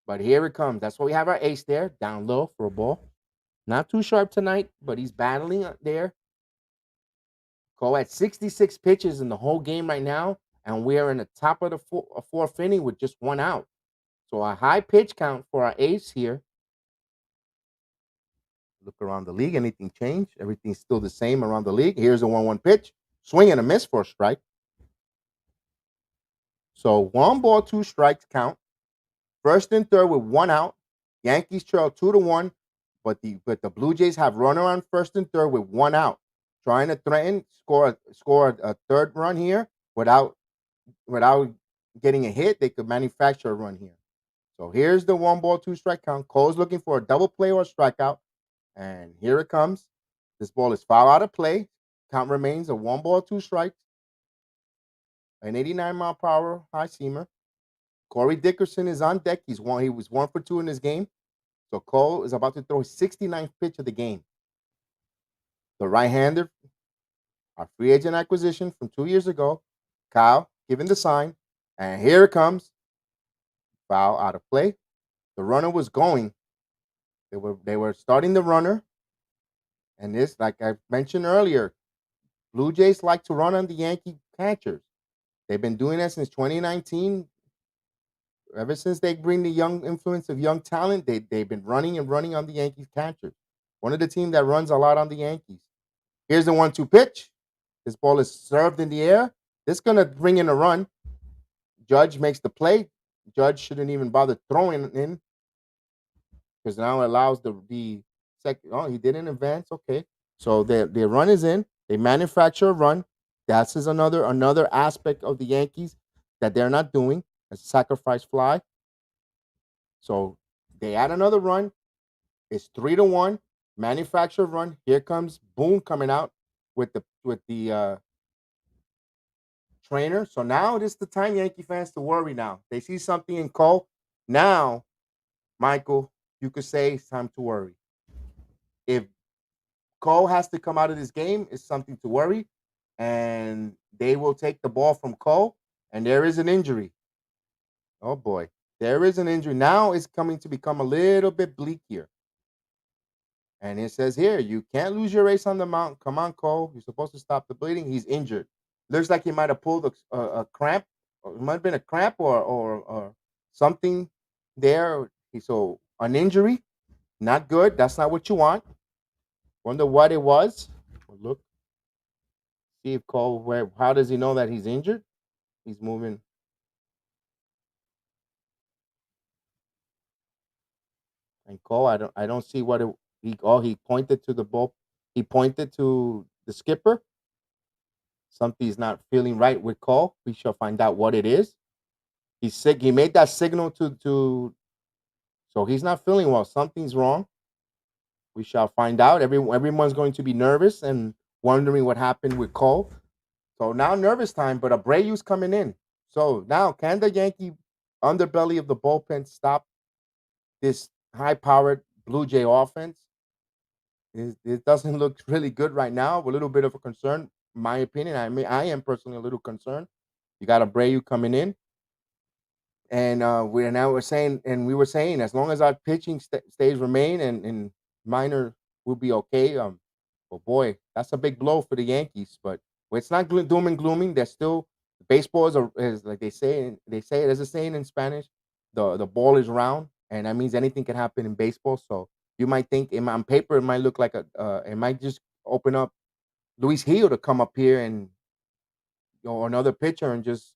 But here it comes. That's why we have our ace there, down low for a ball. Not too sharp tonight, but he's battling there. Cole at 66 pitches in the whole game right now, and we are in the top of the fourth inning with just 1 out. So a high pitch count for our ace here. Look around the league. Anything changed? Everything's still the same around the league. Here's a 1-1 pitch. Swing and a miss for a strike. So 1 ball, 2 strikes count. First and third with 1 out. Yankees trail 2-1. But the Blue Jays have runner on first and third with 1 out, trying to threaten score a third run here without getting a hit. They could manufacture a run here. So here's the 1 ball, 2 strike count. Cole's looking for a double play or a strikeout, And here it comes. This ball is foul out of play. Count remains a 1 ball, 2 strikes, an 89-mile-per-hour high seamer. Corey Dickerson is on deck. He was 1 for 2 in this game. So Cole is about to throw his 69th pitch of the game. The right-hander, our free agent acquisition from 2 years ago, Kyle giving the sign. And here it comes. Foul out of play. The runner was going. They were starting the runner. And this, like I mentioned earlier, Blue Jays like to run on the Yankee catchers. They've been doing that since 2019. Ever since they bring the young influence of young talent, they've been running and running on the Yankees catchers. One of the teams that runs a lot on the Yankees. Here's the 1-2 pitch. This ball is served in the air. This is gonna bring in a run. Judge makes the play. Judge shouldn't even bother throwing in because now it allows the second. Oh, he didn't advance. Okay, so the run is in. They manufacture a run. That's is another aspect of the Yankees that they're not doing. A sacrifice fly. So they add another run. It's 3-1. Manufactured run. Here comes Boone coming out with the trainer. So now it is the time Yankee fans to worry. Now they see something in Cole. Now, Michael, you could say it's time to worry. If Cole has to come out of this game, it's something to worry, and they will take the ball from Cole. And there is an injury. Oh boy, there is an injury. Now it's coming to become a little bit bleak here. And it says here, you can't lose your race on the mountain. Come on, Cole. You're supposed to stop the bleeding. He's injured. Looks like he might have pulled a cramp. Or it might have been a cramp or something there. So an injury, not good. That's not what you want. Wonder what it was. Look, see if Cole. How does he know that he's injured? He's moving. And Cole, I don't see what it. He pointed to the ball. He pointed to the skipper. Something's not feeling right with Cole. We shall find out what it is. He's sick. He made that signal to so he's not feeling well. Something's wrong. We shall find out. Everyone's going to be nervous and wondering what happened with Cole. So now nervous time, but Abreu's coming in. So now can the Yankee underbelly of the bullpen stop this high-powered Blue Jay offense? It doesn't look really good right now. A little bit of a concern, in my opinion. I am personally a little concerned. You got Abreu coming in, and we were saying as long as our pitching stays remain and minor will be okay. But boy, that's a big blow for the Yankees. But it's not doom and glooming. There's still baseball is like they say there's a saying in Spanish, the ball is round, and that means anything can happen in baseball. So you might think on paper it might look like it might just open up Luis Gil to come up here and another pitcher and just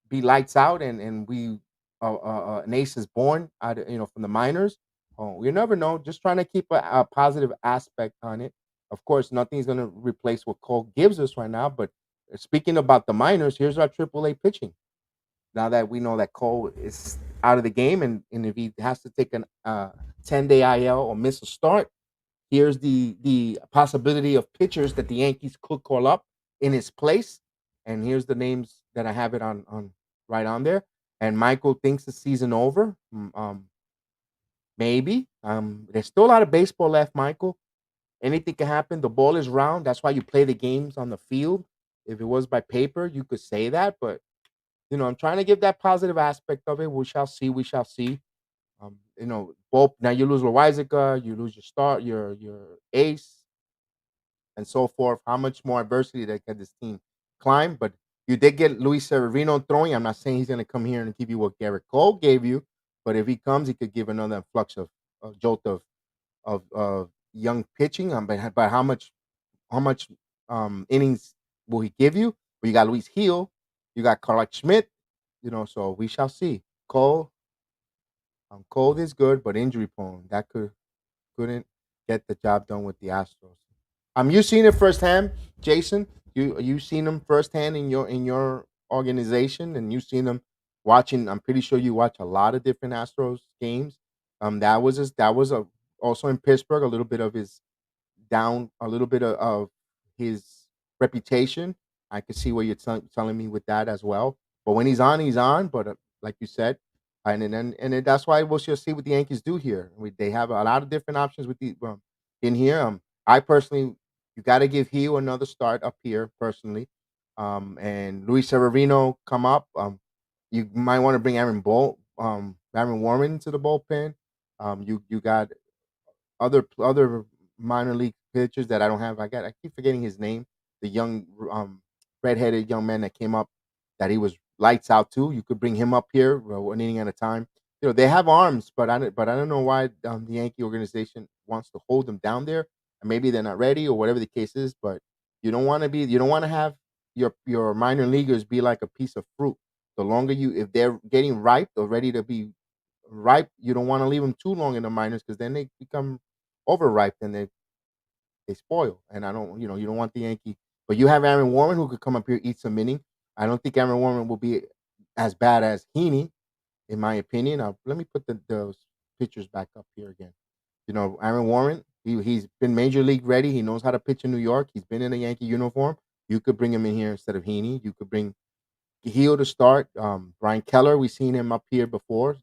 be lights out and we an ace is born out of, from the minors. Oh, you never know. Just trying to keep a positive aspect on it. Of course, nothing's going to replace what Cole gives us right now. But speaking about the minors, here's our AAA pitching. Now that we know that Cole is out of the game, and if he has to take an 10-day IL or miss a start, here's the possibility of pitchers that the Yankees could call up in his place. And here's the names that I have it on right on there. And Michael thinks the season over. Maybe. There's still a lot of baseball left, Michael. Anything can happen. The ball is round. That's why you play the games on the field. If it was by paper, you could say that. But I'm trying to give that positive aspect of it. We shall see. We shall see. Both now you lose Loizaga, you lose your start, your ace, and so forth. How much more adversity that can this team climb? But you did get Luis Severino throwing. I'm not saying he's going to come here and give you what Gerrit Cole gave you, but if he comes, he could give another influx of jolt of young pitching. But how much innings will he give you? Well, you got Luis Gil, you got Carl Schmidt, so we shall see. Cole is good, but injury prone. That couldn't get the job done with the Astros. You seen it firsthand, Jason. You seen them firsthand in your organization, and you seen them watching. I'm pretty sure you watch a lot of different Astros games. That was also in Pittsburgh, a little bit of his down, a little bit of his reputation. I could see what you're telling me with that as well. But when he's on, he's on. But like you said, and that's why we'll just see what the Yankees do here. They have a lot of different options with the in here. I personally, you got to give Hugh another start up here personally. And Luis Severino come up. You might want to bring Aaron Warren to the bullpen. You got other minor league pitchers that I don't have. I keep forgetting his name. The young redheaded young man that came up that he was lights out too. You could bring him up here one inning at a time. They have arms, but I don't know why the Yankee organization wants to hold them down there. And maybe they're not ready or whatever the case is. But you don't want to have your minor leaguers be like a piece of fruit. The longer if they're getting ripe or ready to be ripe, you don't want to leave them too long in the minors because then they become overripe and they spoil. And I don't, you don't want the Yankee. But you have Aaron Warren who could come up here eat some inning. I don't think Aaron Warren will be as bad as Heaney, in my opinion. Let me put those pictures back up here again. Aaron Warren, he's been major league ready. He knows how to pitch in New York. He's been in a Yankee uniform. You could bring him in here instead of Heaney. You could bring Heel to start. Brian Keller, we've seen him up here before.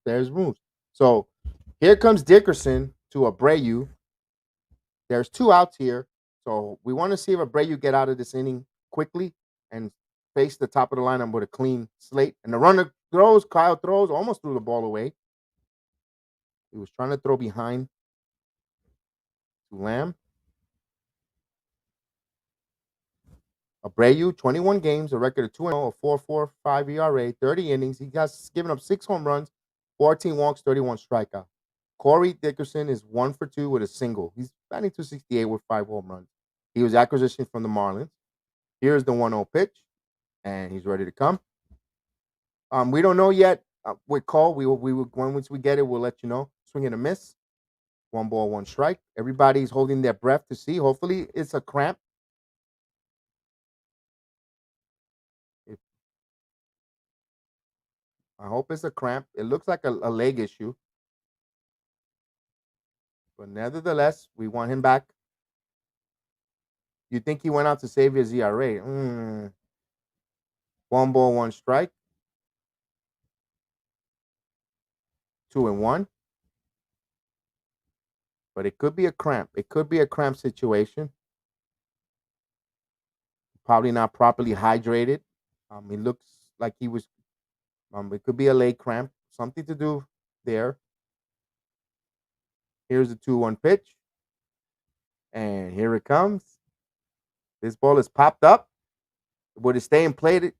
There's moves. So here comes Dickerson to Abreu. There's two outs here. So we want to see if Abreu get out of this inning quickly and face the top of the lineup with a clean slate. And the runner throws, Kyle throws, almost threw the ball away. He was trying to throw behind to Lamb. Abreu, 21 games, a record of 2-0, a 4.45 ERA, 30 innings. He has given up 6 home runs, 14 walks, 31 strikeouts. Corey Dickerson is 1 for 2 with a single. He's batting 268 with 5 home runs. He was acquisition from the Marlins. Here's the 1-0 pitch, and he's ready to come. We don't know yet with Cole. We will once we get it, we'll let you know. Swing and a miss. 1 ball, 1 strike. Everybody's holding their breath to see. Hopefully, it's a cramp. I hope it's a cramp. It looks like a leg issue. But nevertheless, we want him back. You think he went out to save his ERA? 1 ball, 1 strike. 2-1. But it could be a cramp. It could be a cramp situation. Probably not properly hydrated. He looks like he was. It could be a leg cramp. Something to do there. Here's the 2-1 pitch. And here it comes. This ball is popped up. Would it stay in play?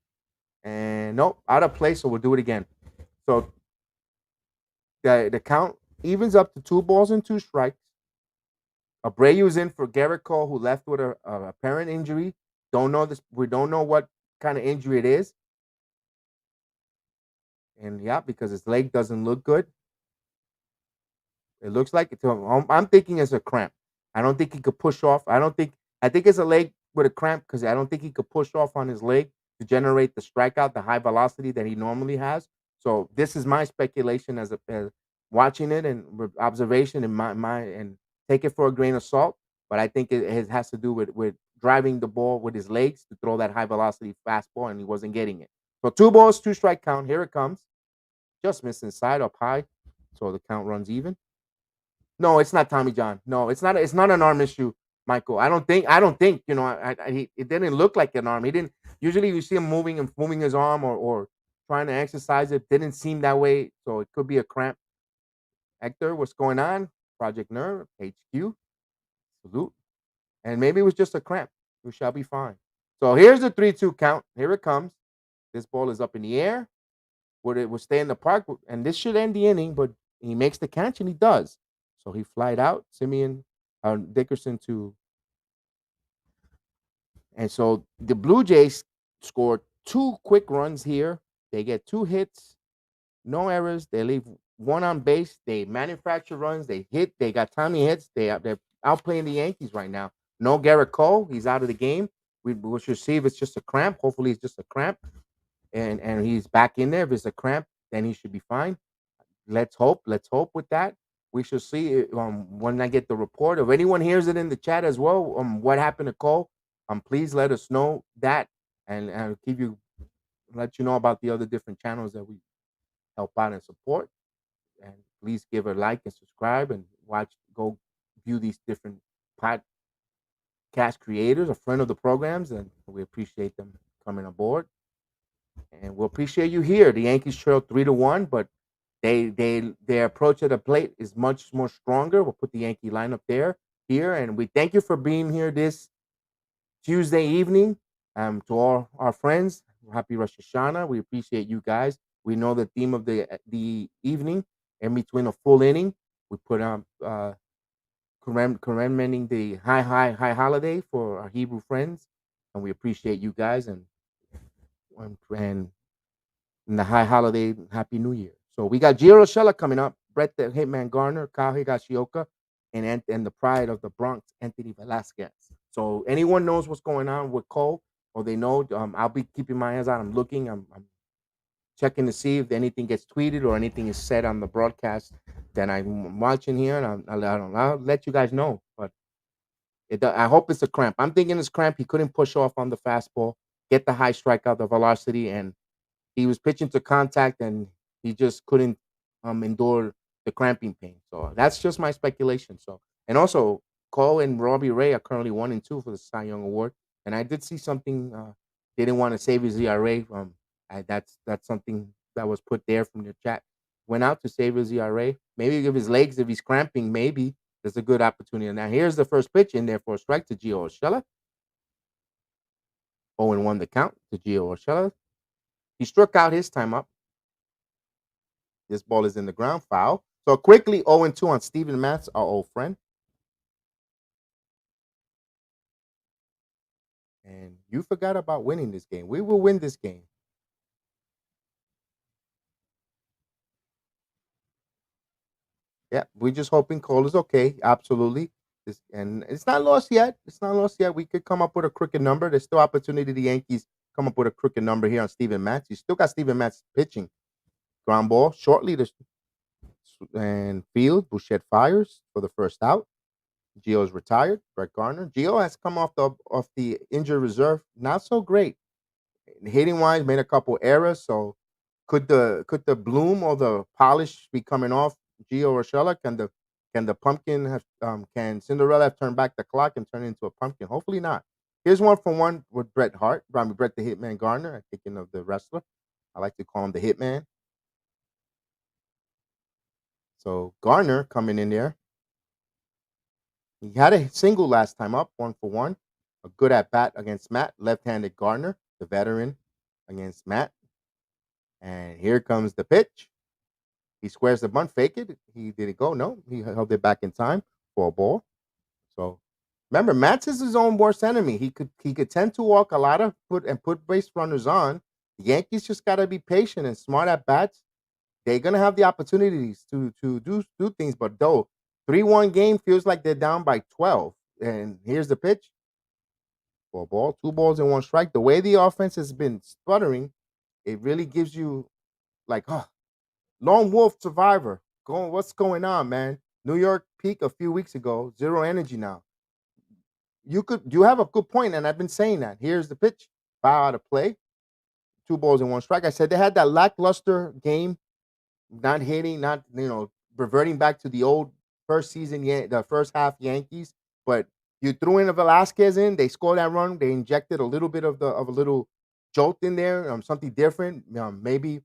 And nope, out of play, so we'll do it again. So the count evens up to 2 balls and 2 strikes. Abreu's in for Gerrit Cole, who left with a apparent injury. Don't know this. We don't know what kind of injury it is. And yeah, because his leg doesn't look good. It looks like it's. I'm thinking it's a cramp. I don't think he could push off. I think it's a leg with a cramp because I don't think he could push off on his leg to generate the strikeout, the high velocity that he normally has. So this is my speculation as watching it and observation and my and take it for a grain of salt. But I think it has to do with driving the ball with his legs to throw that high velocity fastball, and he wasn't getting it. So 2 balls, 2 strike count. Here it comes. Just missed inside up high. So the count runs even. No, it's not Tommy John. No, it's not. It's not an arm issue, Michael. I don't think. It didn't look like an arm. He didn't. Usually, you see him moving his arm or trying to exercise it. Didn't seem that way. So it could be a cramp. Hector, what's going on? Project Nerve, HQ, salute. And maybe it was just a cramp. We shall be fine. So here's the 3-2 count. Here it comes. This ball is up in the air. Would it stay in the park? And this should end the inning, but he makes the catch, and he does. So he flied out, Dickerson to. And so the Blue Jays scored 2 quick runs here. They get 2 hits, no errors. They leave 1 on base. They manufacture runs. They hit. They got timely hits. They're outplaying the Yankees right now. No Gerrit Cole. He's out of the game. We should see if it's just a cramp. Hopefully it's just a cramp. And he's back in there. If it's a cramp, then he should be fine. Let's hope with that. we shall see when I get the report. If anyone hears it in the chat as well, what happened to Cole, please let us know that, and give you let you know about the other different channels that we help out and support. And please give a like and subscribe and go view these different podcast creators, a friend of the programs, and we appreciate them coming aboard. And we'll appreciate you here. The Yankees trail 3-1, but their approach at the plate is much more stronger. We'll put the Yankee lineup here, and we thank you for being here this Tuesday evening. To all our friends, happy Rosh Hashanah. We appreciate you guys. We know the theme of the evening, in between a full inning, we put on commemorating the high holiday for our Hebrew friends, and we appreciate you guys and the high holiday, happy New Year. So we got Gio Urshela coming up, Brett the Hitman Garner, Kyle Higashioka, and the pride of the Bronx, Anthony Velasquez. So anyone knows what's going on with Cole, or they know, I'll be keeping my eyes out. I'm looking, I'm checking to see if anything gets tweeted or anything is said on the broadcast that I'm watching here, and I'll let you guys know. But I hope it's a cramp. I'm thinking it's cramp. He couldn't push off on the fastball, get the high strikeout, the velocity, and he was pitching to contact, and he just couldn't endure the cramping pain. So that's just my speculation. So, and also Cole and Robbie Ray are currently 1-2 for the Cy Young Award. And I did see something. They didn't want to save his ERA. That's something that was put there from the chat. Went out to save his ERA. Maybe give his legs if he's cramping. Maybe there's a good opportunity. Now here's the first pitch in there for a strike to Gio Urshela. 0-1 the count to Gio Urshela. He struck out his time up. This ball is in the ground, foul. So quickly 0-2 on Steven Matz, our old friend. And you forgot about winning this game. We will win this game. Yeah, we're just hoping Cole is okay. Absolutely. And it's not lost yet. It's not lost yet. We could come up with a crooked number. There's still opportunity the Yankees come up with a crooked number here on Steven Matz. You still got Steven Matz pitching. Ground ball shortly. And field. Bouchette fires for the first out. Gio's retired. Brett Garner. Gio has come off the injured reserve. Not so great. Hitting wise, made a couple errors. So could the bloom or the polish be coming off Gio Urshela? Can the pumpkin have can Cinderella have turned back the clock and turn into a pumpkin? Hopefully not. Here's one for one with Bret Hart. Brett the Hitman Garner. I'm thinking of the wrestler. I like to call him the Hitman. So Garner coming in there. He had a single last time up, 1-for-1. A good at bat against Matt, left-handed Garner, the veteran, against Matt. And here comes the pitch. He squares the bunt, fake it. He did it go? No, he held it back in time for a ball. So remember, Matz is his own worst enemy. He could tend to walk a lot of put base runners on. The Yankees just gotta be patient and smart at bats. They're gonna have the opportunities to do things, but though 3-1 game feels like they're down by 12. And here's the pitch for a ball, 2 balls and 1 strike. The way the offense has been sputtering, it really gives you like, oh, lone wolf survivor. What's going on, man? New York peak a few weeks ago, zero energy now. You have a good point, and I've been saying that. Here's the pitch, foul out of play, 2 balls and 1 strike. I said they had that lackluster game, not hitting, not reverting back to the old first season, the first half Yankees. But you threw in a Velasquez in, they scored that run. They injected a little bit of a little jolt in there, something different. Maybe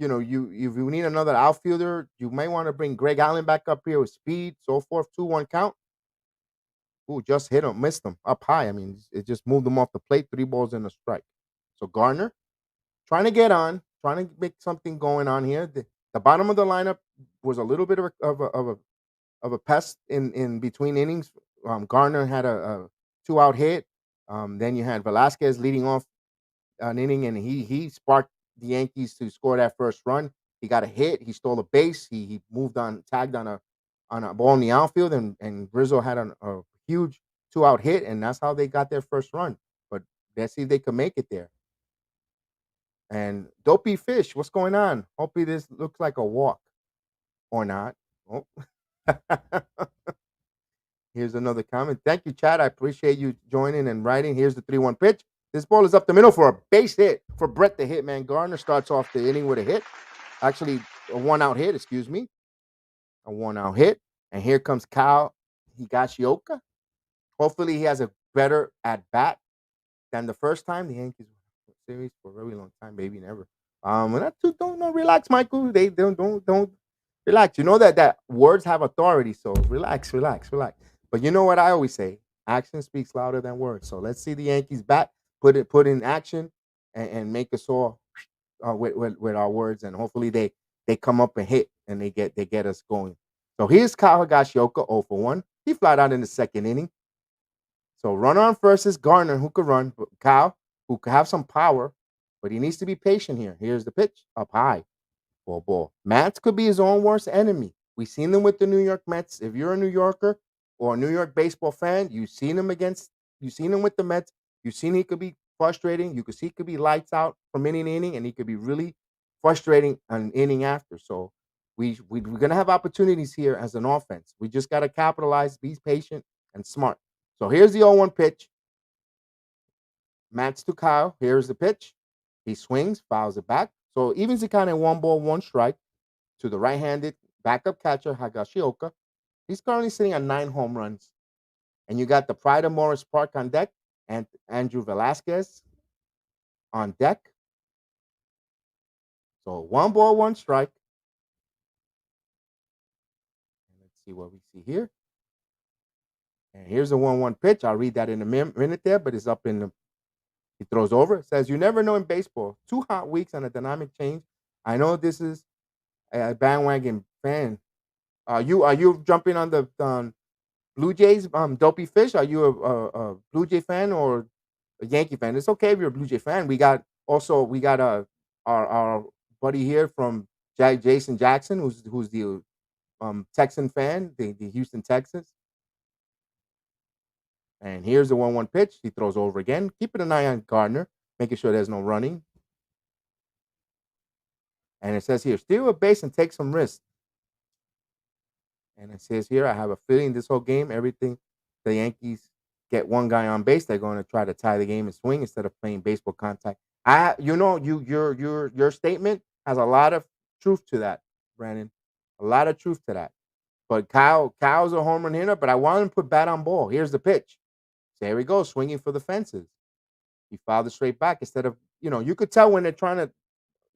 you if you need another outfielder, you might want to bring Greg Allen back up here with speed, so forth. 2-1 count. Ooh, just hit him, missed him up high. I mean, it just moved him off the plate. 3 balls and a strike. So Garner trying to get on, trying to make something going on here. The bottom of the lineup was a little bit of a pest in between innings. Garner had a 2-out hit. Then you had Velasquez leading off an inning, and he sparked the Yankees to score that first run. He got a hit. He stole a base. He moved on, tagged on a ball in the outfield, and Rizzo had a huge 2-out hit, and that's how they got their first run. But let's see if they can make it there. And Dopey Fish, what's going on? Hopefully this looks like a walk or not. Oh. Here's another comment. Thank you, Chad. I appreciate you joining and writing. Here's the 3-1 pitch. This ball is up the middle for a base hit for Brett the Hitman Gardner. Starts off the inning with a hit. Actually, a 1-out hit, excuse me. A 1-out hit. And here comes Kyle Higashioka. Hopefully, he has a better at bat than the first time. The Yankees won the series for a very long time, maybe never. Not too, don't relax, Michael. They don't relax. You know that words have authority, so relax, relax, relax. But you know what I always say: action speaks louder than words. So let's see the Yankees bat, put in action, and make us all with our words, and hopefully they come up and hit and they get us going. So here's Kyle Higashioka, 0 for 1. He flied out in the second inning. So runner on first is Garner, who could run, but Kyle, who could have some power, but he needs to be patient here. Here's the pitch, up high, ball. Matz could be his own worst enemy. We've seen them with the New York Mets. If you're a New Yorker or a New York baseball fan, you've seen him with the Mets. You've seen he could be frustrating. You could see he could be lights out from inning to inning, and he could be really frustrating an inning after. So we're gonna have opportunities here as an offense. We just gotta capitalize, be patient and smart. So here's the 0-1 pitch. Matz to Kyle. Here's the pitch. He swings, fouls it back. So evens the count in 1-1 strike to the right-handed backup catcher Higashioka. He's currently sitting on 9 home runs. And you got the pride of Morris Park on deck and Andrew Velasquez on deck. So 1-1 strike. And let's see what we see here. And here's a 1-1 pitch. I'll read that in a minute there, but it's up in the. He throws over. It says, "You never know in baseball. 2 hot weeks and a dynamic change. I know this is a bandwagon fan. Are you jumping on the Blue Jays, Dopey Fish? Are you a Blue Jay fan or a Yankee fan? It's okay if you're a Blue Jay fan. We got our buddy here from Jason Jackson, who's the Texan fan, the Houston Texans. And here's the 1-1 pitch. He throws over again. Keeping an eye on Gardner, making sure there's no running. And it says here, steal a base and take some risks. And it says here, I have a feeling this whole game, everything the Yankees get one guy on base, they're going to try to tie the game and swing instead of playing baseball contact. Your statement has a lot of truth to that, Brandon. A lot of truth to that. But Kyle's a home run hitter, but I want him to put bat on ball. Here's the pitch. There we go, swinging for the fences. He fouled it straight back instead of, you could tell when they're trying to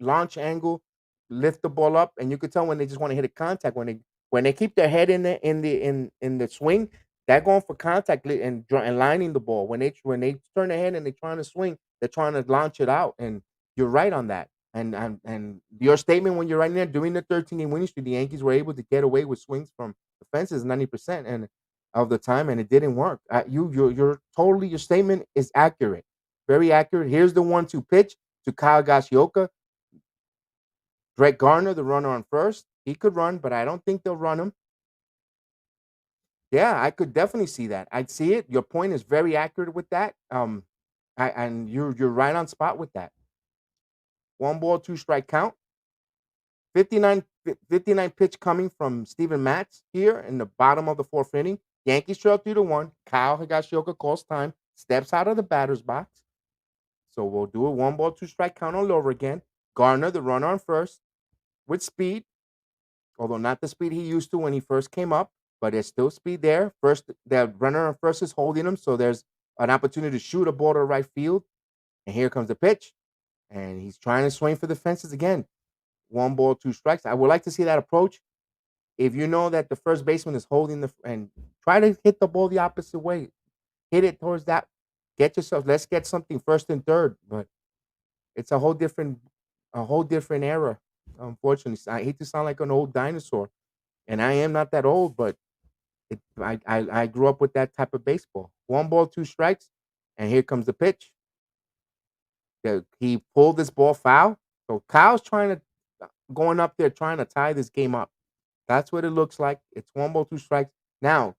launch angle, lift the ball up, and you could tell when they just want to hit a contact. When they keep their head in the swing, they're going for contact and lining the ball. When they turn their head and they're trying to swing, they're trying to launch it out. And you're right on that. And your statement when you're right there during the 13-game winning streak, the Yankees were able to get away with swings from the fences 90% and of the time, and it didn't work. Your statement is accurate, very accurate. Here's the 1-2 pitch to Kyle Higashioka. Brett Gardner, the runner on first. He could run, but I don't think they'll run him. Yeah, I could definitely see that. I'd see it. Your point is very accurate with that. And you're right on spot with that. 1-2 strike count. 59 pitch coming from Steven Matz here in the bottom of the 4th inning. Yankees trail 3-1. Kyle Higashioka calls time, steps out of the batter's box. So we'll do a 1-2 strike count all over again. Gardner, the runner on first, with speed, although not the speed he used to when he first came up, but there's still speed there. First, the runner on first is holding him, so there's an opportunity to shoot a ball to right field. And here comes the pitch, and he's trying to swing for the fences again. 1-2 strikes. I would like to see that approach. If you know that the first baseman is holding and try to hit the ball the opposite way, hit it towards that. Let's get something first and third, but it's a whole different era. Unfortunately, I hate to sound like an old dinosaur, and I am not that old, but I grew up with that type of baseball. 1-2 strikes, and here comes the pitch. He pulled this ball foul. So Kyle's going up there trying to tie this game up. That's what it looks like. It's 1-2 strikes. Now,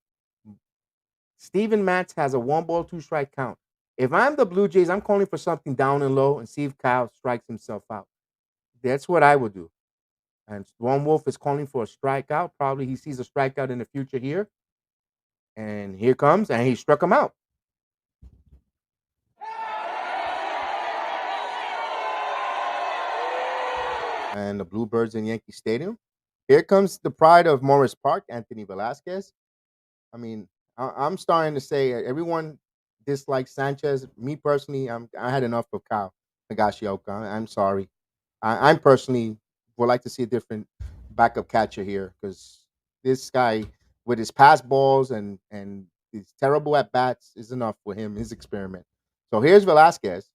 Steven Matz has a 1-2 strike count. If I'm the Blue Jays, I'm calling for something down and low and see if Kyle strikes himself out. That's what I would do. And Lone Wolf is calling for a strikeout. Probably he sees a strikeout in the future here. And here comes, and he struck him out. And the Bluebirds in Yankee Stadium. Here comes the pride of Morris Park, Anthony Velasquez. I mean, I'm starting to say everyone dislikes Sanchez. Me personally, I had enough of Kyle Higashioka. I'm sorry. I'm personally would like to see a different backup catcher here because this guy with his pass balls and his terrible at bats is enough for him. His experiment. So here's Velasquez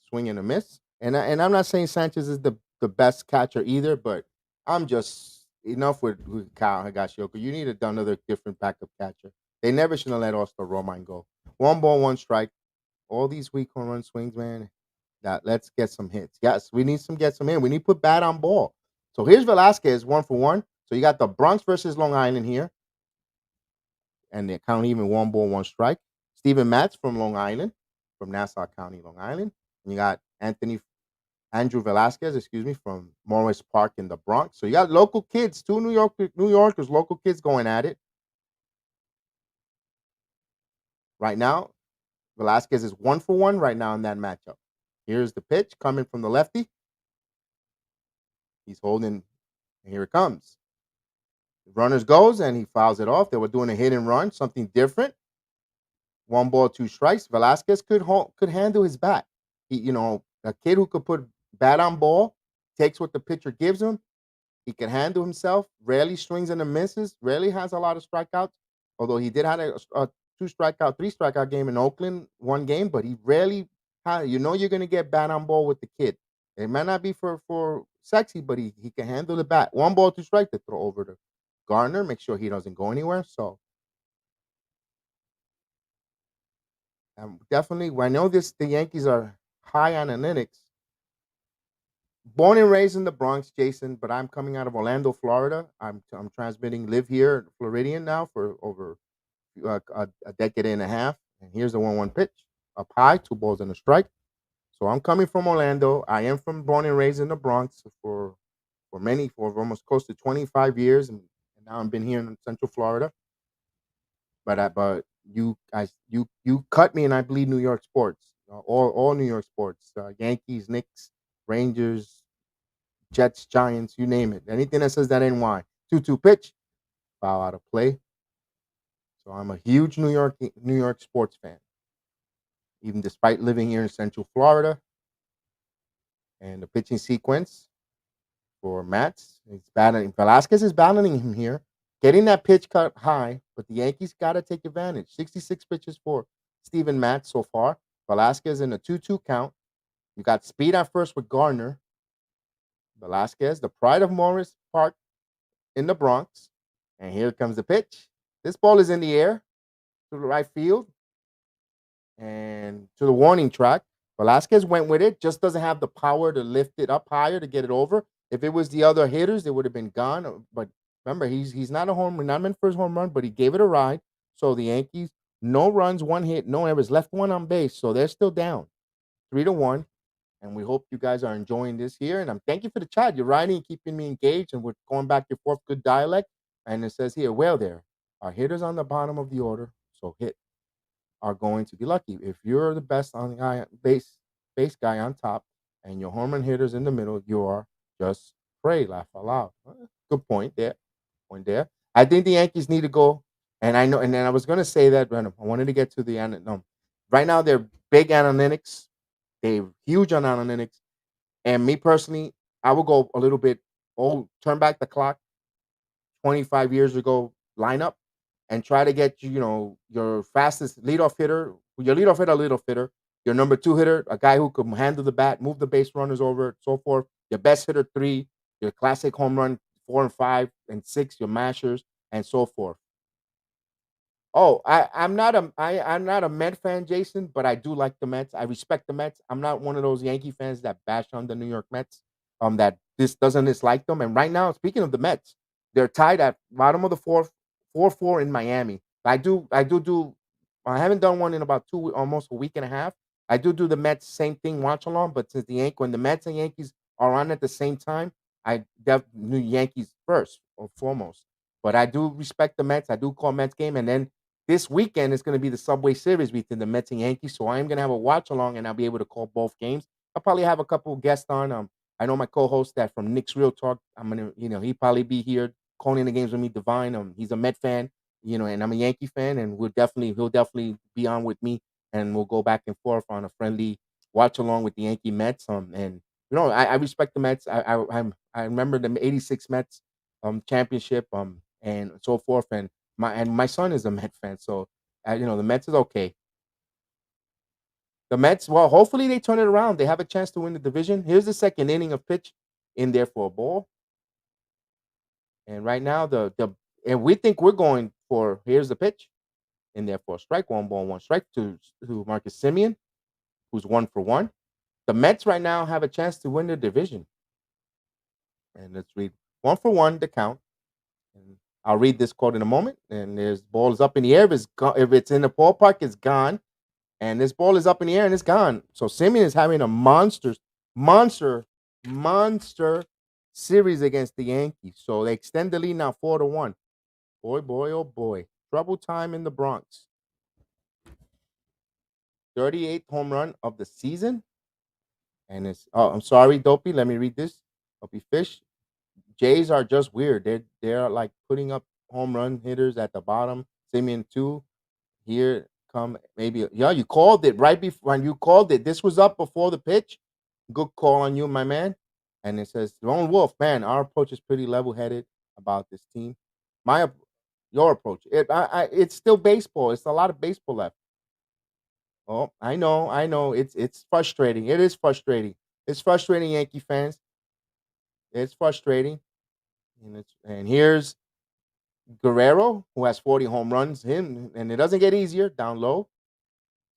swing and a miss. And I'm not saying Sanchez is the best catcher either, but I'm just enough with Kyle Higashioka. You need another different backup catcher. They never should have let Oscar Romine go. One ball, one strike. All these weak home run swings, man. That let's get some hits. Yes, we need some get some in. We need to put bat on ball. So here's Velasquez, 1 for 1. So you got the Bronx versus Long Island here, and the count even 1 ball, 1 strike. Steven Matz from Long Island, from Nassau County, Long Island. And you got Andrew Velasquez, excuse me, from Morris Park in the Bronx. So you got local kids, two New Yorkers, local kids going at it. Right now, Velasquez is 1 for 1 right now in that matchup. Here's the pitch coming from the lefty. He's holding, and here it comes. The runners goes, and he fouls it off. They were doing a hit and run, something different. 1 ball, 2 strikes. Velasquez could handle his bat. A kid who could put bat on ball, takes what the pitcher gives him. He can handle himself. Rarely swings and misses. Rarely has a lot of strikeouts. Although he did have a 2 strikeout, 3 strikeout game in Oakland, 1 game, but he rarely had. You're going to get bat on ball with the kid. It might not be for sexy, but he can handle the bat. 1 ball, 2 strikes to throw over to Garner. Make sure he doesn't go anywhere. So definitely, I know the Yankees are high on analytics. Born and raised in the Bronx, Jason, but I'm coming out of Orlando, Florida. I'm transmitting, live here, Floridian now for over a decade and a half. And here's the 1-1 pitch, up high, 2 balls and a strike. So I'm coming from Orlando. I am born and raised in the Bronx for almost close to 25 years, and now I've been here in Central Florida. But you guys, you cut me, and I bleed New York sports, all New York sports, Yankees, Knicks, Rangers, Jets, Giants, you name it. Anything that says that NY. 2-2 pitch, foul out of play. So I'm a huge New York sports fan, even despite living here in Central Florida. And the pitching sequence for Matz, Velasquez is battling him here, getting that pitch cut high, but the Yankees got to take advantage. 66 pitches for Steven Matz so far. Velasquez in a 2-2 count. You got speed at first with Garner. Velasquez, the pride of Morris Park in the Bronx. And here comes the pitch. This ball is in the air to the right field and to the warning track. Velasquez went with it, just doesn't have the power to lift it up higher to get it over. If it was the other hitters, it would have been gone. But remember, he's not not meant for his home run, but he gave it a ride. So the Yankees, no runs, 1 hit, no errors, left 1 on base. So they're still down 3-1. And we hope you guys are enjoying this here. And I'm thank you for the chat. You're writing, keeping me engaged, and we're going back and forth, good dialect. And it says here, well, there are hitters on the bottom of the order, so hit are going to be lucky. If you're the best on the base guy on top, and your home run hitters in the middle, you are just pray, laugh aloud. Good point there. Point there. I think the Yankees need to go. And I know, and then I was going to say that, but I wanted to get to the end. No, right now they're big analytics. They're huge on analytics. And me personally, I will go a little bit old, turn back the clock 25 years ago lineup and try to get your fastest leadoff hitter, your leadoff hitter, your number 2 hitter, a guy who can handle the bat, move the base runners over, so forth. Your best hitter 3, your classic home run 4 and 5 and 6, your mashers, and so forth. Oh, I'm not a Met fan, Jason, but I do like the Mets. I respect the Mets. I'm not one of those Yankee fans that bash on the New York Mets. That this doesn't dislike them. And right now, speaking of the Mets, they're tied at bottom of the fourth, 4-4 in Miami. I do. I haven't done one in about almost a week and a half. I do the Mets same thing, watch along. But since when the Mets and Yankees are on at the same time, I knew Yankees first or foremost. But I do respect the Mets. I do call Mets game, and then this weekend is going to be the Subway Series between the Mets and Yankees. So I am going to have a watch along, and I'll be able to call both games. I'll probably have a couple of guests on. I know my co-host that from Nick's Real Talk. I'm gonna, he probably be here calling the games with me. Divine. He's a Met fan, and I'm a Yankee fan, and he'll definitely be on with me, and we'll go back and forth on a friendly watch along with the Yankee Mets. And I respect the Mets. I remember the '86 Mets championship and so forth. And my son is a Met fan, so the Mets is okay. The Mets, well, hopefully they turn it around. They have a chance to win the division. Here's the second inning of pitch in there for a ball, and right now the and we think we're going for here's the pitch in there for a strike, 1 ball, 1 strike to Marcus Simeon, who's 1 for 1. The Mets right now have a chance to win the division, and let's read 1 for 1 the count. And I'll read this quote in a moment. And there's ball is up in the air. If it's in the ballpark, it's gone. And this ball is up in the air and it's gone. So Simeon is having a monster, monster series against the Yankees. So they extend the lead now 4-1. Boy, boy, oh boy. Trouble time in the Bronx. 38th home run of the season. And I'm sorry, Dopey. Let me read this. Dopey Fish. Jays are just weird. They're like putting up home run hitters at the bottom. Simeon too. Here come maybe yeah, you called it right before when you called it. This was up before the pitch. Good call on you, my man. And it says Lone Wolf, man, our approach is pretty level headed about this team. Your approach. It's still baseball. It's a lot of baseball left. Oh, I know. It's frustrating. It is frustrating. It's frustrating, Yankee fans. It's frustrating. And here's Guerrero, who has 40 home runs, and it doesn't get easier down low.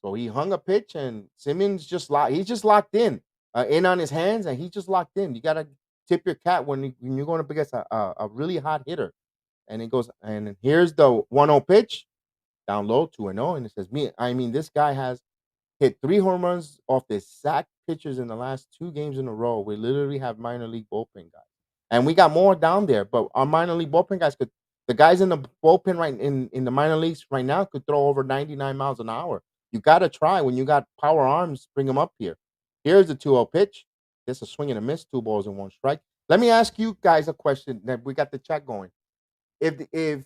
So he hung a pitch, and Simmons he's just locked in on his hands, and he's just locked in. You gotta tip your cap when you're going up against a really hot hitter. And it goes, and here's the 1-0 pitch down low, 2-0, and it says this guy has hit 3 home runs off the sack pitchers in the last 2 games in a row. We literally have minor league bullpen guys, and we got more down there. But our minor league bullpen guys the guys in the bullpen right in the minor leagues right now could throw over 99 miles an hour. You got to try when you got power arms. Bring them up here. Here's the 2-0 pitch. This is a swing and a miss. 2 balls and 1 strike. Let me ask you guys a question. That we got the chat going. If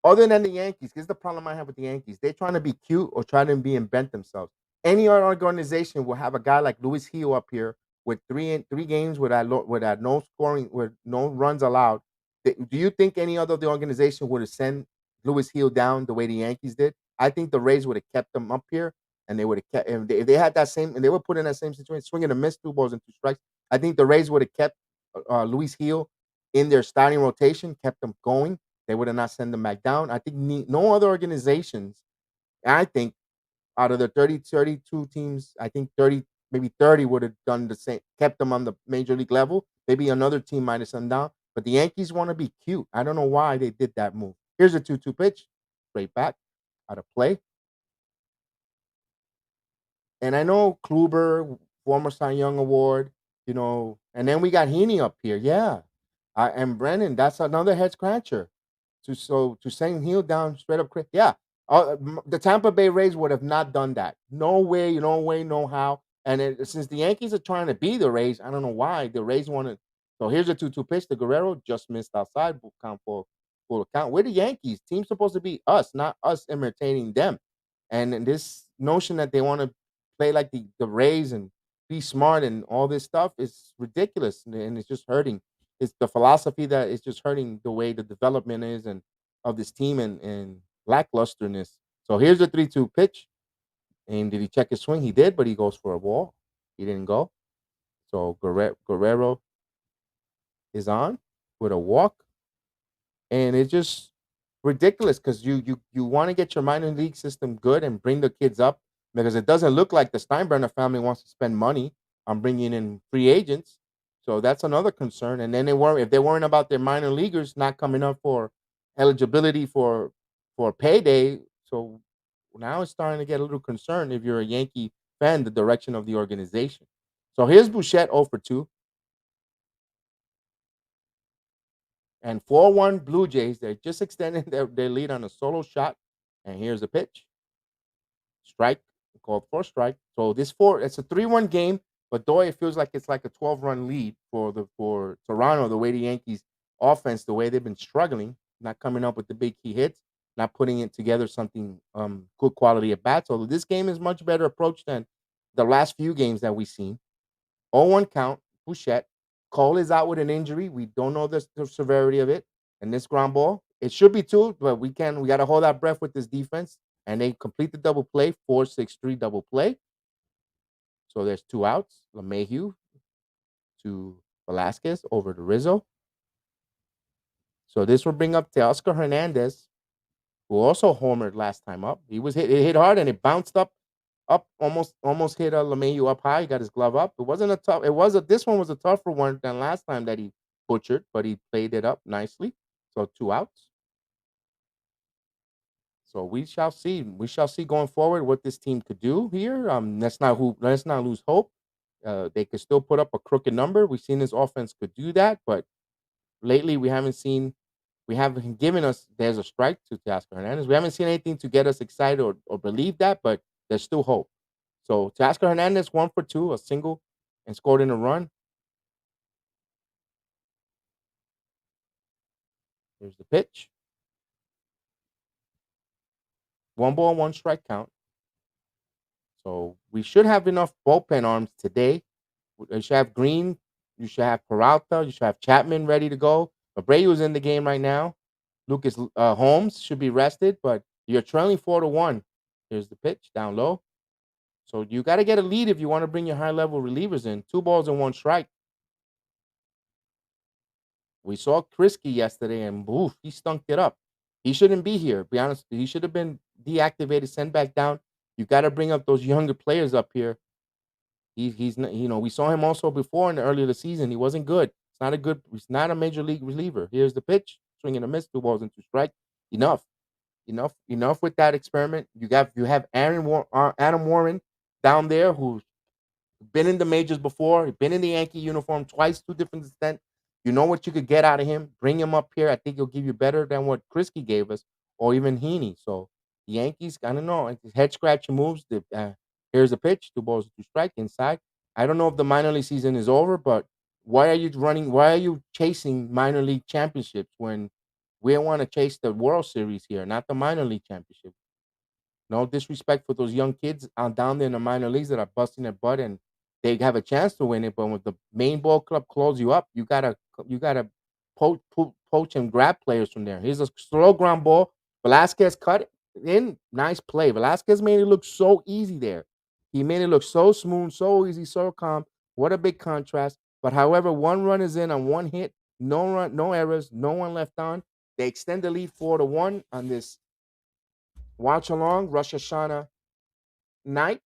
other than the Yankees, here's the problem I have with the Yankees. They're trying to be cute or trying to be invent themselves. Any other organization will have a guy like Luis Gil up here with three games without no scoring, with no runs allowed. Do you think any other of the organization would have sent Luis Gil down the way the Yankees did? I think the Rays would have kept them up here, and they would have kept if they had that same and they were put in that same situation, swinging a miss, 2 balls and 2 strikes. I think the Rays would have kept Luis Gil in their starting rotation, kept them going. They would have not sent them back down. I think no other organizations. I think out of the 32 teams, I think 30, maybe 30 would have done the same, kept them on the major league level. Maybe another team might have sent them down. But the Yankees want to be cute. I don't know why they did that move. Here's a 2-2 pitch, straight back, out of play. And I know Kluber, former Cy Young Award, and then we got Heaney up here. Yeah. And Brennan, that's another head scratcher. To send heel down straight up. Yeah. The Tampa Bay Rays would have not done that. No way, no way, no how. And since the Yankees are trying to be the Rays, I don't know why the Rays want to. So here's a 2-2 pitch. The Guerrero just missed outside. Count for full account. We're the Yankees. Team's supposed to be us, not us imitating them. And this notion that they want to play like the Rays and be smart and all this stuff is ridiculous, and it's just hurting. It's the philosophy that is just hurting the way the development is and of this team and lacklusterness. So here's the 3-2 pitch. And did he check his swing? He did, but he goes for a ball. He didn't go. So Guerrero is on with a walk. And it's just ridiculous because you want to get your minor league system good and bring the kids up, because it doesn't look like the Steinbrenner family wants to spend money on bringing in free agents. So that's another concern. And then if they're worrying about their minor leaguers not coming up for eligibility for payday. So now it's starting to get a little concerned if you're a Yankee fan, the direction of the organization. So here's Bouchette 0 for 2. And 4-1 Blue Jays, they're just extending their lead on a solo shot. And here's the pitch. Strike, called for a strike. So it's a 3-1 game, but though it feels like it's like a 12-run lead for Toronto, the way the Yankees offense, the way they've been struggling, not coming up with the big key hits, not putting it together something good quality at bats. Although this game is much better approach than the last few games that we've seen. 0-1 count, Bouchette. Cole is out with an injury. We don't know the severity of it. And this ground ball, it should be two, but we got to hold our breath with this defense. And they complete the double play, 4-6-3 double play. So there's 2 outs. LeMahieu to Velasquez over to Rizzo. So this will bring up Teoscar Hernandez, who also homered last time up. He was it hit hard and it bounced up, almost hit LeMahieu up high. He got his glove up. It wasn't a tough. This one was a tougher one than last time that he butchered, but he played it up nicely. So 2 outs. So we shall see. We shall see going forward what this team could do here. Let's not lose hope. They could still put up a crooked number. We've seen this offense could do that, but lately we haven't given us. There's a strike to Teoscar Hernandez. We haven't seen anything to get us excited or believe that, but there's still hope. So Teoscar Hernandez 1 for 2, a single, and scored in a run. Here's the pitch. 1 ball, 1 strike count. So we should have enough bullpen arms today. You should have Green. You should have Peralta. You should have Chapman ready to go. Abreu's in the game right now. Lucas Holmes should be rested, but you're trailing 4-1. Here's the pitch down low. So you got to get a lead if you want to bring your high-level relievers in. 2 balls and 1 strike. We saw Krisky yesterday, and he stunk it up. He shouldn't be here. Be honest, he should have been deactivated, sent back down. You got to bring up those younger players up here. He's not, we saw him also before in the early of the season. He wasn't good. He's not a major league reliever. Here's the pitch, swing and a miss, 2 balls and 2 strike. Enough with that experiment. You have Adam Warren down there who's been in the majors before. He's been in the Yankee uniform twice, 2 different extent. You know what you could get out of him. Bring him up here. I think he'll give you better than what Krisky gave us, or even Heaney. So the Yankees, I don't know, head scratching moves. Here's a pitch, 2 balls, 2 strike inside. I don't know if the minor league season is over, but why are you running? Why are you chasing minor league championships when we want to chase the World Series here, not the minor league championship? No disrespect for those young kids down there in the minor leagues that are busting their butt and they have a chance to win it. But when the main ball club calls you up, you gotta poach and grab players from there. Here's a slow ground ball. Velasquez cut it in. Nice play. Velasquez made it look so easy there. He made it look so smooth, so easy, so calm. What a big contrast. But however, 1 run is in on 1 hit. No run, no errors, no one left on. They extend the lead 4-1 on this watch along Rosh Hashanah night.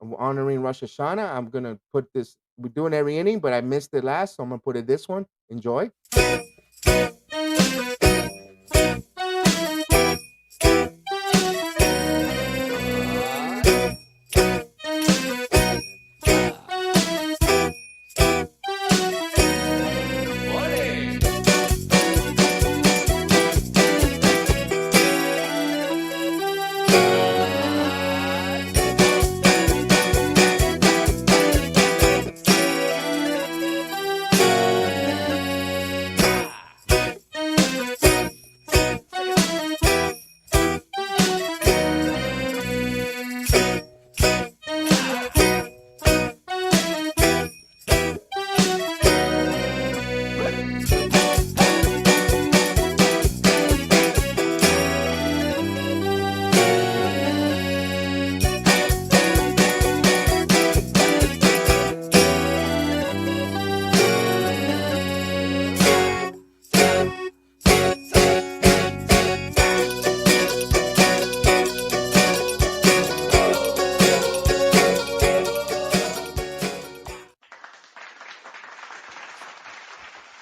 I'm honoring Rosh Hashanah. I'm gonna put this. We're doing every inning, but I missed it last, so I'm gonna put it this one. Enjoy.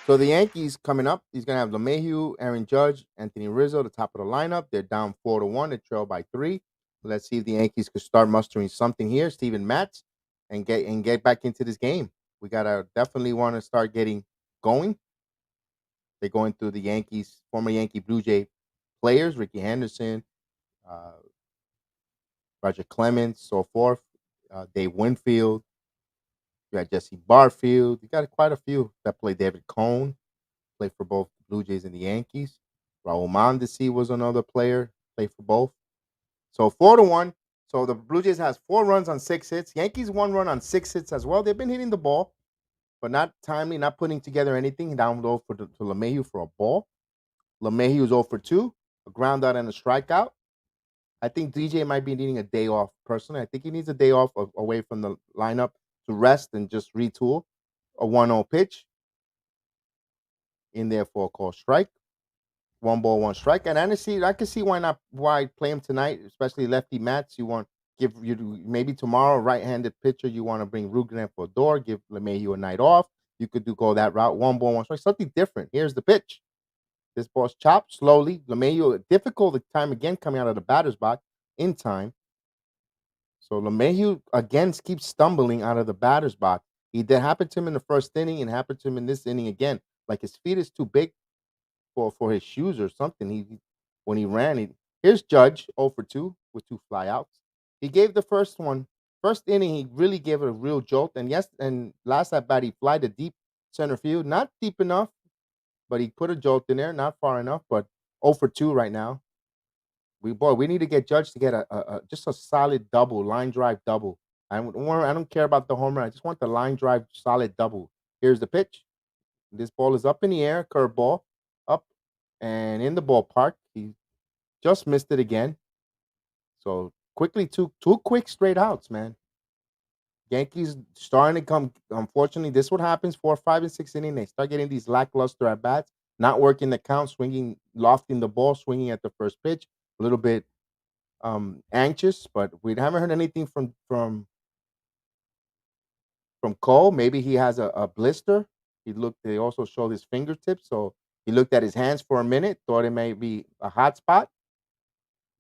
So the Yankees coming up, he's gonna have LeMahieu, Aaron Judge, Anthony Rizzo, the top of the lineup. They're down 4-1. They trail by 3. Let's see if the Yankees could start mustering something here. Steven Matz and get back into this game. We gotta definitely want to start getting going. They're going through the Yankees, former Yankee Blue Jay players, Ricky Henderson, uh, Roger Clemens, so forth. Dave Winfield. You got Jesse Barfield. You got quite a few that play. David Cone played for both the Blue Jays and the Yankees. Raul Mondesi was another player, played for both. So 4-1. So the Blue Jays has 4 runs on 6 hits. Yankees 1 run on 6 hits as well. They've been hitting the ball, but not timely, not putting together anything. Down low to LeMahieu for a ball. LeMahieu is 0 for 2, a ground out and a strikeout. I think DJ might be needing a day off. Personally, I think he needs a day off away from the lineup to rest and just retool. A 1-0 pitch in there for a call strike. 1 ball, 1 strike. And I can see why play him tonight, especially lefty Matz. You want give you maybe tomorrow right-handed pitcher. You want to bring Rugren for a door. Give LeMahieu a night off. You could go that route. 1 ball, 1 strike. Something different. Here's the pitch. This ball's chopped slowly. LeMahieu, difficult time again coming out of the batter's box in time. So LeMahieu again keeps stumbling out of the batter's box. That happened to him in the first inning and happened to him in this inning again. Like his feet is too big for his shoes or something. When he ran, here's Judge 0 for 2 with 2 flyouts. He gave the first inning, he really gave it a real jolt. And last at bat, he flied to deep center field. Not deep enough, but he put a jolt in there, not far enough, but 0 for 2 right now. We need to get Judge to get just a solid double, line drive double. I don't care about the home run. I just want the line drive solid double. Here's the pitch. This ball is up in the air, curveball, up and in the ballpark. He just missed it again. So quickly, two quick straight outs, man. Yankees starting to come. Unfortunately, this is what happens 4, 5, and 6 inning. They start getting these lackluster at bats, not working the count, swinging, lofting the ball, swinging at the first pitch. A little bit anxious, but we haven't heard anything from Cole. Maybe he has a blister. They also showed his fingertips, so he looked at his hands for a minute, thought it may be a hot spot.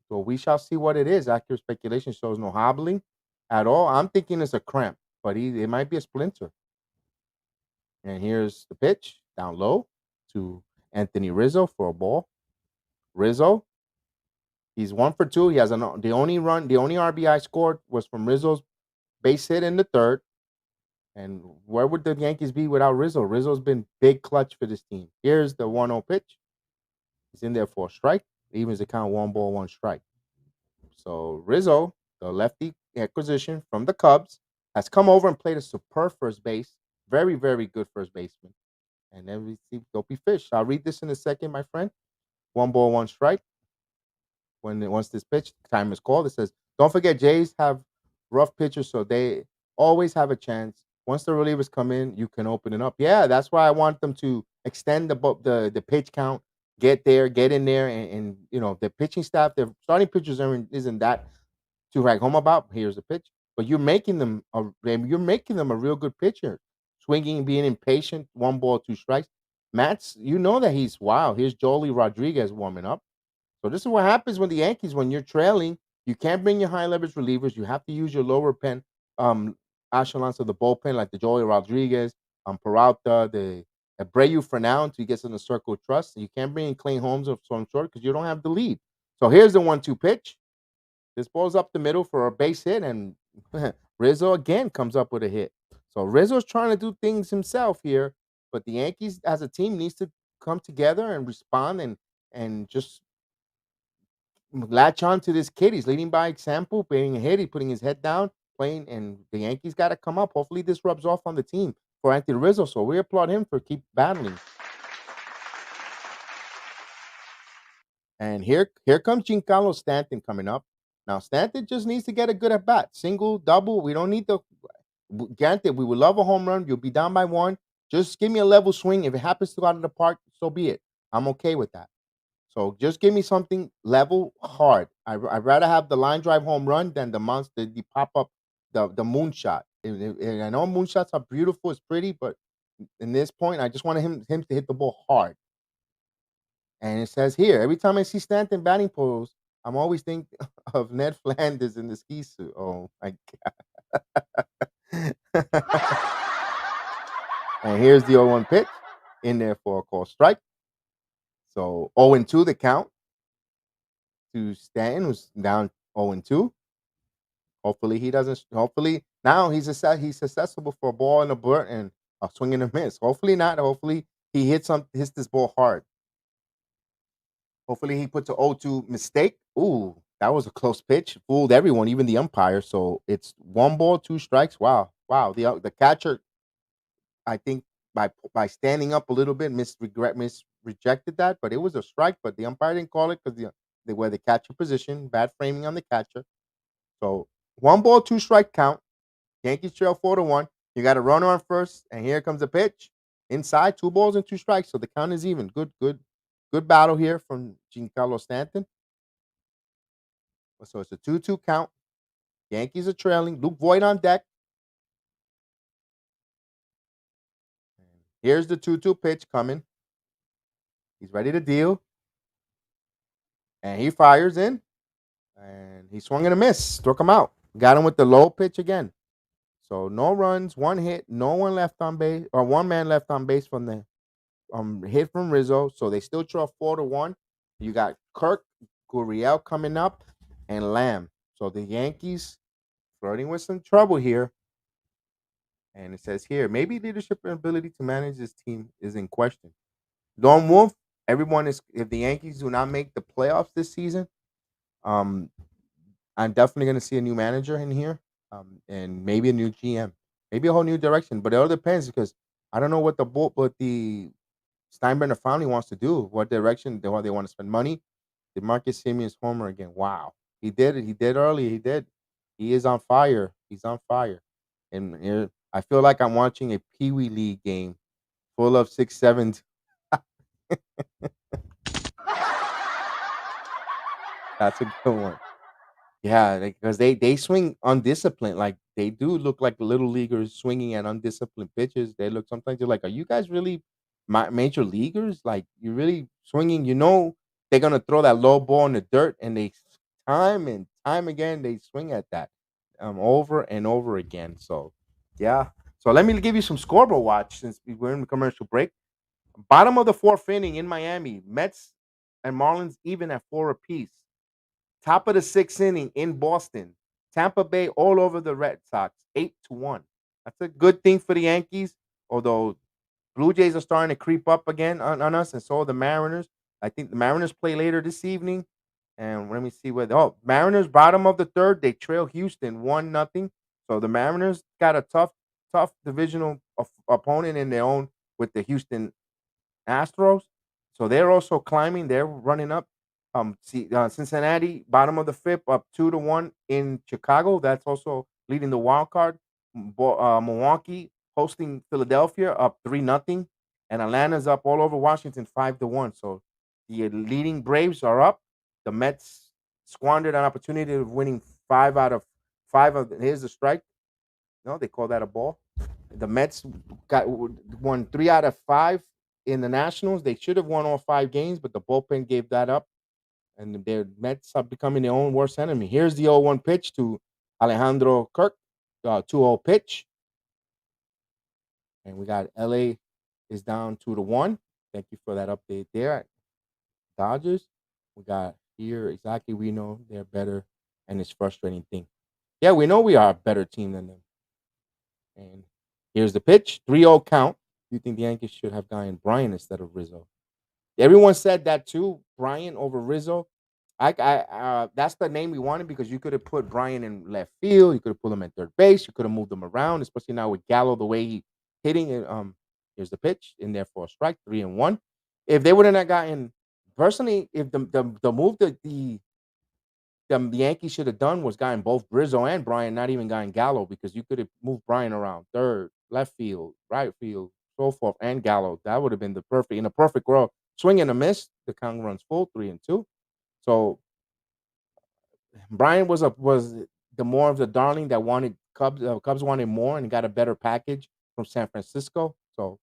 So we shall see what it is. Accurate speculation shows no hobbling at all. I'm thinking it's a cramp, but it might be a splinter. And here's the pitch down low to Anthony Rizzo for a ball. Rizzo, he's 1 for 2. He has the only RBI scored was from Rizzo's base hit in the third. And where would the Yankees be without Rizzo? Rizzo's been big clutch for this team. Here's the 1-0 pitch. He's in there for a strike. Evens the count 1 ball, 1 strike. So Rizzo, the lefty acquisition from the Cubs, has come over and played a superb first base. Very, very good first baseman. And then we see Dopey Fish. I'll read this in a second, my friend. 1 ball, 1 strike. Once this pitch time is called, it says, don't forget Jays have rough pitchers, so they always have a chance. Once the relievers come in, you can open it up. Yeah, that's why I want them to extend the pitch count, get in there, and the pitching staff, the starting pitchers isn't that to write home about. Here's a pitch, but you're making them a real good pitcher, swinging, being impatient. 1 ball, 2 strikes. Matz, you know that he's wow. Here's Joely Rodriguez warming up. So this is what happens when when you're trailing, you can't bring your high leverage relievers. You have to use your lower pen echelons of the bullpen, like the Joey Rodriguez, Peralta, the Abreu for now until he gets in the circle of trust. You can't bring in Clay Holmes of some short because you don't have the lead. So here's the 1-2 pitch. This ball's up the middle for a base hit, and Rizzo again comes up with a hit. So Rizzo's trying to do things himself here, but the Yankees as a team needs to come together and respond and just latch on to this kid. He's leading by example, playing a hit, he's putting his head down, playing, and the Yankees got to come up. Hopefully, this rubs off on the team for Anthony Rizzo. So we applaud him for keep battling. And here comes Giancarlo Stanton coming up. Now Stanton just needs to get a good at bat, single, double. We don't need the. Granted, we would love a home run. You'll be down by 1. Just give me a level swing. If it happens to go out of the park, so be it. I'm okay with that. So just give me something level hard. I'd rather have the line drive home run than the monster, the pop up, the moonshot. And I know moonshots are beautiful, it's pretty, but in this point, I just want him to hit the ball hard. And it says here, every time I see Stanton batting pose, I'm always thinking of Ned Flanders in the ski suit. Oh my god! And here's the 0-1 pitch in there for a call strike. So 0-2 the count to Stanton, who's down 0-2. Hopefully he doesn't. Hopefully now he's accessible for a ball and a burnt and a swing and a miss. Hopefully not. Hopefully he hits this ball hard. Hopefully he puts a 0-2 mistake. Ooh, that was a close pitch. Fooled everyone, even the umpire. So it's 1 ball, 2 strikes. Wow, wow. The catcher, I think by standing up a little bit, rejected that, but it was a strike. But the umpire didn't call it because they were the catcher position, bad framing on the catcher. So 1 ball, 2 strike count. Yankees trail 4-1. You got a runner on first, and here comes the pitch. Inside, 2 balls and 2 strikes. So the count is even. Good battle here from Giancarlo Stanton. So it's a 2-2 count. Yankees are trailing. Luke Voigt on deck. Here's the 2-2 pitch coming. He's ready to deal. And he fires in. And he swung and a miss. Struck him out. Got him with the low pitch again. So no runs, 1 hit, no one left on base, or 1 man left on base from the hit from Rizzo. So they still trail 4-1. You got Kirk, Gurriel coming up, and Lamb. So the Yankees flirting with some trouble here. And it says here, maybe leadership and ability to manage this team is in question. Lone Wolf, if the Yankees do not make the playoffs this season, um, I'm definitely going to see a new manager in here, and maybe a new GM, maybe a whole new direction. But it all depends because I don't know what the Steinbrenner family wants to do. What direction they want to spend money. Did Marcus Simeon's homer again? Wow, he did it. He did early. He did. He is on fire. He's on fire. And here, I feel like I'm watching a Pee Wee League game full of 6'7". That's a good one. Yeah, because they swing undisciplined. Like they do look like little leaguers swinging at undisciplined pitches. They look sometimes you're like, are you guys really major leaguers? Like you really swinging? You know they're gonna throw that low ball in the dirt, and time and time again they swing at that, over and over again. So yeah. So let me give you some scoreboard watch since we're in the commercial break. Bottom of the fourth inning in Miami, Mets and Marlins even at 4 apiece. Top of the sixth inning in Boston, Tampa Bay all over the Red Sox, 8-1. That's a good thing for the Yankees, although Blue Jays are starting to creep up again on us, and so are the Mariners. I think the Mariners play later this evening. And let me see where. Mariners bottom of the third. They trail Houston 1-0. So the Mariners got a tough divisional opponent in their own with the Houston Astros. So they're also climbing. They're running up. Cincinnati, bottom of the fifth, up 2-1 in Chicago. That's also leading the wild card. Milwaukee hosting Philadelphia, up 3-0, and Atlanta's up all over Washington 5-1. So the leading Braves are up. The Mets squandered an opportunity of winning 5 out of 5 of. Here's the strike. No, they call that a ball. The Mets won 3 out of 5 in the Nationals. They should have won all 5 games, but the bullpen gave that up, and their Mets are becoming their own worst enemy. Here's the 0-1 pitch to Alejandro Kirk, 2-0 pitch, and we got LA is down 2-1. Thank you for that update there. Dodgers, we got here exactly. We know they're better, and it's frustrating thing. Yeah, we know we are a better team than them. And here's the pitch, 3-0 count. You think the Yankees should have gotten Bryant instead of Rizzo? Everyone said that too, Bryant over Rizzo. That's the name we wanted because you could have put Bryant in left field, you could have put him at third base, you could have moved him around, especially now with Gallo the way he hitting it. Here's the pitch in there for a strike, 3-1. If they wouldn't have gotten personally, if the move that the Yankees should have done was gotten both Rizzo and Bryant, not even gotten Gallo, because you could have moved Bryant around third, left field, right field, so forth, and Gallo. That would have been the perfect in a perfect world. Swing and a miss. The count runs full, 3-2. So Bryant was the more of the darling that wanted Cubs. Cubs wanted more and got a better package from San Francisco. So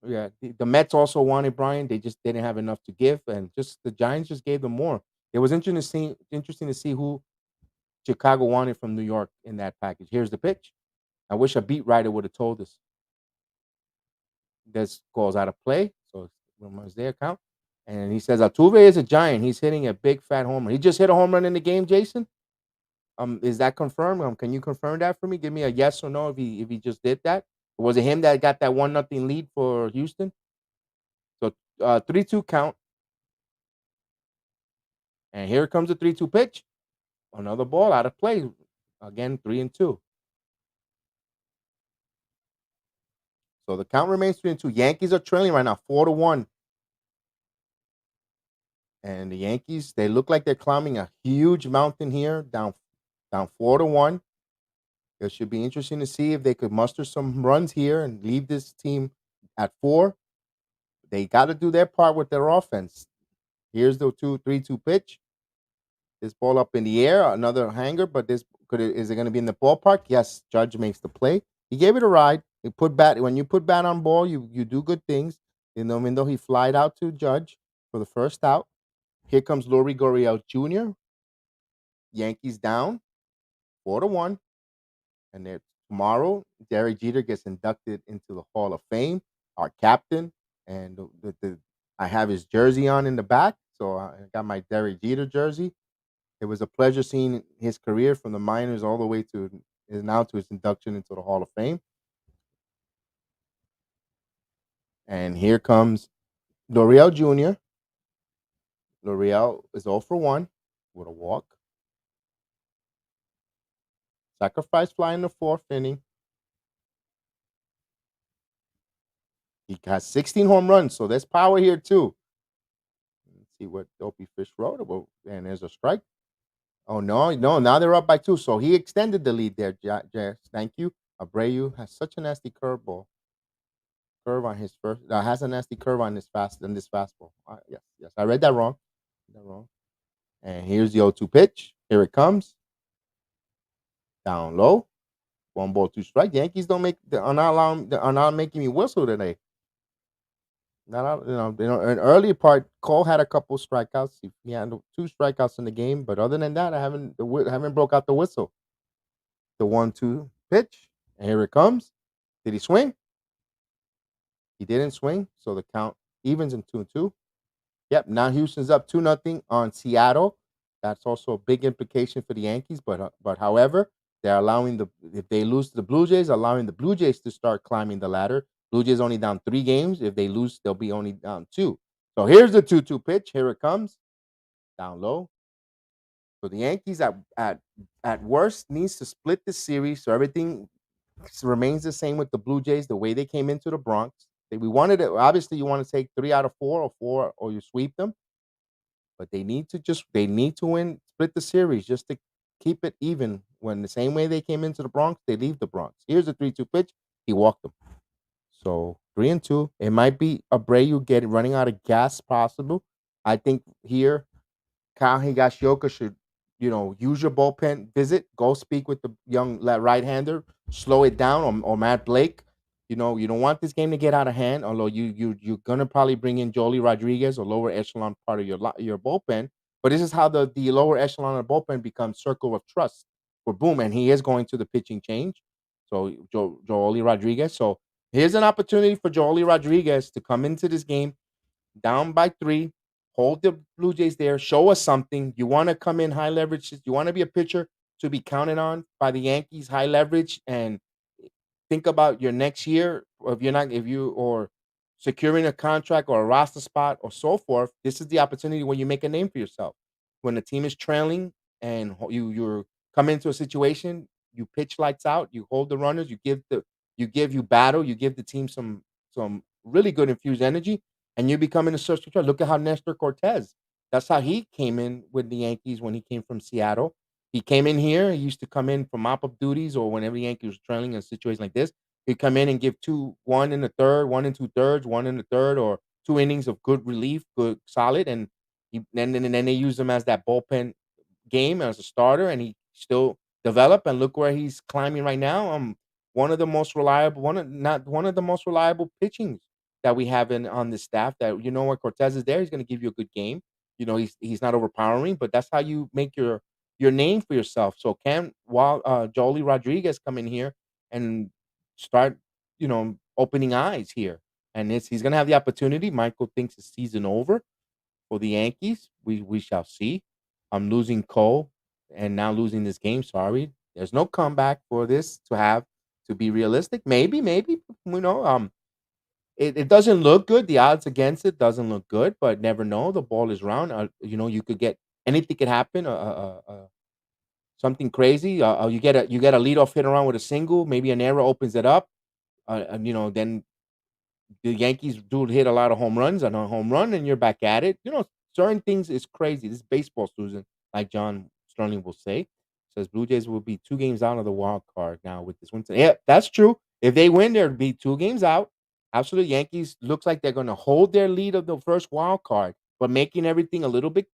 yeah, the Mets also wanted Bryant. They just didn't have enough to give, and just the Giants just gave them more. It was interesting to see who Chicago wanted from New York in that package. Here's the pitch. I wish a beat writer would have told us. This goes out of play, so runners there count. And he says Altuve is a giant. He's hitting a big fat home run. He just hit a home run in the game, Jason. Is that confirmed? Can you confirm that for me? Give me a yes or no if he just did that. Was it him that got that 1-0 lead for Houston? So 3-2 count. And here comes the 3-2 pitch. Another ball out of play. Again, 3-2. So the count remains 3-2. Yankees are trailing right now, 4-1. And the Yankees, they look like they're climbing a huge mountain here, down 4-1. It should be interesting to see if they could muster some runs here and leave this team at 4. They got to do their part with their offense. Here's the 3-2 pitch. This ball up in the air, another hanger, but is it going to be in the ballpark? Yes, Judge makes the play. He gave it a ride. He put bat when you put bat on ball, you do good things. Even though he flied out to Judge for the first out. Here comes Lori Gurriel Jr. Yankees down 4-1. And then tomorrow, Derek Jeter gets inducted into the Hall of Fame, our captain. And I have his jersey on in the back. So I got my Derek Jeter jersey. It was a pleasure seeing his career from the minors all the way to his induction into the Hall of Fame. And here comes L'Oreal Jr. L'Oreal is 0 for 1 with a walk. Sacrifice fly in the 4th inning. He has 16 home runs, so there's power here too. Let's see what Dopey Fish wrote about. And there's a strike. Oh, no. Now they're up by 2. So he extended the lead there, Jess. Thank you. Abreu has such a nasty curveball. Curve on his first. Has a nasty curve on this fastball. Yes. I read that wrong. And here's the 0-2 pitch. Here it comes. Down low. 1 ball, 2 strike. Yankees are not making me whistle today. Not an early part. Cole had a couple strikeouts. He had 2 strikeouts in the game, but other than that, I haven't broke out the whistle. The 1-2 pitch, and here it comes. Did he swing? He didn't swing, so the count evens in 2-2. Yep. Now Houston's up 2-0 on Seattle. That's also a big implication for the Yankees, but however, they're if they lose to the Blue Jays, allowing the Blue Jays to start climbing the ladder. Blue Jays only down 3 games. If they lose, they'll be only down 2. So here's the 2-2 pitch. Here it comes. Down low. So the Yankees at worst needs to split the series so everything remains the same with the Blue Jays, the way they came into the Bronx. We wanted it. Obviously, you want to take 3 out of 4 or you sweep them. But they need to win, split the series just to keep it even. When the same way they came into the Bronx, they leave the Bronx. Here's a 3-2 pitch. He walked them. So 3-2. It might be Abreu running out of gas possible. I think here Kyle Higashioka should, use your bullpen visit. Go speak with the young right-hander. Slow it down, or Matt Blake. You don't want this game to get out of hand. Although you're gonna probably bring in Joely Rodriguez, or lower echelon part of your bullpen. But this is how the lower echelon of the bullpen becomes circle of trust for Boom, and he is going to the pitching change. So Joely Rodriguez. So here's an opportunity for Joely Rodriguez to come into this game down by 3, hold the Blue Jays there, show us something. You want to come in high leverage. You want to be a pitcher to be counted on by the Yankees, high leverage, and think about your next year. If you or securing a contract or a roster spot or so forth. This is the opportunity when you make a name for yourself. When the team is trailing and you're coming into a situation, you pitch lights out, you hold the runners, you battle, you give the team some really good infused energy, and you become in a search for. Look at how Nestor Cortez. That's how he came in with the Yankees when he came from Seattle. He came in here. He used to come in for mop-up duties, or whenever the Yankees was trailing in a situation like this, he'd come in and give 1 in the third, 1 and 2/3, 1 in the third, or 2 innings of good relief, good solid, and then they use him as that bullpen game as a starter, and he still developed. And look where he's climbing right now. One of the most reliable, not one of the most reliable pitchings that we have on this staff. That when Cortez is there, he's going to give you a good game. He's not overpowering, but that's how you make your name for yourself. So while Joely Rodriguez come in here and start, opening eyes here, and he's gonna have the opportunity. Michael thinks the season over. for the Yankees. We shall see. I'm losing Cole and now losing this game. Sorry, there's no comeback for this to be realistic. Maybe it doesn't look good. The odds against it doesn't look good, but never know. The ball is round. You could get anything could happen. Something crazy. You get a leadoff hit around with a single. Maybe an error opens it up. And then the Yankees do hit a lot of home runs on a home run, and you're back at it. Certain things is crazy. This is baseball, Susan, like John Sterling will say. Says Blue Jays will be 2 games out of the wild card now with this win. Yeah, that's true. If they win, there'd be 2 games out. Absolutely, Yankees looks like they're going to hold their lead of the first wild card, but making everything a little bit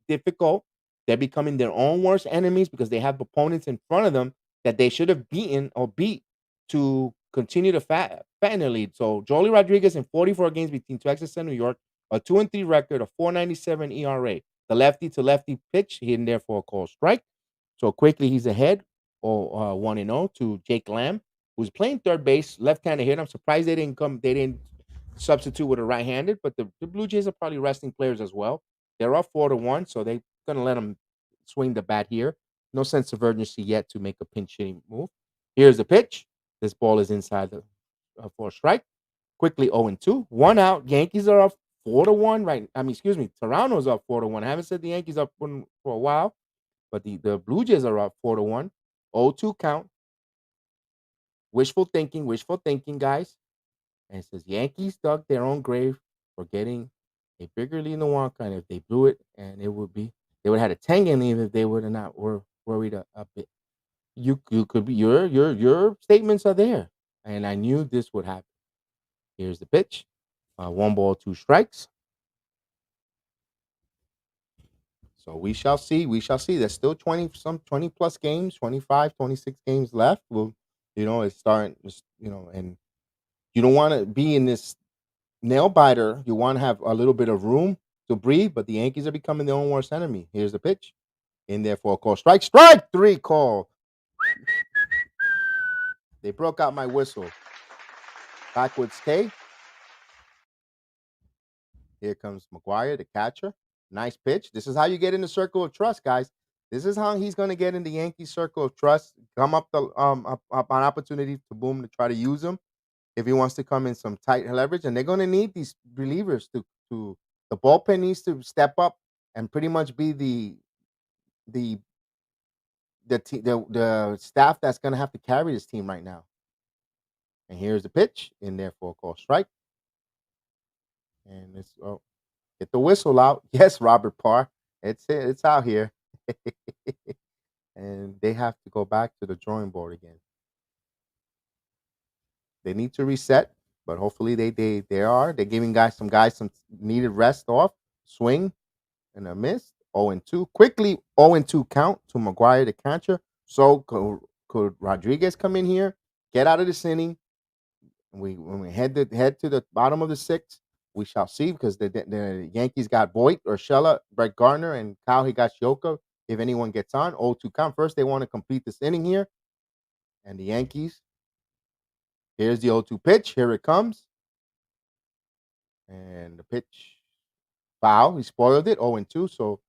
difficult. They're becoming their own worst enemies because they have opponents in front of them that they should have beaten or beat to continue to fatten their lead. So Joely Rodriguez in 44 games between Texas and New York, a 2-3 record, a 4.97 ERA. The lefty to lefty pitch, hitting there for a called strike. So quickly he's ahead, 1-0 to Jake Lamb, who's playing third base, left-handed hit. I'm surprised they didn't substitute with a right-handed, but the Blue Jays are probably resting players as well. They're up 4-1, so they're gonna let them swing the bat here. No sense of urgency yet to make a pinch hitting move. Here's the pitch. This ball is inside the for a strike. Quickly 0-2. 1 out. Yankees are up 4-1. Right. I mean, excuse me. Toronto's up 4-1. I haven't said the Yankees up for a while, but the Blue Jays are up 4-1. 0-2 count. Wishful thinking, guys. And it says Yankees dug their own grave for getting a bigger lead in the wild card. If they blew it, and they would have had a 10-game lead if they would have not were worried a bit. You could be your statements are there, and I knew this would happen. Here's the pitch, 1 ball, 2 strikes. So we shall see. There's still 20 plus games, 25, 26 games left. It's starting. And you don't want to be in this nail biter. You want to have a little bit of room to breathe. But the Yankees are becoming their own worst enemy. Here's the pitch, in there for a call. Strike 3 call. They broke out my whistle. Backwards K. Here comes McGuire, the catcher. Nice pitch. This is how you get in the circle of trust, guys. This is how he's going to get in the Yankee circle of trust. Come up up an opportunity to boom to try to use him if he wants to come in some tight leverage. And they're going to need these relievers to the bullpen needs to step up and pretty much be the the staff that's going to have to carry this team right now. And here's the pitch in there for a call strike. And it's get the whistle out. Yes, Robert Parr. It's out here. And they have to go back to the drawing board again. They need to reset, but hopefully they are. They're giving some guys some needed rest off. Swing and a miss. 0-2. Quickly 0-2 count to McGuire, the catcher. So could Rodriguez come in here, get out of this inning? When we head to the bottom of the 6th, we shall see, because the Yankees got Voit, Urshela, Brett Gardner, and Kyle Higashioka. If anyone gets on, 0-2 count. First, they want to complete this inning here. And the Yankees, here's the 0-2 pitch. Here it comes. And the pitch, foul. He spoiled it, 0-2. So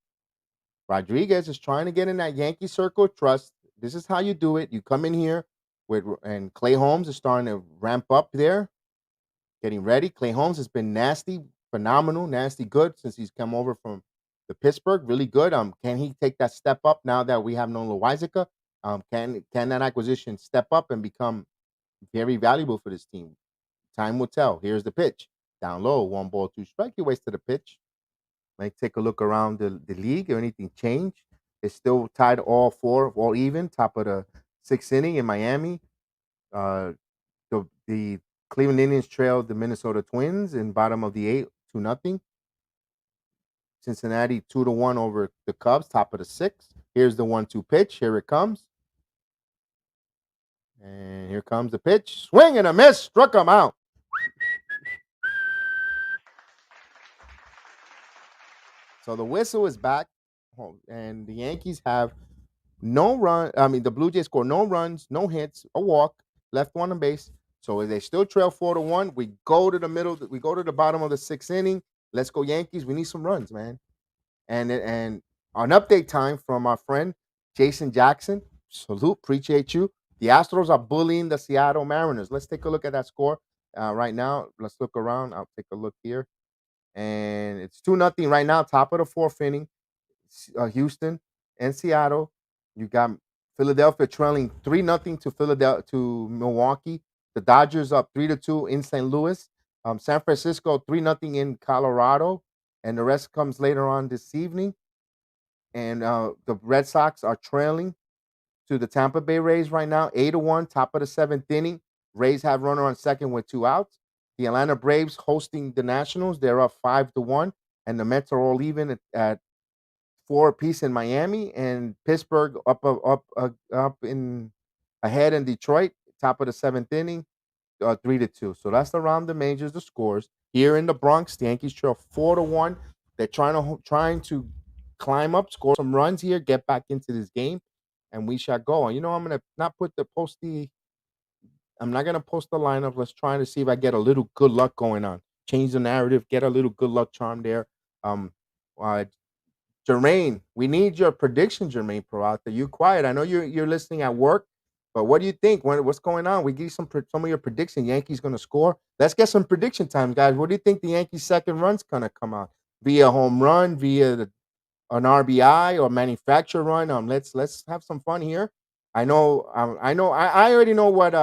Rodriguez is trying to get in that Yankee circle of trust. This is how you do it. You come in here and Clay Holmes is starting to ramp up there, getting ready. Clay Holmes has been nasty, phenomenal, nasty good since he's come over from the Pittsburgh. Really good. Can he take that step up now that we have no Loizica? Can that acquisition step up and become very valuable for this team? Time will tell. Here's the pitch. Down low, 1 ball, 2 strike. He wasted a pitch. Might take a look around the league. If anything changed, it's still tied all even. Top of the 6th inning in Miami. The Cleveland Indians trailed the Minnesota Twins in bottom of the 8th, 2-0. Cincinnati 2-1 over the Cubs, top of the 6th. Here's the 1-2 pitch. Here it comes. And here comes the pitch. Swing and a miss. Struck him out. So the whistle is back. And the Yankees have no run. I mean, the Blue Jays score no runs, no hits, a walk, left one on base. So they still trail 4-1. We go to the bottom of the 6th inning. Let's go Yankees. We need some runs, man. And an update time from our friend Jason Jackson. Salute, appreciate you. The Astros are bullying the Seattle Mariners. Let's take a look at that score right now. Let's look around. I'll take a look here, and it's 2-0 right now. Top of the fourth inning. Houston and Seattle. You got Philadelphia trailing 3-0 to Philadelphia to Milwaukee. The Dodgers up 3-2 in St. Louis. San Francisco 3-0 in Colorado, and the rest comes later on this evening. And the Red Sox are trailing to the Tampa Bay Rays right now, 8-1, top of the seventh inning. Rays have runner on second with 2 outs. The Atlanta Braves hosting the Nationals. They're up 5-1, and the Mets are all even at 4 apiece in Miami, and Pittsburgh up in ahead in Detroit, top of the seventh inning, 3-2. So that's around the majors, the scores here in the Bronx. The Yankees trail 4-1. They're trying to climb up, score some runs here, get back into this game, and we shall go. And I'm gonna not put the post the. I'm not gonna post the lineup. Let's try to see if I get a little good luck going on. Change the narrative, get a little good luck charm there. Um, uh, Jermaine, we need your prediction, Jermaine Peralta. You quiet. I know you're listening at work, but what do you think? What's going on? We give you some of your prediction. Yankees going to score. Let's get some prediction time, guys. What do you think the Yankees' second run's going to come out? Via home run, an RBI or manufacturer run? Let's have some fun here. I already know what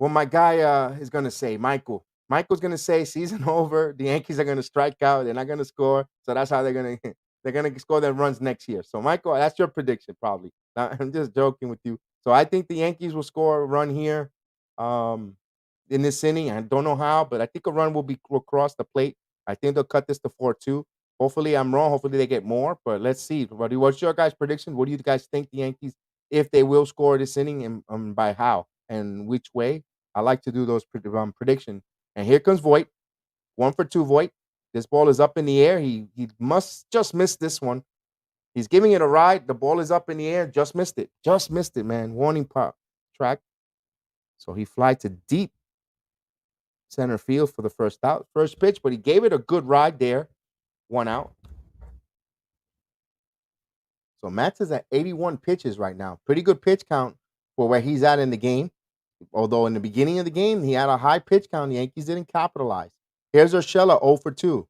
my guy is gonna say, Michael. Michael's gonna say season over. The Yankees are gonna strike out. They're not gonna score. So that's how they're gonna they're gonna score their runs next year. So Michael, that's your prediction, probably. I'm just joking with you. So I think the Yankees will score a run here um, in this inning. I don't know how, but I think a run will cross the plate. I think they'll cut this to 4-2. Hopefully I'm wrong. Hopefully they get more, but let's see. What's your guys' prediction? What do you guys think the Yankees, if they will score this inning, and by how and which way? I like to do those prediction. And here comes Voit. 1-for-2 Voit. This ball is up in the air. He must just miss this one. He's giving it a ride. The ball is up in the air. Just missed it. Just missed it, man. Warning pop track. So he fly to deep center field for the first out, first pitch, but he gave it a good ride there. 1 out. So Matz is at 81 pitches right now. Pretty good pitch count for where he's at in the game. Although in the beginning of the game, he had a high pitch count. The Yankees didn't capitalize. Here's Urshela, 0-for-2.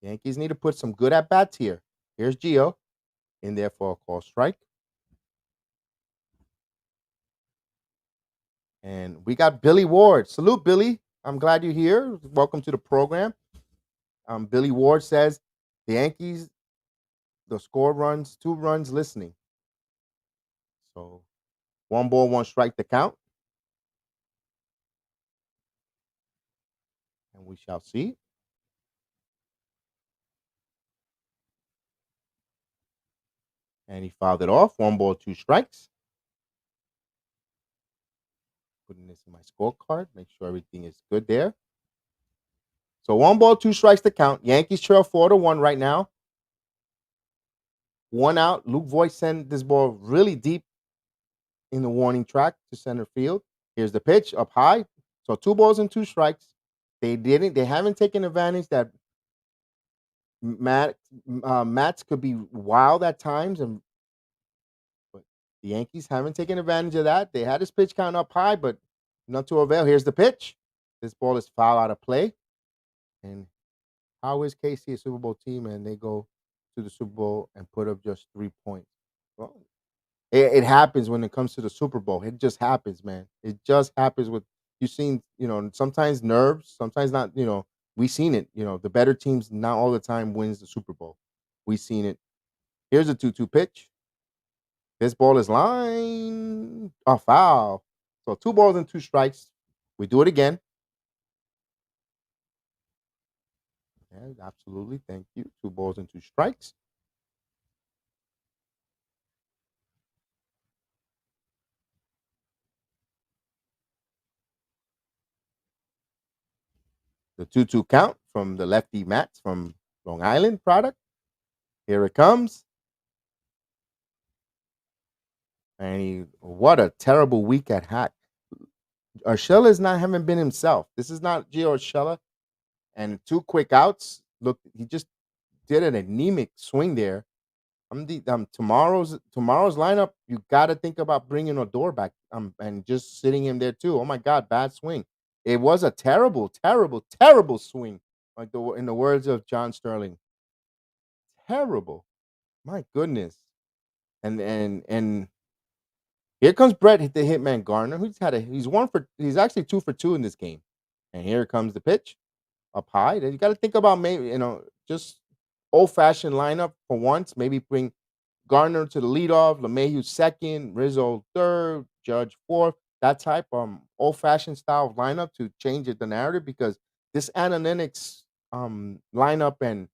Yankees need to put some good at bats here. Here's Gio in there for a call strike. And we got Billy Ward. Salute, Billy. I'm glad you're here. Welcome to the program. Billy Ward says the Yankees, the score runs, 2 runs listening. So 1 ball, 1 strike to count. And we shall see. And he fouled it off. 1 ball, 2 strikes. Putting this in my scorecard. Make sure everything is good there. So 1 ball, 2 strikes to count. Yankees trail 4-1 right now. 1 out. Luke Voigt sent this ball really deep in the warning track to center field. Here's the pitch up high. So 2 balls and 2 strikes. They haven't taken advantage that Matz could be wild at times, but the Yankees haven't taken advantage of that. They had his pitch count up high, but not to avail. Here's the pitch. This ball is foul out of play. And how is KC a Super Bowl team and they go to the Super Bowl and put up just 3 points? Well, it happens when it comes to the Super Bowl. It just happens, man. It just happens with you've seen, sometimes nerves, sometimes not, we've seen it. The better teams not all the time wins the Super Bowl. We've seen it. Here's a 2-2 pitch. This ball is line. A foul. So 2 balls and 2 strikes. We do it again. Yeah, absolutely. Thank you. 2 balls and 2 strikes. The 2-2 count from the lefty Matz from Long Island product. Here it comes. And what a terrible week at hat. Urshela is not haven't been himself. This is not Gio Urshela. And 2 quick outs. Look, he just did an anemic swing there. Tomorrow's lineup. You got to think about bringing Odor back. And just sitting him there too. Oh my God, bad swing. It was a terrible, terrible, terrible swing. Like in the words of John Sterling, terrible. My goodness. And here comes Brett the Hitman Garner. He's actually 2 for 2 in this game. And here comes the pitch up high. You got to think about maybe just old fashioned lineup for once. Maybe bring Garner to the leadoff, LeMahieu second, Rizzo third, Judge fourth. That type old fashioned style of lineup to change the narrative because this analytics lineup and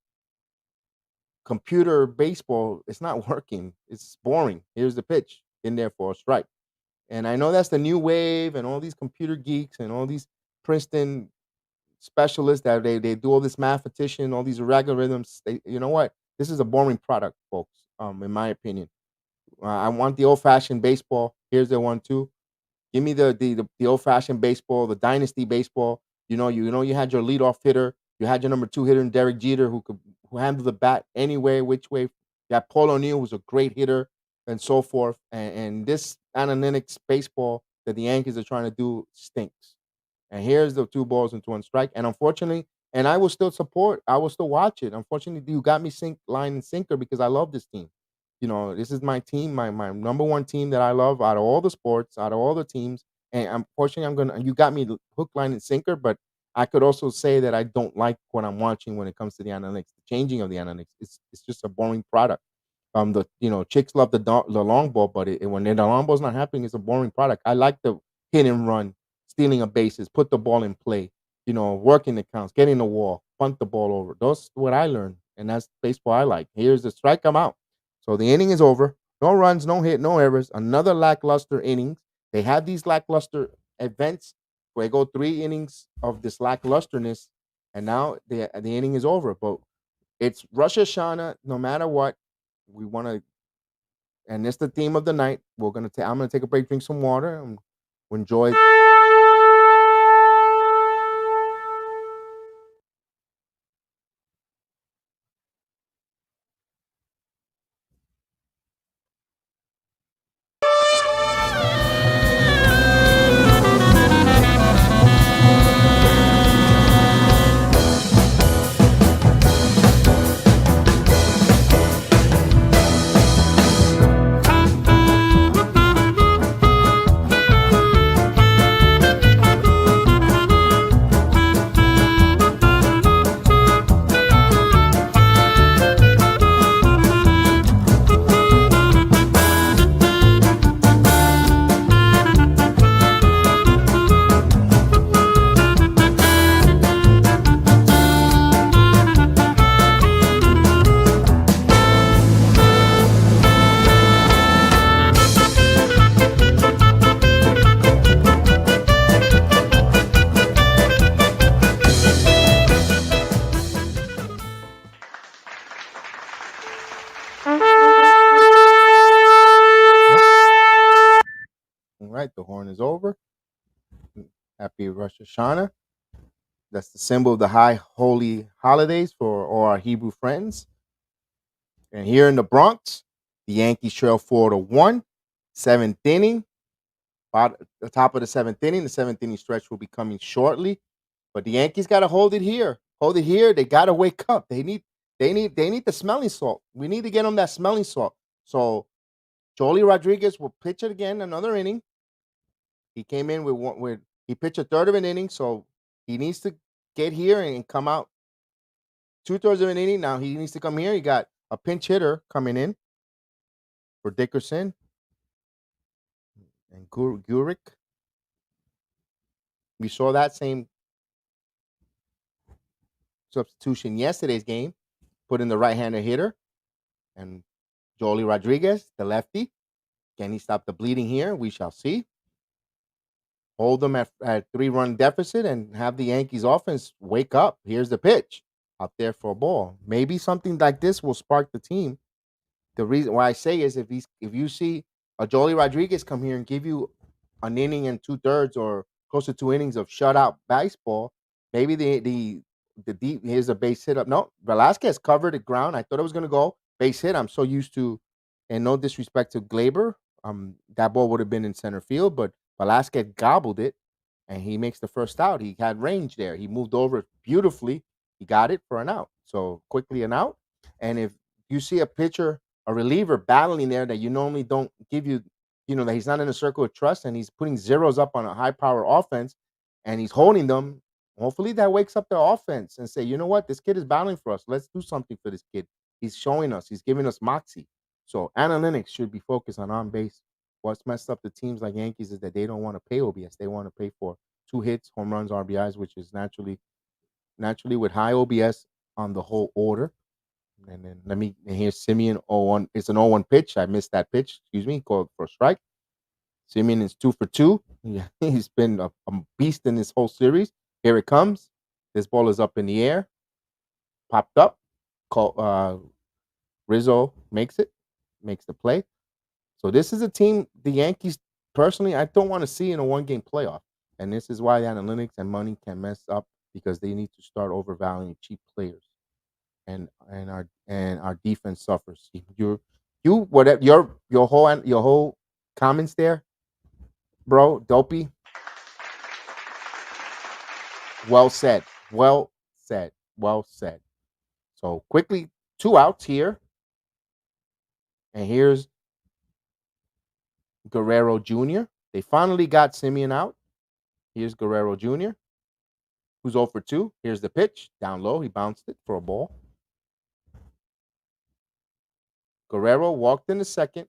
computer baseball it's not working. It's boring. Here's the pitch in there for a strike. And I know that's the new wave and all these computer geeks and all these Princeton specialists that they do all this mathematician, all these algorithms. You know what? This is a boring product, folks. In my opinion, I want the old fashioned baseball. Here's the one too. Give me the old fashioned baseball, the dynasty baseball. You had your leadoff hitter. You had your number 2 hitter in Derek Jeter who handled the bat anywhere, which way. You got Paul O'Neill, who's a great hitter, and so forth. And this analytics baseball that the Yankees are trying to do stinks. And here's the 2 balls and 1 strike. And unfortunately, and I will still watch it. Unfortunately, you got me line and sinker because I love this team. This is my team, my number one team that I love out of all the sports, out of all the teams. And unfortunately, you got me hook, line, and sinker. But I could also say that I don't like what I'm watching when it comes to the analytics, the changing of the analytics. It's just a boring product. The chicks love the long ball, but when the long ball's not happening, it's a boring product. I like the hit and run, stealing of bases, put the ball in play, working the counts, getting the wall, punt the ball over. That's what I learned, and that's baseball I like. Here's the strike, I'm out. So the inning is over. No runs, no hit, no errors. Another lackluster innings. They have these lackluster events where they go 3 innings of this lacklusterness, and now the inning is over. But it's Rosh Hashanah. No matter what, we want to, and it's the theme of the night. I'm gonna take a break, drink some water, and enjoy. All right, the horn is over. Happy Rosh Hashanah. That's the symbol of the high holy holidays for all our Hebrew friends. And here in the Bronx, the Yankees trail 4-1. 7th inning. About the top of the 7th inning. The 7th inning stretch will be coming shortly. But the Yankees got to hold it here. Hold it here. They got to wake up. They need the smelling salt. We need to get them that smelling salt. So Joely Rodriguez will pitch it again another inning. He came in he pitched a third of an inning, so he needs to get here and come out 2/3 of an inning. Now he needs to come here. He got a pinch hitter coming in for Dickerson and Gurick. We saw that same substitution yesterday's game, put in the right-handed hitter, and Joely Rodriguez, the lefty. Can he stop the bleeding here? We shall see. Hold them at 3-run deficit and have the Yankees offense wake up. Here's the pitch out there for a ball. Maybe something like this will spark the team. The reason why I say is if you see a Joely Rodriguez come here and give you an inning and 2/3 or close to 2 innings of shutout baseball. Maybe the deep here's a base hit up. No, Velasquez covered the ground. I thought it was gonna go base hit. I'm so used to, and no disrespect to Glaber, that ball would have been in center field, but Velasquez gobbled it, and he makes the first out. He had range there. He moved over beautifully. He got it for an out. So quickly an out. And if you see a pitcher, a reliever battling there that you normally don't give you, that he's not in a circle of trust and he's putting zeros up on a high power offense and he's holding them, hopefully that wakes up the offense and say, you know what, this kid is battling for us. Let's do something for this kid. He's showing us, he's giving us moxie. So analytics should be focused on base. What's messed up the teams like Yankees is that they don't want to pay OBS. They want to pay for 2 hits, home runs, RBIs, which is naturally with high OBS on the whole order. And then and here's Simeon 0-1. It's an 0-1 pitch. I missed that pitch. Excuse me, called for a strike. Simeon is 2 for 2. Yeah, he's been a beast in this whole series. Here it comes. This ball is up in the air. Popped up. Rizzo makes the play. So this is a team, the Yankees, personally, I don't want to see in a one-game playoff. And this is why analytics and money can mess up, because they need to start overvaluing cheap players. And our defense suffers. Whatever your whole comments there, bro, Dopey. Well said. Well said. Well said. So quickly, 2 outs here. And here's Guerrero Jr. They finally got Simeon out. Here's Guerrero Jr., who's 0 for 2. Here's the pitch. Down low. He bounced it for a ball. Guerrero walked in the second.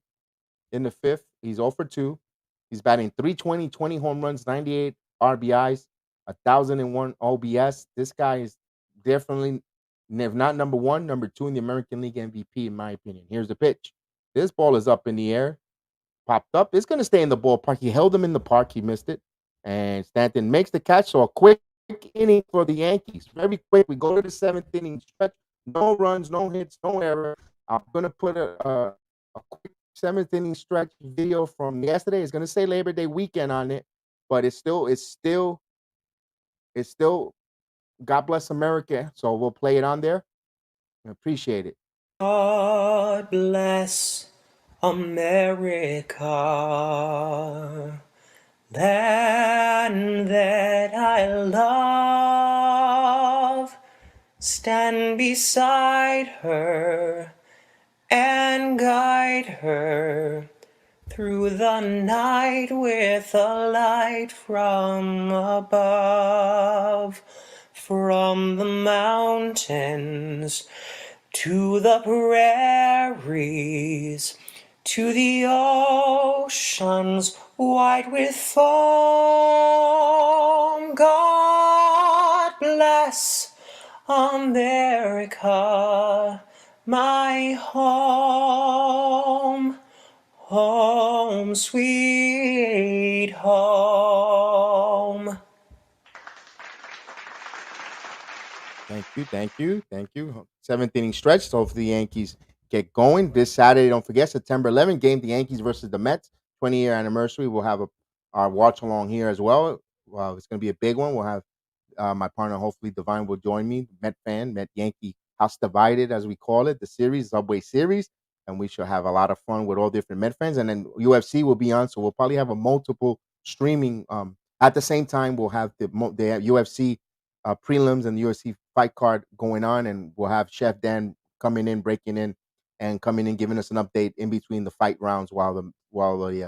In the fifth, he's 0 for 2. He's batting .320, 20 home runs, 98 RBIs, 1,001 OBS. This guy is definitely, if not number 1, number 2 in the American League MVP, in my opinion. Here's the pitch. This ball is up in the air. Popped up. It's going to stay in the ballpark. He held him in the park. He missed it. And Stanton makes the catch. So a quick inning for the Yankees. Very quick. We go to the 7th inning stretch. No runs, no hits, no error. I'm going to put a quick 7th inning stretch video from yesterday. It's going to say Labor Day weekend on it, but it's still God Bless America. So we'll play it on there. I appreciate it. God bless America, land that I love. Stand beside her and guide her through the night with a light from above. From the mountains to the prairies, to the oceans white with foam. God bless America, my home, home sweet home. Thank you. 7th inning stretch. So hopefully the Yankees get going this Saturday. Don't forget, September 11th game, the Yankees versus the Mets, 20-year anniversary. We'll have our watch along here as well. It's going to be a big one. We'll have my partner, hopefully Divine, will join me. Met Yankee House Divided, as we call it, the series, Subway Series. And we should have a lot of fun with all different Met fans. And then UFC will be on, so we'll probably have a multiple streaming. At the same time, we'll have the UFC prelims and the UFC fight card going on, and we'll have Chef Dan coming in, breaking in, and coming in, giving us an update in between the fight rounds while the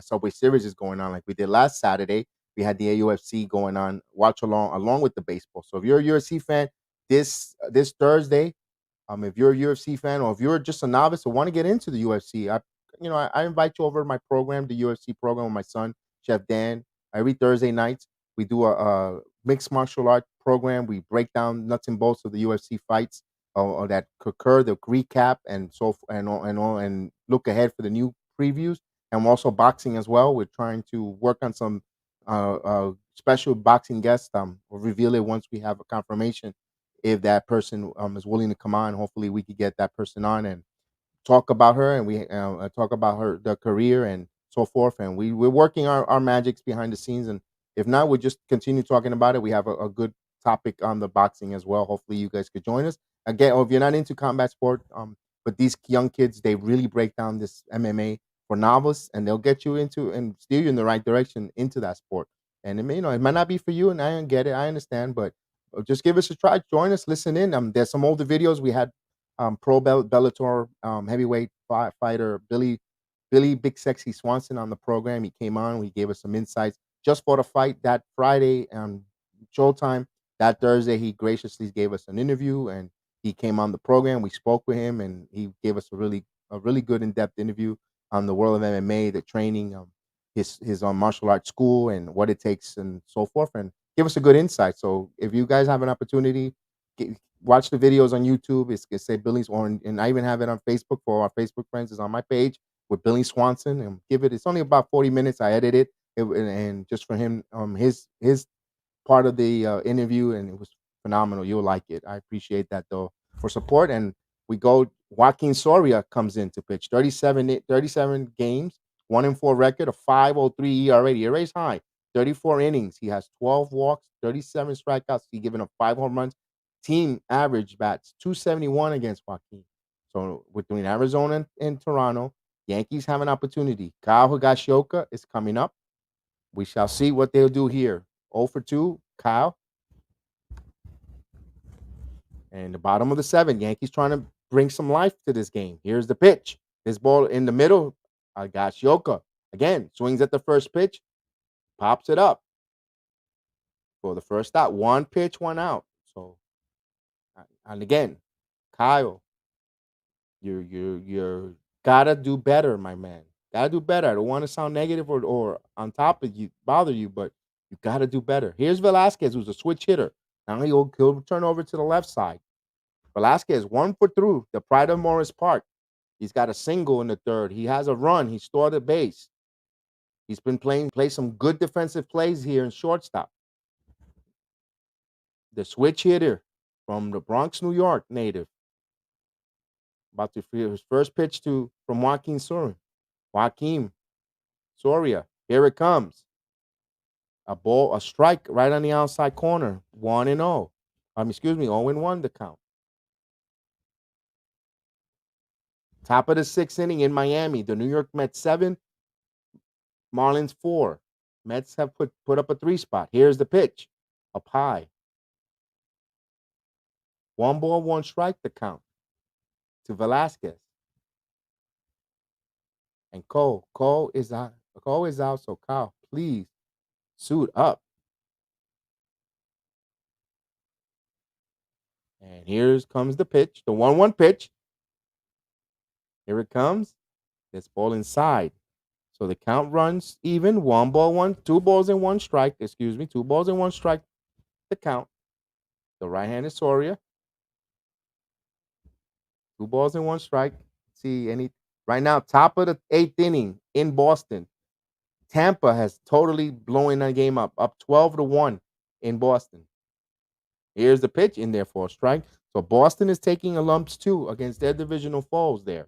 Subway Series is going on, like we did last Saturday. We had the UFC going on, watch along with the baseball. So if you're a UFC fan, this Thursday, if you're a UFC fan, or if you're just a novice or want to get into the UFC, I invite you over to my program, the UFC program with my son, Chef Dan. Every Thursday nights, we do a mixed martial art program. We break down nuts and bolts of the UFC fights that occur, the recap, and and look ahead for the new previews. And we're also boxing as well. We're trying to work on some special boxing guests. We'll reveal it once we have a confirmation if that person is willing to come on. Hopefully, we could get that person on and talk about her, and we talk about the career and so forth. And we're working our magics behind the scenes, and If not, we'll just continue talking about it. We have a good topic on the boxing as well. Hopefully, you guys could join us again. Or if you're not into combat sport, but these young kids, they really break down this MMA for novice, and they'll get you into and steer you in the right direction into that sport. And it may, it might not be for you, and I don't get it. I understand, but just give us a try. Join us. Listen in. There's some older videos we had. Bellator heavyweight fighter Billy Big Sexy Swanson on the program. He came on. He gave us some insights just for the fight that Friday Showtime. That Thursday, he graciously gave us an interview, and he came on the program. We spoke with him, and he gave us a really good in depth interview on the world of MMA, the training, his martial arts school, and what it takes, and so forth, and give us a good insight. So if you guys have an opportunity, watch the videos on YouTube. It's say Billy's, and I even have it on Facebook for our Facebook friends. It's on my page with Billy Swanson, and give it. It's only about 40 minutes. I edit it, and just for him, his part of the interview, and it was phenomenal. You'll like it. I appreciate that though for support. And we go. Joaquin Soria comes in to pitch 37 games, 1-4 record, a 5.03 ERA. The ERA is high. 34 innings. He has 12 walks, 37 strikeouts. He given up 5 home runs. Team average bats 271 against Joaquin. So between Arizona and Toronto, Yankees have an opportunity. Kyle Higashioka is coming up. We shall see what they'll do here. 0 for 2, Kyle. And the bottom of the 7, Yankees trying to bring some life to this game. Here's the pitch. This ball in the middle, Higashioka. Again, swings at the first pitch, pops it up for the first out. 1 pitch, 1 out. So, and again, Kyle, you're gotta do better, my man. Gotta do better. I don't want to sound negative or on top of you, bother you, but you gotta do better. Here's Velasquez, who's a switch hitter. Now he'll turn over to the left side. Velasquez 1 for 2, the pride of Morris Park. He's got a single in the third. He has a run. He stored a base. He's been play some good defensive plays here in shortstop. The switch hitter from the Bronx, New York native. About to feel his first pitch from Joaquin Soria. Here it comes. A strike right on the outside corner. 1-0. 0-1 the count. Top of the 6th inning in Miami. The New York Mets 7, Marlins 4. Mets have put up a 3 spot. Here's the pitch. Up high. 1 ball, 1 strike the count to Velasquez. And Cole. Cole is out. So Kyle, please suit up. And here comes the pitch. The 1-1 pitch. Here it comes. This ball inside. So the count runs even. 1 ball, 2 balls and 1 strike. 2 balls and 1 strike. The count. The right-handed Soria. 2 balls and 1 strike. See any right now? Top of the 8th inning in Boston. Tampa has totally blown that game up 12-1 in Boston. Here's the pitch in there for a strike. So Boston is taking a lumps too against their divisional foes there.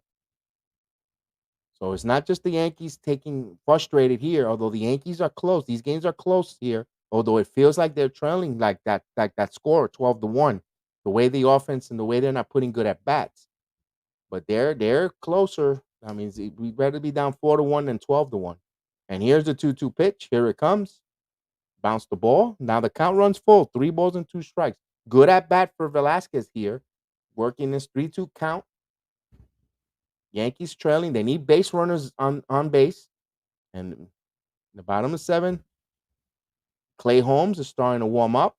So it's not just the Yankees taking frustrated here, although the Yankees are close. These games are close here, although it feels like they're trailing like that score 12-1. The way the offense and the way they're not putting good at bats. But they're closer. I mean, we'd rather be down 4-1 than 12-1. And here's the 2-2 pitch. Here it comes. Bounce the ball. Now the count runs full. 3 balls and 2 strikes. Good at bat for Velasquez here. Working this 3-2 count. Yankees trailing. They need base runners on base. And in the bottom of 7, Clay Holmes is starting to warm up.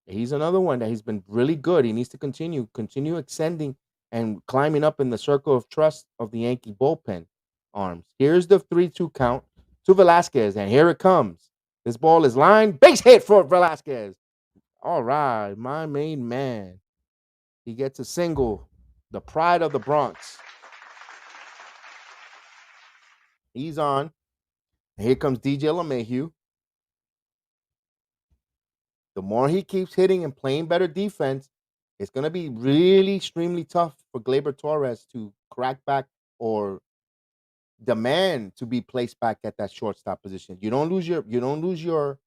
He's another one that he's been really good. He needs to continue extending and climbing up in the circle of trust of the Yankee bullpen arms. Here's the 3-2 count to Velasquez, and here it comes. This ball is lined. Base hit for Velasquez. All right, my main man. He gets a single. The pride of the Bronx. He's on. And here comes DJ LeMahieu. The more he keeps hitting and playing better defense, it's going to be really extremely tough for Gleyber Torres to crack back or demand to be placed back at that shortstop position. You don't lose your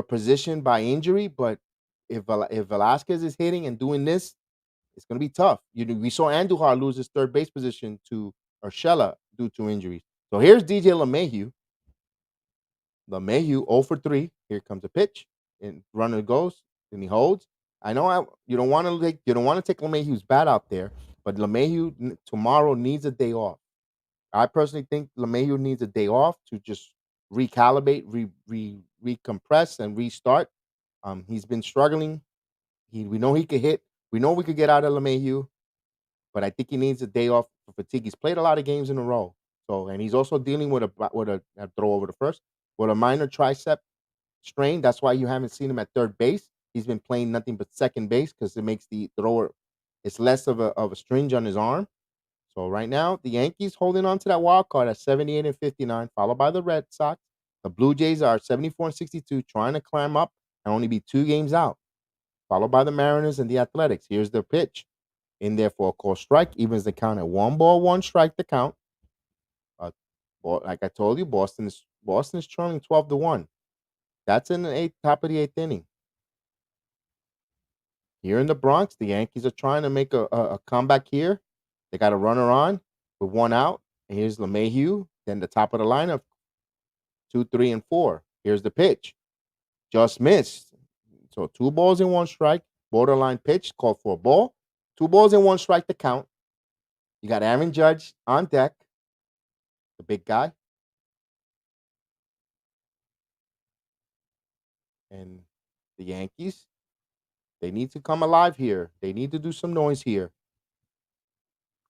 position by injury, but if Velasquez is hitting and doing this, it's going to be tough. We saw Andujar lose his third base position to Urshela due to injuries. So here's DJ LeMahieu. LeMahieu 0 for 3. Here comes a pitch, and runner goes, and he holds. I know you don't want to take LeMahieu's bat out there, but LeMahieu tomorrow needs a day off. I personally think LeMahieu needs a day off to just recalibrate, recompress, and restart. He's been struggling. We know he could hit. We know we could get out of LeMahieu, but I think he needs a day off for fatigue. He's played a lot of games in a row, and he's also dealing with a throw over the first with a minor tricep strain. That's why you haven't seen him at third base. He's been playing nothing but second base because it makes the thrower. It's less of a stringe on his arm. So right now, the Yankees holding on to that wild card at 78 and 59, followed by the Red Sox. The Blue Jays are 74 and 62, trying to climb up and only be 2 games out, followed by the Mariners and the Athletics. Here's their pitch. In there for a call strike, evens the count at 1 ball, 1 strike to count. Like I told you, Boston is trailing 12-1. That's in the top of the eighth inning. Here in the Bronx, the Yankees are trying to make a comeback here. They got a runner on with 1 out. And here's LeMahieu. Then the top of the lineup, 2, 3, and 4. Here's the pitch. Just missed. So 2 balls and 1 strike. Borderline pitch, called for a ball. 2 balls and 1 strike to count. You got Aaron Judge on deck, the big guy. And the Yankees, they need to come alive here. They need to do some noise here.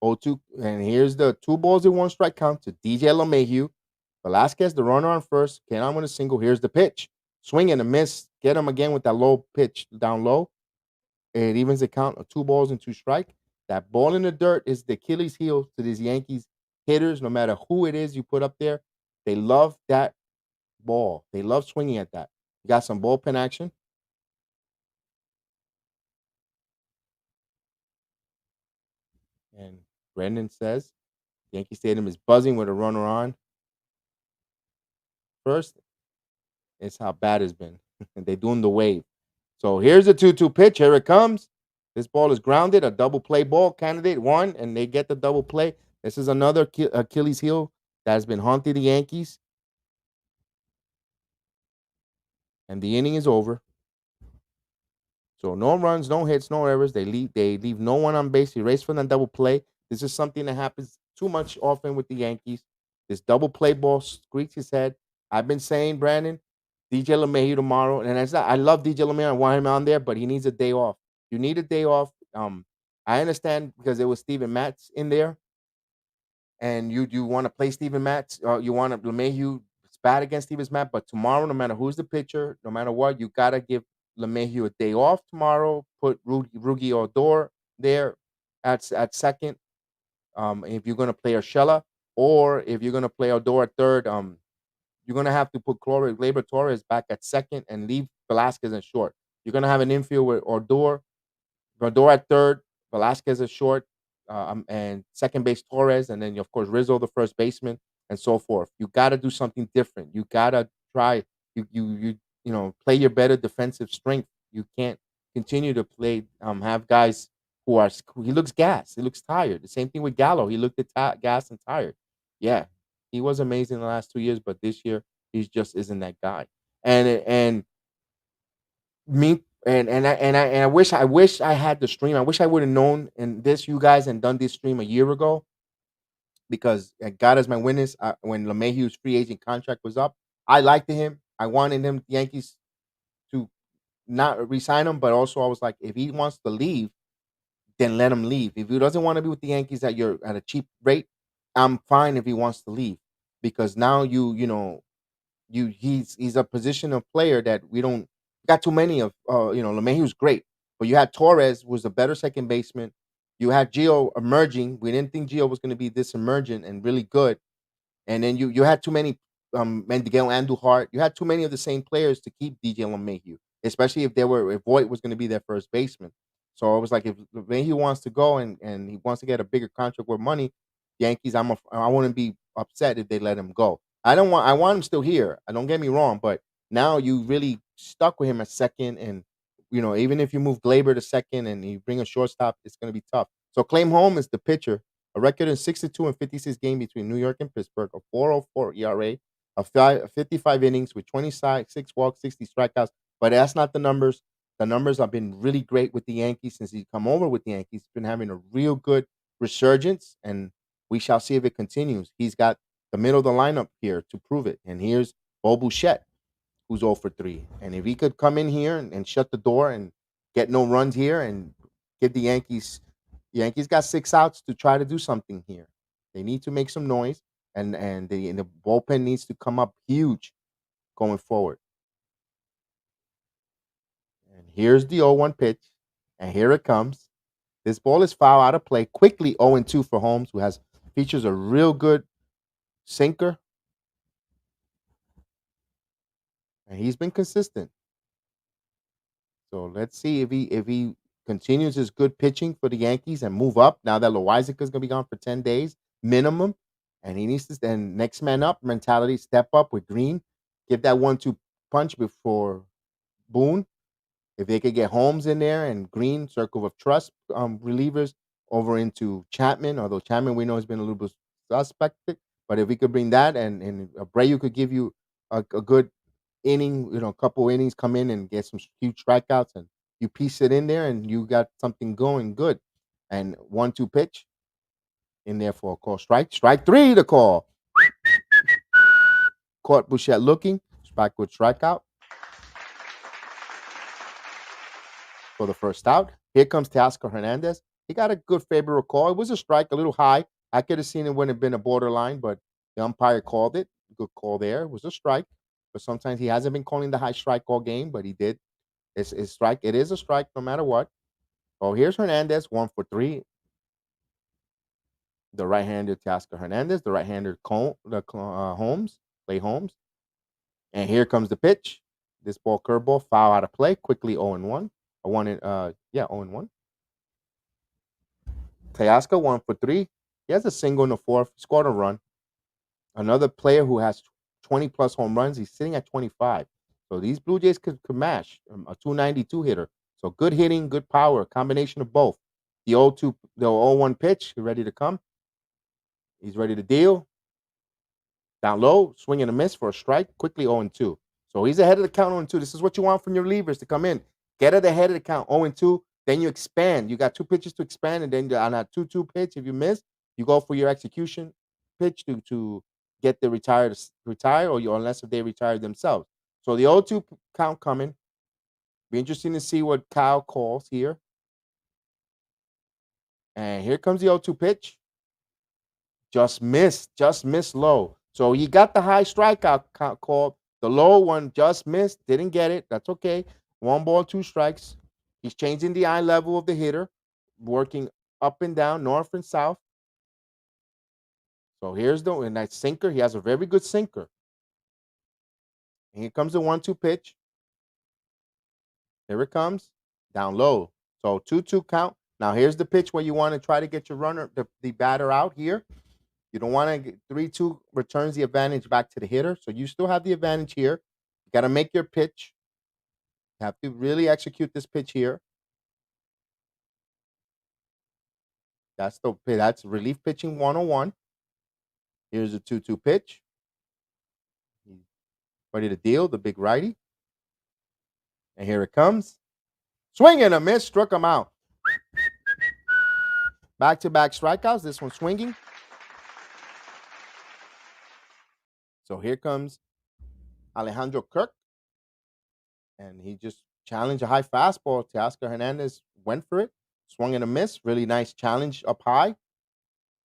0-2, and here's the 2 balls and 1 strike count to DJ LeMahieu. Velasquez, the runner on first, came on with a single. Here's the pitch. Swing and a miss. Get him again with that low pitch down low. It evens the count of 2 balls and 2 strike. That ball in the dirt is the Achilles heel to these Yankees hitters. No matter who it is you put up there, they love that ball. They love swinging at that. You got some bullpen action. And Brendan says Yankee Stadium is buzzing with a runner on first. It's how bad it's been. And they're doing the wave. So here's a 2-2 pitch. Here it comes. This ball is grounded. A double play ball. Candidate won, and they get the double play. This is another Achilles heel that has been haunting the Yankees. And the inning is over. So no runs, no hits, no errors. They leave no one on base. He raced for that double play. This is something that happens too much often with the Yankees. This double play ball squeaks his head. I've been saying, Brandon, DJ LeMahieu tomorrow, and I love DJ LeMahieu. I want him on there, but he needs a day off. You need a day off. I understand because it was Steven Matz in there, and you want to play Steven Matz. You want to LeMahieu. It's bad against Steven Matz, but tomorrow, no matter who's the pitcher, no matter what, you gotta give LeMahieu a day off tomorrow. Put Rugi Odor there at second. If you're gonna play Urshela, or if you're gonna play Odor at third, you're gonna have to put Gleyber Torres back at second and leave Velasquez in short. You're gonna have an infield with Odor at third, Velasquez at short, and second base Torres, and then of course Rizzo, the first baseman, and so forth. You got to do something different. You gotta try. Play your better defensive strength. You can't continue to play. Have guys who are. He looks gassed. He looks tired. The same thing with Gallo. He looked gassed and tired. Yeah, he was amazing the last 2 years, but this year he just isn't that guy. And me and I wish I had the stream. I wish I would have known and this you guys and done this stream a year ago because God is my witness. When LeMahieu's free agent contract was up, I liked him. I wanted him Yankees to not resign him, but also I was like, if he wants to leave, then let him leave. If he doesn't want to be with the Yankees at a cheap rate, I'm fine if he wants to leave because now he's a position of player that we don't got too many of. LeMahieu's great, but you had Torres was a better second baseman. You had Gio emerging. We didn't think Gio was going to be this emergent and really good. And then you had too many Miguel Andujar. You had too many of the same players to keep DJ LeMahieu, especially if Voit was going to be their first baseman. So I was like, if LeMahieu wants to go and he wants to get a bigger contract with money, Yankees, I want to be upset if they let him go. I want him still here. Don't get me wrong, but now you really stuck with him at second, and even if you move Glaber to second and you bring a shortstop, it's going to be tough. So Claim Home is the pitcher. A record in 62 and 56 game between New York and Pittsburgh, a 4.04 ERA, 55 innings with 26 walks, 60 strikeouts. But that's not the numbers. The numbers have been really great with the Yankees since he's come over with the Yankees. He's been having a real good resurgence, and we shall see if it continues. He's got the middle of the lineup here to prove it. And here's Bo Bichette, who's 0 for 3. And if he could come in here and shut the door and get no runs here and give the Yankees got 6 outs to try to do something here. They need to make some noise, and the bullpen needs to come up huge going forward. And here's the 0-1 pitch, and here it comes. This ball is foul out of play. Quickly 0-2 for Holmes, who features a real good sinker, and he's been consistent. So let's see if he continues his good pitching for the Yankees and move up. Now that Loizaga is going to be gone for 10 days minimum, and he needs to then next man up mentality, step up with Green, give that 1-2 punch before Boone. If they could get Holmes in there and Green, circle of trust relievers over into Chapman, although Chapman we know has been a little bit suspected, but if we could bring that and Abreu could give you a good inning, a couple innings, come in and get some huge strikeouts, and you piece it in there and you got something going good. And 1-2 pitch in there for a call. Strike 3 to call. Caught Bichette looking. Back with strikeout for the first out. Here comes Teoscar Hernandez. He got a good favorable call. It was a strike, a little high. I could have seen it when it been a borderline, but the umpire called it. Good call there. It was a strike. But sometimes he hasn't been calling the high strike all game, but he did. It's strike. It is a strike no matter what. Oh, here's Hernandez, 1 for 3. The right-handed Teoscar Hernandez, the right-hander Holmes, Clay Holmes. And here comes the pitch. This ball curveball, foul out of play. Quickly 0-1. 0-1. Teoscar 1 for 3. He has a single in the fourth. Scored a run. Another player who has 20 plus home runs. He's sitting at 25. So these Blue Jays could mash a 292 hitter. So good hitting, good power, combination of both. The 0-1 pitch, ready to come. He's ready to deal. Down low, swing and a miss for a strike. Quickly 0-2. So he's ahead of the count 0-2. This is what you want from your relievers to come in. Get at the head of the count 0-2. Then you expand. You got 2 pitches to expand, and then on that 2-2 pitch, if you miss, you go for your execution pitch to get the retire, or unless if they retire themselves. So the 0-2 count coming. Be interesting to see what Kyle calls here. And here comes the 0-2 pitch. Just missed low. So he got the high strikeout call. The low one just missed. Didn't get it. That's okay. 1 ball, 2 strikes. He's changing the eye level of the hitter, working up and down, north and south. So here's that sinker. He has a very good sinker. And here comes the 1-2 pitch. Here it comes. Down low. So 2-2 count. Now here's the pitch where you want to try to get your runner, the batter out here. You don't want to get 3-2 returns the advantage back to the hitter. So you still have the advantage here. You got to make your pitch. You have to really execute this pitch here. That's relief pitching 101. Here's a 2-2 pitch. He's ready to deal, the big righty. And here it comes. Swing and a miss, struck him out. Back-to-back strikeouts. This one swinging. So here comes Alejandro Kirk. And he just challenged a high fastball. Teoscar Hernandez went for it. Swung and a miss. Really nice challenge up high.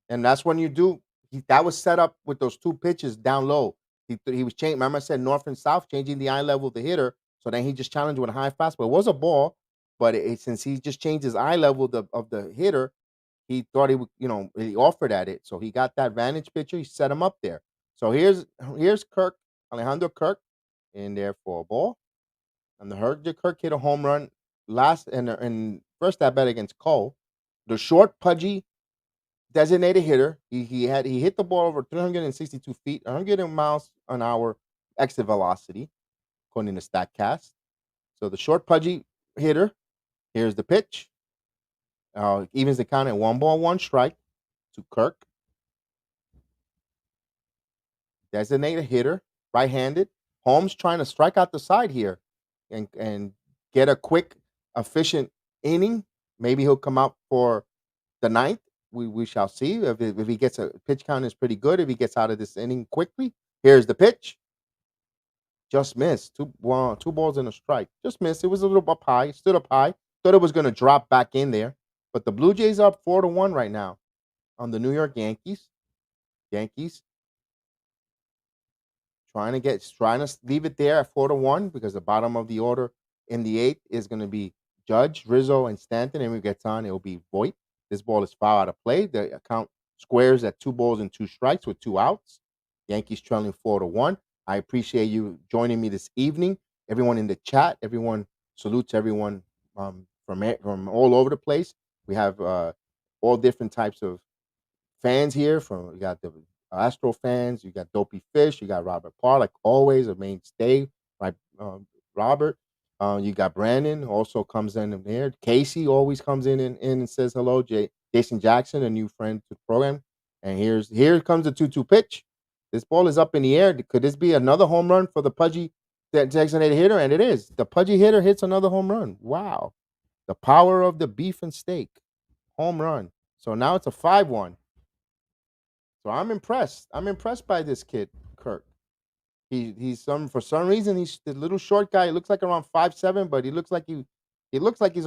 And that's when you do. That was set up with those 2 pitches down low. He was changing. Remember I said north and south, changing the eye level of the hitter. So then he just challenged with a high fastball. It was a ball, but since he just changed his eye level of the hitter, he thought he would, he offered at it. So he got that vantage pitcher. He set him up there. So here's Kirk, Alejandro Kirk, in there for a ball. And the Kirk hit a home run last and first at bat against Cole. The short, pudgy designated hitter. He hit the ball over 362 feet, 100 miles an hour exit velocity, according to Statcast. So the short pudgy hitter. Here's the pitch. Evens the count at 1 ball, 1 strike to Kirk. Designated hitter, right-handed. Holmes trying to strike out the side here and get a quick, efficient inning. Maybe he'll come out for the ninth. We shall see if he gets a pitch count is pretty good. If he gets out of this inning quickly, here's the pitch. Just missed. Two balls and a strike. Just missed. It was a little up high. Stood up high. Thought it was going to drop back in there. But the Blue Jays are up 4-1 right now on the New York Yankees. Yankees trying to leave it there at 4-1 because the bottom of the order in the eighth is going to be Judge, Rizzo, and Stanton. And when it gets on, it will be Voit. This ball is foul out of play. The account squares at 2 balls and 2 strikes with 2 outs. Yankees trailing 4-1. I appreciate you joining me this evening. Everyone in the chat, salutes everyone from all over the place. We have all different types of fans here. You got the Astro fans, you got Dopey Fish, you got Robert Parr, like always, a mainstay, right? Robert. You got Brandon, also comes in there. Casey always comes in and says hello. Jason Jackson, a new friend to the program. And here comes the 2-2 pitch. This ball is up in the air. Could this be another home run for the pudgy designated hitter? And it is. The pudgy hitter hits another home run. Wow. The power of the beef and steak. Home run. So now it's a 5-1. So I'm impressed. I'm impressed by this kid, Kirk. For some reason he's the little short guy. He looks like around 5'7", but he looks like he's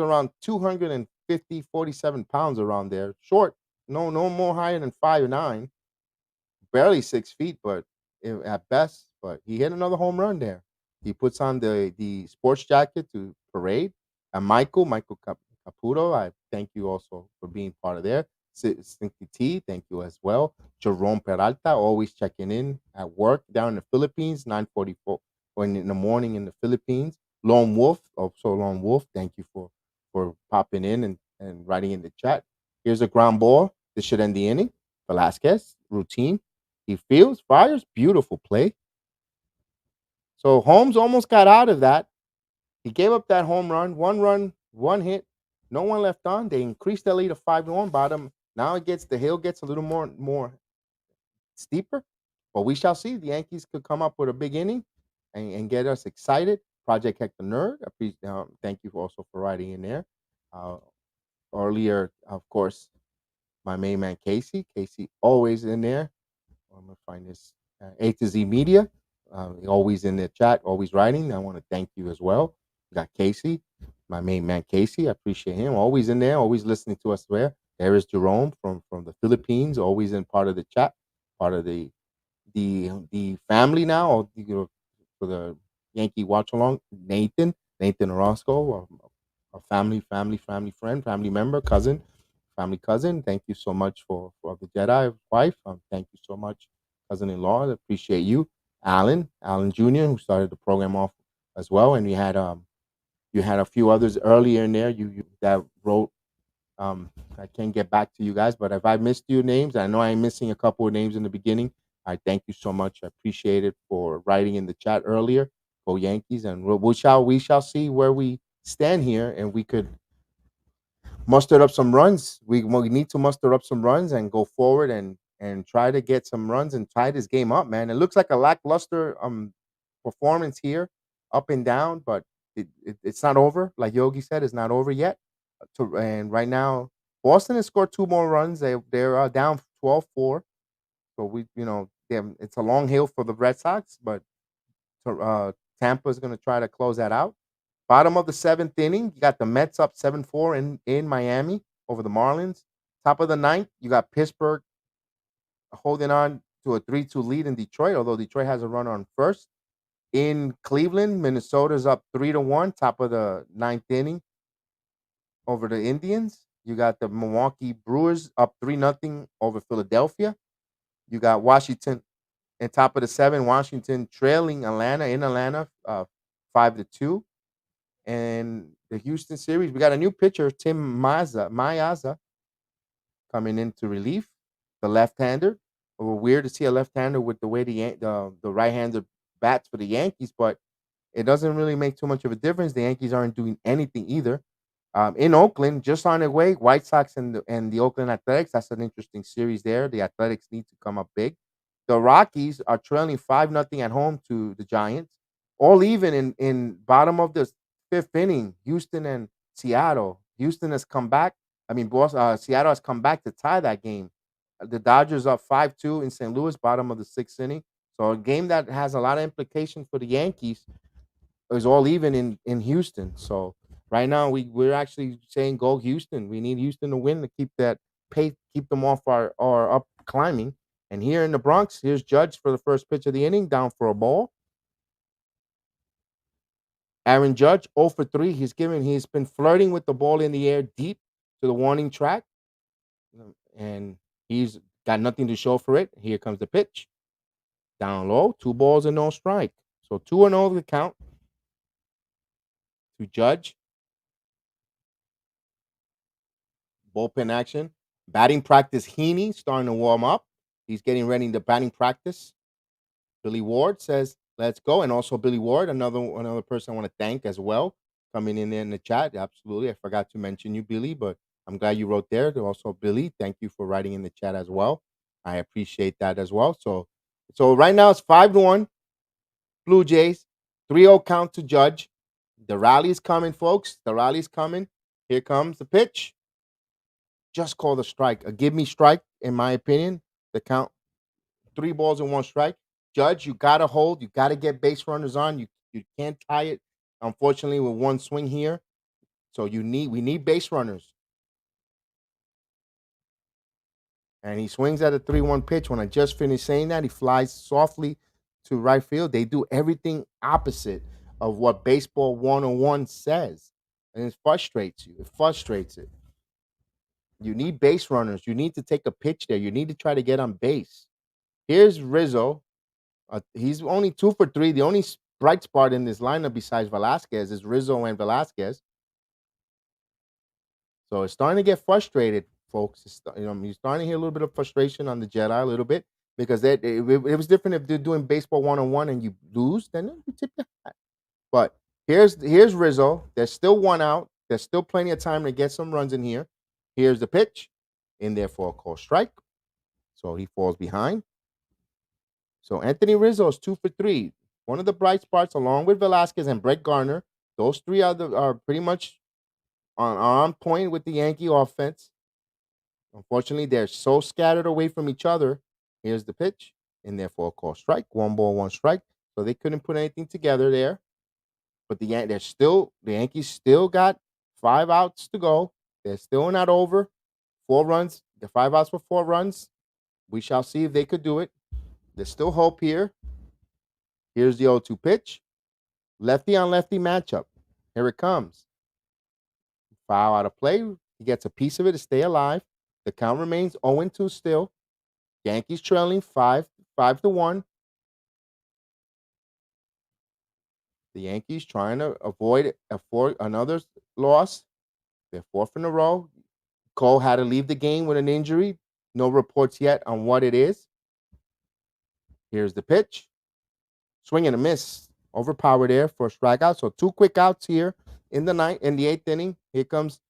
around 247 pounds around there. Short, no more higher than 5'9", barely 6 feet, but at best. But he hit another home run there. He puts on the sports jacket to parade. And Michael Caputo, I thank you also for being part of there. Stinky T, thank you as well. Jerome Peralta, always checking in at work down in the Philippines, 9:44 in the morning in the Philippines. Lone Wolf, thank you for popping in and writing in the chat. Here's a ground ball. This should end the inning. Velasquez, routine. He fields, fires, beautiful play. So Holmes almost got out of that. He gave up that home run, 1 hit, no one left on. They increased that lead to 5-1. Bottom now the hill gets a little more steeper, but we shall see. The Yankees could come up with a big inning and get us excited. Project Hector Nerd, thank you also for writing in there. Earlier, of course, my main man Casey always in there. I'm gonna find this A to Z Media, always in the chat, always writing. I want to thank you as well. We got Casey, my main man Casey. I appreciate him. Always in there, always listening to us there. There is Jerome from the Philippines, always in part of the chat, part of the family now, for the Yankee watch along. Nathan Orozco, a family friend, family member, family cousin. Thank you so much for the JEDI wife. Thank you so much, cousin-in-law. I appreciate you. Alan Jr., who started the program off as well. And you had a few others earlier in there you that wrote. I can't get back to you guys, but if I missed your names, I know I'm missing a couple of names in the beginning. I thank you so much. I appreciate it for writing in the chat earlier. Go Yankees, and we shall see where we stand here, and we could muster up some runs. We need to muster up some runs and go forward and try to get some runs and tie this game up, man. It looks like a lackluster performance here, up and down, but it's not over. Like Yogi said, it's not over yet. And right now, Boston has scored 2 more runs. They're down 12-4. So it's a long hill for the Red Sox, but Tampa is going to try to close that out. Bottom of the 7th inning, you got the Mets up 7-4 in Miami over the Marlins. Top of the 9th, you got Pittsburgh holding on to a 3-2 lead in Detroit, although Detroit has a runner on first. In Cleveland, Minnesota's up 3-1, top of the 9th inning over the Indians. You got the Milwaukee Brewers up 3-0 over Philadelphia. You got Washington and top of the 7th, Washington trailing Atlanta in Atlanta 5-2. And the Houston series, we got a new pitcher, Tim Mayaza, coming into relief. the left-hander. Weird to see a left-hander with the way the right-hander bats for the Yankees, but it doesn't really make too much of a difference. The Yankees aren't doing anything either. In Oakland, just on their way, White Sox and the Oakland Athletics. That's an interesting series there. The Athletics need to come up big. The Rockies are trailing 5-0 at home to the Giants. All even in bottom of the fifth inning, Houston and Seattle. Houston has come back. I mean, Seattle has come back to tie that game. The Dodgers up 5-2 in St. Louis, bottom of the sixth inning. So a game that has a lot of implications for the Yankees is all even in Houston. So right now we're actually saying go Houston. We need Houston to win to keep that pace, keep them off our up climbing. And here in the Bronx, here's Judge for the first pitch of the inning, down for a ball. Aaron Judge 0 for 3. He's been flirting with the ball in the air deep to the warning track. And he's got nothing to show for it. Here comes the pitch. Down low, 2 balls and no strike. So 2-0 the count to Judge. Bullpen action. Batting practice, Heaney starting to warm up. He's getting ready to batting practice. Billy Ward says, let's go. And also Billy Ward, another person I want to thank as well, coming in there in the chat. Absolutely. I forgot to mention you, Billy, but I'm glad you wrote there. Also, Billy, thank you for writing in the chat as well. I appreciate that as well. So right now it's 5-1. Blue Jays, 3-0 count to Judge. The rally's coming, folks. The rally's coming. Here comes the pitch. Just call the strike. A give me strike, in my opinion. The count, 3 balls and 1 strike. Judge, you gotta hold. You gotta get base runners on. You can't tie it, unfortunately, with 1 swing here. So we need base runners. And he swings at a 3-1 pitch. When I just finished saying that, he flies softly to right field. They do everything opposite of what baseball 101 says. And it frustrates you. It frustrates it. You need base runners. You need to take a pitch there. You need to try to get on base. Here's Rizzo. He's only 2 for 3. The only bright spot in this lineup besides Velasquez is Rizzo and Velasquez. So it's starting to get frustrated, folks. You're starting to hear a little bit of frustration on the JEDI a little bit because it was different if they're doing baseball 101 and you lose, then you tip the hat. But here's Rizzo. There's still 1 out. There's still plenty of time to get some runs in here. Here's the pitch. In there for a call strike. So he falls behind. So Anthony Rizzo is 2 for 3. One of the bright spots, along with Velasquez and Brett Garner. Those 3 are pretty much on point with the Yankee offense. Unfortunately, they're so scattered away from each other. Here's the pitch. In there for a call strike. 1 ball, 1 strike. So they couldn't put anything together there. But the Yankees still got 5 outs to go. They're still not over. 4 runs. The 5 outs for 4 runs. We shall see if they could do it. There's still hope here. Here's the 0-2 pitch. Lefty on lefty matchup. Here it comes. Foul out of play. He gets a piece of it to stay alive. The count remains 0-2 still. Yankees trailing 5-1. The Yankees trying to avoid another loss. They're 4th in a row. Cole had to leave the game with an injury. No reports yet on what it is. Here's the pitch. Swing and a miss. Overpowered there for a strikeout. So 2 quick outs here in the 8th inning. Here comes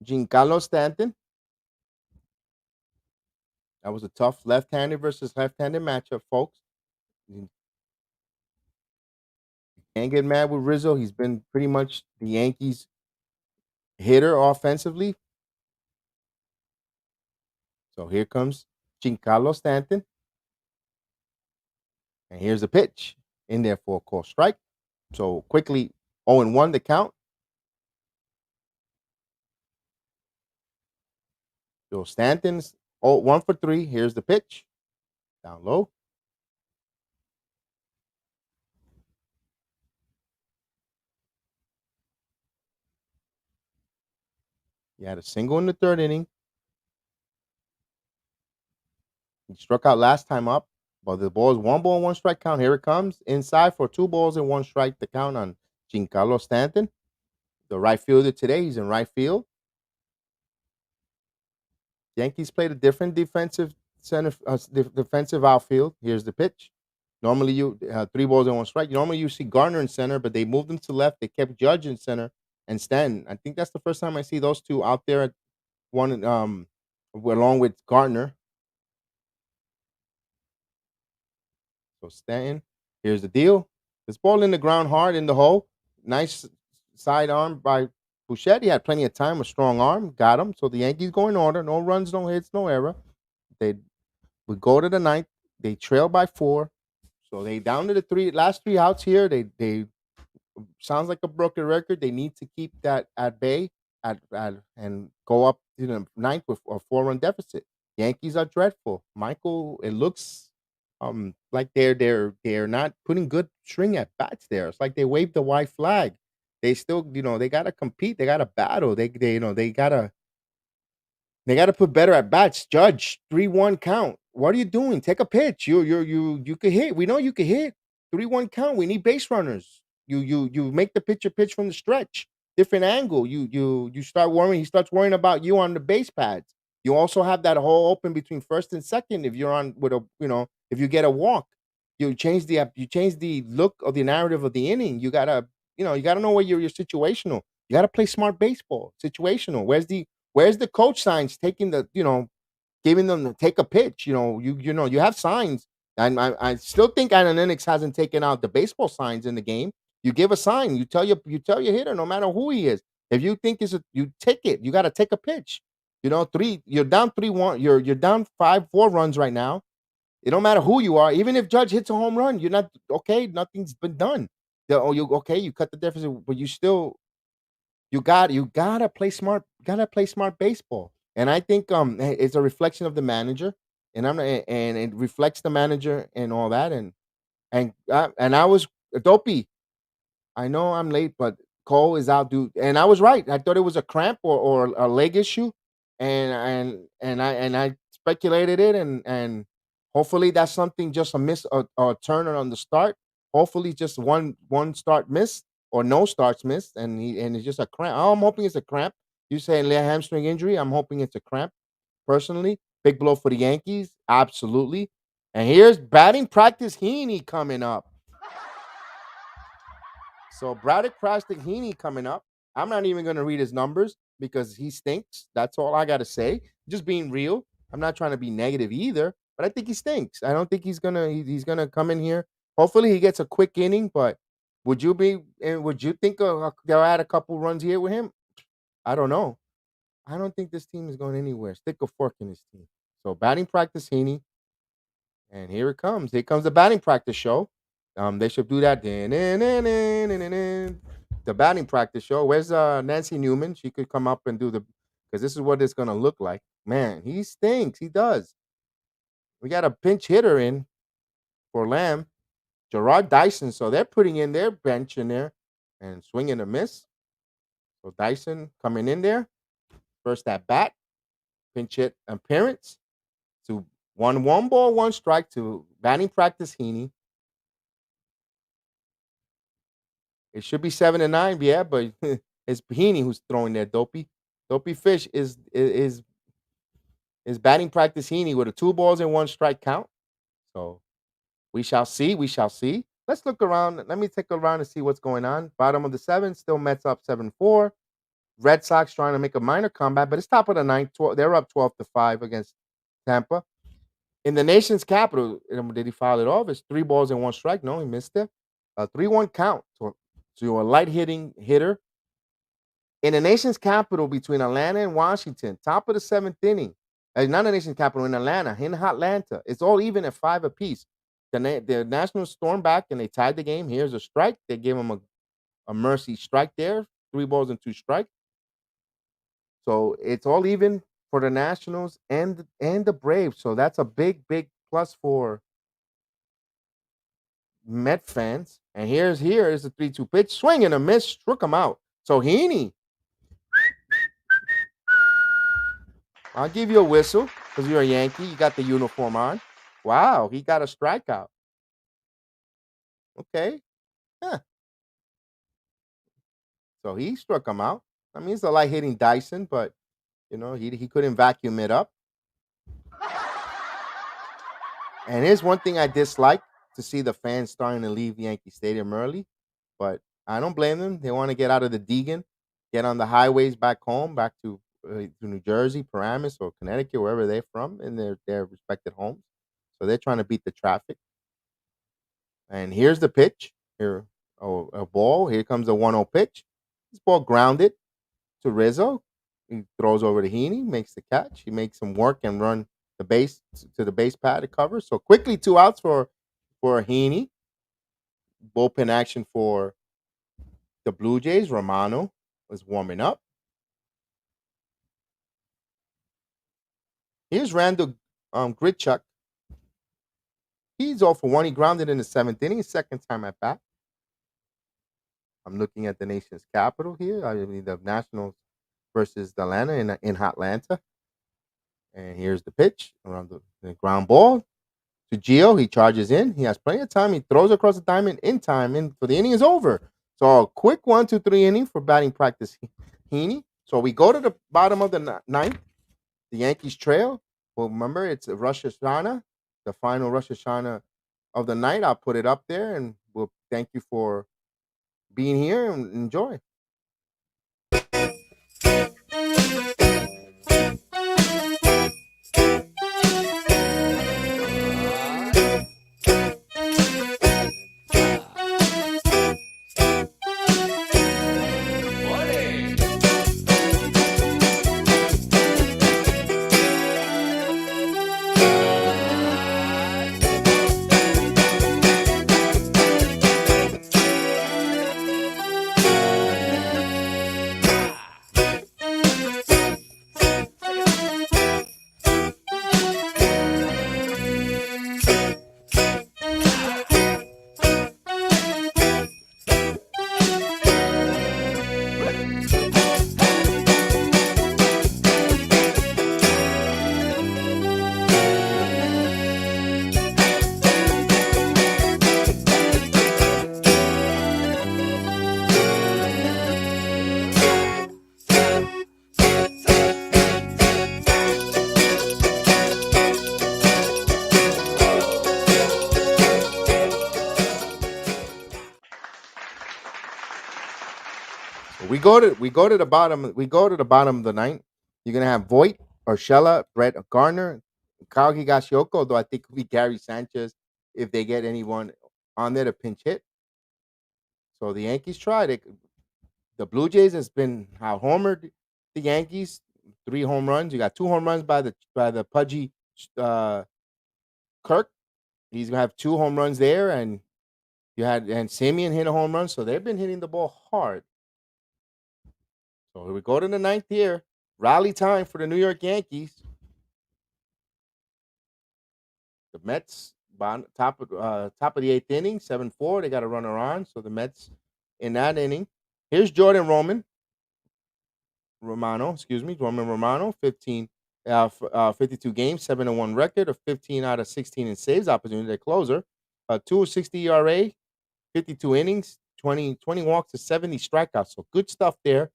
Giancarlo Stanton. That was a tough left-handed versus left-handed matchup, folks. You can't get mad with Rizzo. He's been pretty much the Yankees' hitter offensively. So here comes Giancarlo Stanton. And here's the pitch. In there for a call strike. So quickly 0-1 the count. So Stanton's 1 for 3. Here's the pitch. Down low. He had a single in the 3rd inning. He struck out last time up, but the ball is 1 ball, 1 strike count. Here it comes. Inside for 2 balls and 1 strike the count on Giancarlo Stanton. The right fielder today. He's in right field. Yankees played a different defensive center, defensive outfield. Here's the pitch. Normally, you 3 balls and 1 strike. Normally, you see Garner in center, but they moved him to left. They kept Judge in center and Stanton. I think that's the first time I see those two out there at one, along with Gardner. So Stanton, here's the deal. This ball in the ground hard in the hole. Nice sidearm by Bouchette. He had plenty of time, a strong arm, got him. So the Yankees go in order. No runs, no hits, no error. They would go to the ninth. They trail by 4. So they down to the last 3 outs here. They sounds like a broken record. They need to keep that at bay and go up to the ninth with a 4-run deficit. Yankees are dreadful. Michael, it looks like they're not putting good string at bats there. It's like they waved the white flag. They still, they gotta compete. They gotta battle. They gotta put better at bats. Judge 3-1 count. What are you doing? Take a pitch. You could hit. We know you could hit. 3-1 count. We need base runners. You make the pitcher pitch from the stretch. Different angle. You start worrying. He starts worrying about you on the base pads. You also have that hole open between first and second. If you're on with a if you get a walk, you change the look of the narrative of the inning. You gotta know where you're situational. You gotta play smart baseball. Situational. Where's the coach signs taking giving them to take a pitch? You have signs. And I still think analytics hasn't taken out the baseball signs in the game. You give a sign, you tell your hitter, no matter who he is. If you think you take it, you got to take a pitch. You're down 3-1, you're down 5-4 runs right now. It don't matter who you are, even if Judge hits a home run, you're not okay, nothing's been done. You cut the deficit, but you gotta play smart. Gotta play smart baseball, and I think it's a reflection of the manager, and and it reflects the manager and all that, and I was dopey. I know I'm late, but Cole is out, dude, and I was right. I thought it was a cramp or a leg issue, and I speculated it, and hopefully that's something just a miss, a turn on the start. Hopefully, just one start miss or no starts missed, and it's just a cramp. I'm hoping it's a cramp. You saying hamstring injury? I'm hoping it's a cramp. Personally, big blow for the Yankees, absolutely. And here's batting practice Heaney coming up. So Braddock Prastic Heaney coming up. I'm not even going to read his numbers because he stinks. That's all I got to say. Just being real. I'm not trying to be negative either, but I think he stinks. I don't think he's gonna come in here. Hopefully he gets a quick inning. But would you think they'll add a couple runs here with him? I don't know. I don't think this team is going anywhere. Stick a fork in this team. So batting practice Heaney, and here it comes. Here comes the batting practice show. They should do that. The batting practice show. Where's Nancy Newman? She could come up and do the because this is what it's gonna look like. Man, he stinks. He does. We got a pinch hitter in for Lamb, Gerard Dyson. So they're putting in their bench in there and swinging a miss. So Dyson coming in there. First at bat, pinch hit appearance to 1 ball, 1 strike to batting practice Heaney. It should be 7-9, yeah, but it's Heaney who's throwing there. Dopey, Dopey Fish is batting practice Heaney with a 2 balls and 1 strike count. So we shall see. We shall see. Let's look around. Let me take a round and see what's going on. Bottom of the 7th, still Mets up 7-4. Red Sox trying to make a minor comeback, but it's top of the ninth. They're up 12-5 against Tampa. In the nation's capital, did he foul it off? It's 3 balls and 1 strike. No, he missed it. A 3-1 count to a light hitting hitter. In the nation's capital between Atlanta and Washington, top of the 7th inning. Not the nation's capital, in Atlanta, in Atlanta. It's all even at 5 apiece. The Nationals stormed back and they tied the game. Here's a strike. They gave him a mercy strike there. 3 balls and 2 strikes. So it's all even for the Nationals and the Braves. So that's a big, big plus for Met fans. And here's the 3-2 pitch. Swing and a miss. Struck him out. So Heaney, I'll give you a whistle because you're a Yankee. You got the uniform on. Wow, he got a strikeout. Okay. Huh. So he struck him out. I mean, it's a light hitting Dyson, but he couldn't vacuum it up. And here's one thing I dislike to see the fans starting to leave Yankee Stadium early, but I don't blame them. They want to get out of the Deegan, get on the highways back home, back to New Jersey, Paramus, or Connecticut, wherever they're from, in their respective homes. So they're trying to beat the traffic. And here's the pitch. Here, a ball. Here comes a 1-0 pitch. This ball grounded to Rizzo. He throws over to Heaney, makes the catch. He makes him work and run the base to the base pad to cover. So quickly 2 outs for Heaney. Bullpen action for the Blue Jays. Romano was warming up. Here's Randall Grichuk. He's 0 for 1. He grounded in the 7th inning, second time at bat. I'm looking at the nation's capital here. I mean, the Nationals versus the Atlanta in Atlanta. And here's the pitch around the ground ball to Gio. He charges in. He has plenty of time. He throws across the diamond in time, and so the inning is over. So a quick 1-2-3 inning for batting practice, Heaney. So we go to the bottom of the ninth. The Yankees trail. Well, remember, it's Rosh Hashanah, the final Rosh Hashanah of the night. I'll put it up there, and we'll thank you for being here and enjoy. We go to the bottom. We go to the bottom of the ninth. You're gonna have Voit, Urshela, Brett Gardner, Kyle Higashioka. Though I think it'll be Gary Sanchez if they get anyone on there to pinch hit. So the Yankees tried it. The Blue Jays has been out homered the Yankees. 3 home runs. You got 2 home runs by the pudgy uh, Kirk. He's gonna have 2 home runs there, and Simeon hit a home run. So they've been hitting the ball hard. So here we go to the ninth here. Rally time for the New York Yankees. The Mets top of the 8th inning, 7-4. They got a runner on. So the Mets in that inning. Here's Jordan Romano, 52 games, 7-1 record, a 15 out of 16 in saves, opportunity to closer, a 2.60 ERA, 52 innings, 20 walks to 70 strikeouts. So good stuff there.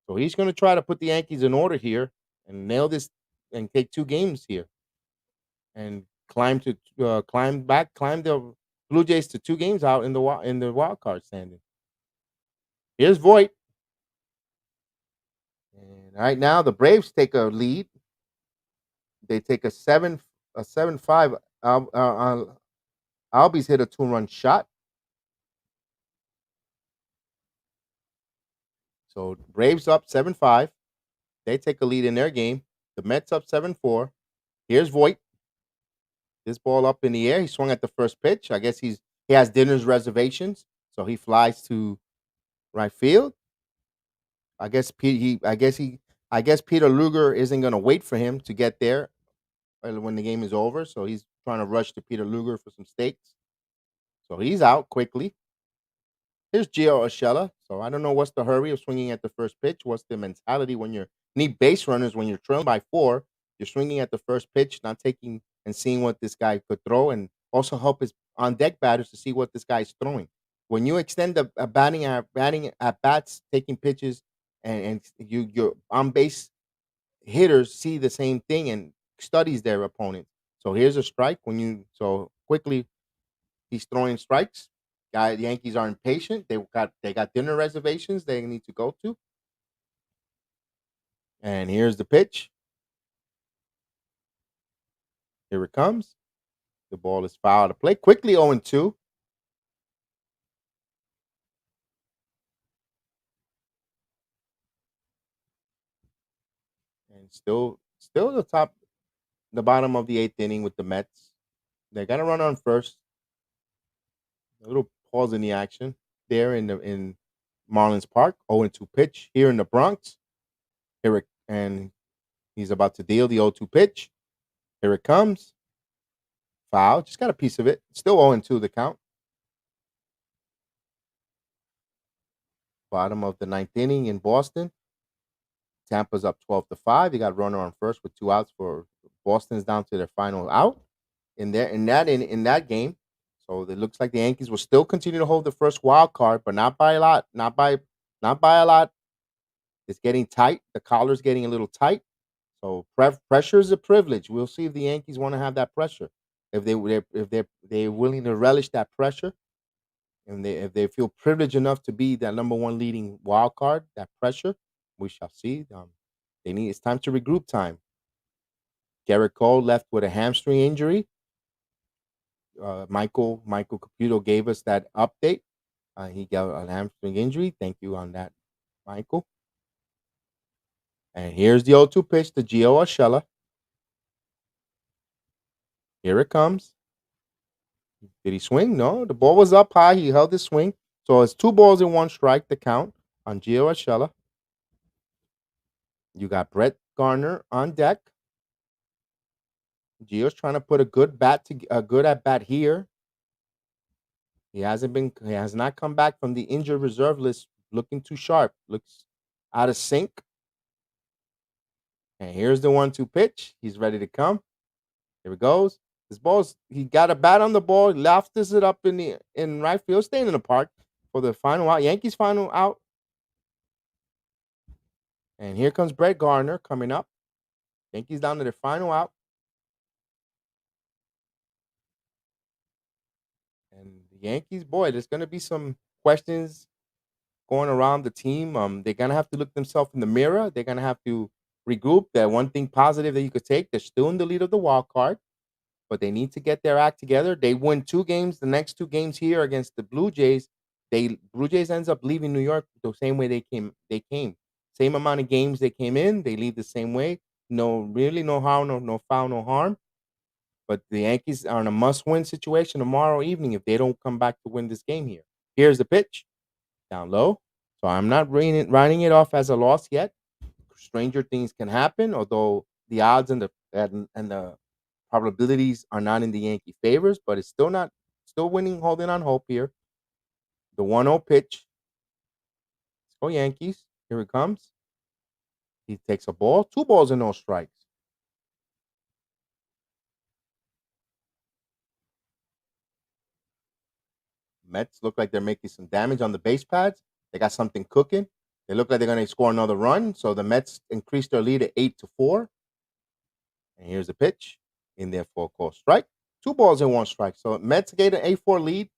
So he's going to try to put the Yankees in order here and nail this and take 2 games here and climb the Blue Jays to 2 games out in the wild card standing. Here's Voit. And right now the Braves take a lead. They take a 7-5. Albies hit a 2-run shot. So Braves up 7-5. They take a lead in their game. The Mets up 7-4. Here's Voit. This ball up in the air. He swung at the first pitch. I guess he has dinner's reservations, so he flies to right field. I guess Peter Luger isn't going to wait for him to get there when the game is over, so he's trying to rush to Peter Luger for some steaks. So he's out quickly. Here's Gio Urshela. So I don't know what's the hurry of swinging at the first pitch. What's the mentality when you need base runners when you're trailing by 4? You're swinging at the first pitch, not taking and seeing what this guy could throw, and also help his on deck batters to see what this guy's throwing. When you extend the batting at bats, taking pitches, and your on base hitters see the same thing, and studies their opponent. So here's a strike when you so quickly he's throwing strikes. The Yankees are impatient. They got dinner reservations they need to go to. And here's the pitch. Here it comes. The ball is fouled to play. Quickly 0-2. And still the bottom of the eighth inning with the Mets. They got to run on first. A little pause in the action there in Marlins Park. 0-2 pitch here in the Bronx. And he's about to deal the 0-2 pitch. Here it comes. Foul. Just got a piece of it. Still 0-2 the count. Bottom of the ninth inning in Boston. Tampa's up 12-5. You got runner on first with 2 outs for Boston's down to their final out in that game. So it looks like the Yankees will still continue to hold the first wild card, but not by a lot. Not by a lot. It's getting tight. The collar's getting a little tight. So pressure is a privilege. We'll see if the Yankees want to have that pressure. If they're willing to relish that pressure, and if they feel privileged enough to be that number one leading wild card, that pressure, we shall see. It's time to regroup time. Gerrit Cole left with a hamstring injury. Michael Caputo gave us that update. He got a hamstring injury. Thank you on that, Michael. And here's the 0-2 pitch to Gio Urshela. Here it comes. Did he swing? No, the ball was up high. He held his swing. So it's 2 balls and 1 strike to count on Gio Urshela. You got Brett Garner on deck. Gio's trying to put a good at bat here. He has not come back from the injured reserve list looking too sharp. Looks out of sync. And here's the 1-2 pitch. He's ready to come. Here it goes. He got a bat on the ball, lofts it up in right field, staying in the park for the final out. Yankees final out. And here comes Brett Garner coming up. Yankees down to their final out. And the Yankees, boy, there's gonna be some questions going around the team. They're gonna have to look themselves in the mirror. They're gonna have to regroup. That one thing positive that you could take, they're still in the lead of the wild card, but they need to get their act together. They win 2 games. The next 2 games here against the Blue Jays, Blue Jays ends up leaving New York the same way they came. Same amount of games they came in, they leave the same way. No harm, no foul, no harm. But the Yankees are in a must-win situation tomorrow evening if they don't come back to win this game here. Here's the pitch, down low. So I'm not writing it off as a loss yet. Stranger things can happen, although the odds and the probabilities are not in the Yankee favors, but it's still winning, holding on hope here. The 1-0 pitch. Let's go Yankees. Here it comes. He takes a ball. 2 balls and no strikes. Mets look like they're making some damage on the base pads. They got something cooking. They look like they're going to score another run. So the Mets increased their lead to 8-4. And here's the pitch in there for a call strike. 2 balls and 1 strike. So Mets get an 8-4 lead.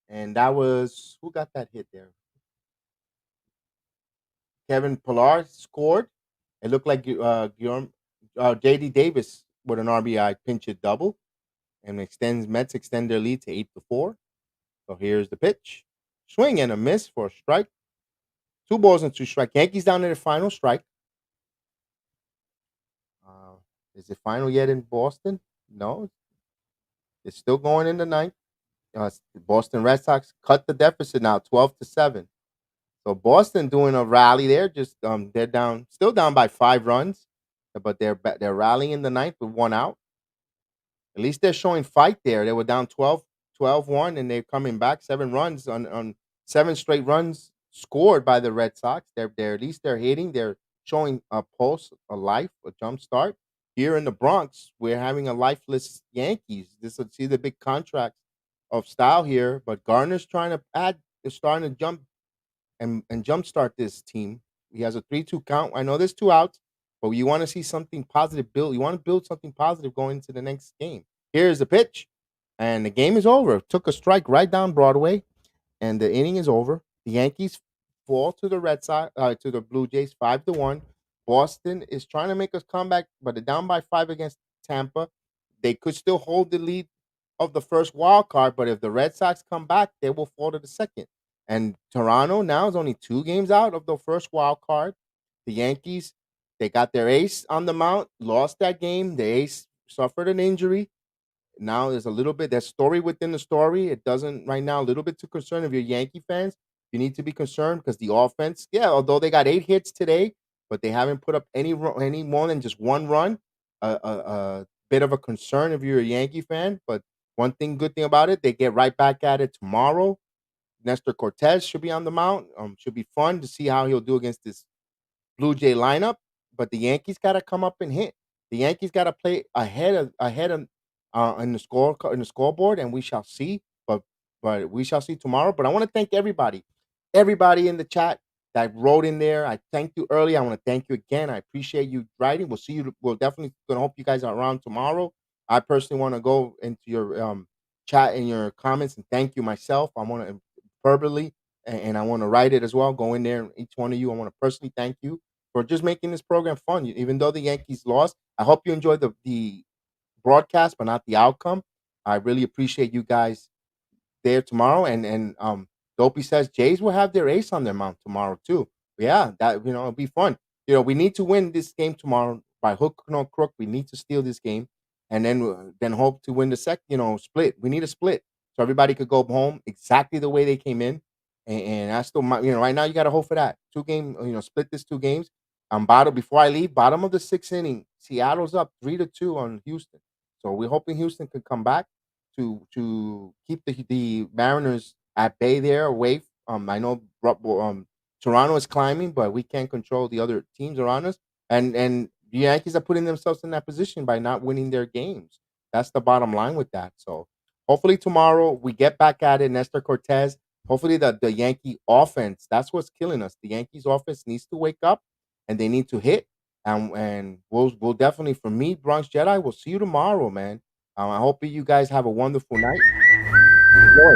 And that was, who got that hit there? Kevin Pillar scored. It looked like JD Davis with an RBI pinch hit double. And Mets extend their lead to 8-4. So here's the pitch. Swing and a miss for a strike. 2 balls and 2 strikes. Yankees down to their final strike. Is it final yet in Boston? No. It's still going in the ninth. The Boston Red Sox cut the deficit now, 12-7. So Boston doing a rally there. Just they're still down by 5 runs, but they're rallying in the ninth with 1 out. At least they're showing fight there. They were down 12-1, and they're coming back 7 runs on 7 straight runs scored by the Red Sox. They're at least they're hitting. They're showing a pulse, a life, a jump start. Here in the Bronx, we're having a lifeless Yankees. See the big contract of style here, but Garner's starting to jump and jumpstart this team. He has a 3-2 count. I know there's 2 outs, but you want to see something positive build. You want to build something positive going into the next game. Here's the pitch, and the game is over. Took a strike right down Broadway, and the inning is over. The Yankees fall to the Red Sox, to the Blue Jays, 5-1. Boston is trying to make us come back, but they're down by 5 against Tampa. They could still hold the lead of the first wild card, but if the Red Sox come back, they will fall to the second. And Toronto now is only 2 games out of the first wild card. The Yankees, they got their ace on the mound, lost that game. The ace suffered an injury. Now there's a little bit that story within the story. It doesn't right now a little bit too concerned if you're Yankee fans. You need to be concerned because the offense, yeah, although they got 8 hits today, but they haven't put up any more than just one run. A bit of a concern if you're a Yankee fan, but good thing about it, they get right back at it tomorrow. Nestor Cortez should be on the mound. Should be fun to see how he'll do against this Blue Jay lineup, but the Yankees got to come up and hit. The Yankees got to play ahead of in the scoreboard, and we shall see. But we shall see tomorrow. But I want to thank everybody in the chat that wrote in there. I thanked you early. I want to thank you again. I appreciate you writing. We'll see you. We'll definitely gonna hope you guys are around tomorrow. I personally want to go into your chat and your comments and thank you myself. I want to verbally and I want to write it as well. Go in there, and each one of you. I want to personally thank you for just making this program fun. Even though the Yankees lost, I hope you enjoyed the broadcast, but not the outcome. I really appreciate you guys there tomorrow. And Dopey says Jays will have their ace on their mound tomorrow too. Yeah, that it'll be fun. We need to win this game tomorrow by hook or crook. We need to steal this game, and then hope to win the split. We need a split so everybody could go home exactly the way they came in. And I still, right now you got to hope for that 2 game. Split this 2 games. Bottom before I leave, bottom of the 6th inning, Seattle's up 3-2 on Houston. So we're hoping Houston could come back to keep the Mariners at bay there away. I know Toronto is climbing, but we can't control the other teams around us. And the Yankees are putting themselves in that position by not winning their games. That's the bottom line with that. So hopefully tomorrow we get back at it. Nestor Cortez. Hopefully the Yankee offense. That's what's killing us. The Yankees offense needs to wake up, and they need to hit. And we'll definitely, for me, Bronx Jedi. We'll see you tomorrow, man. I hope you guys have a wonderful night. Enjoy.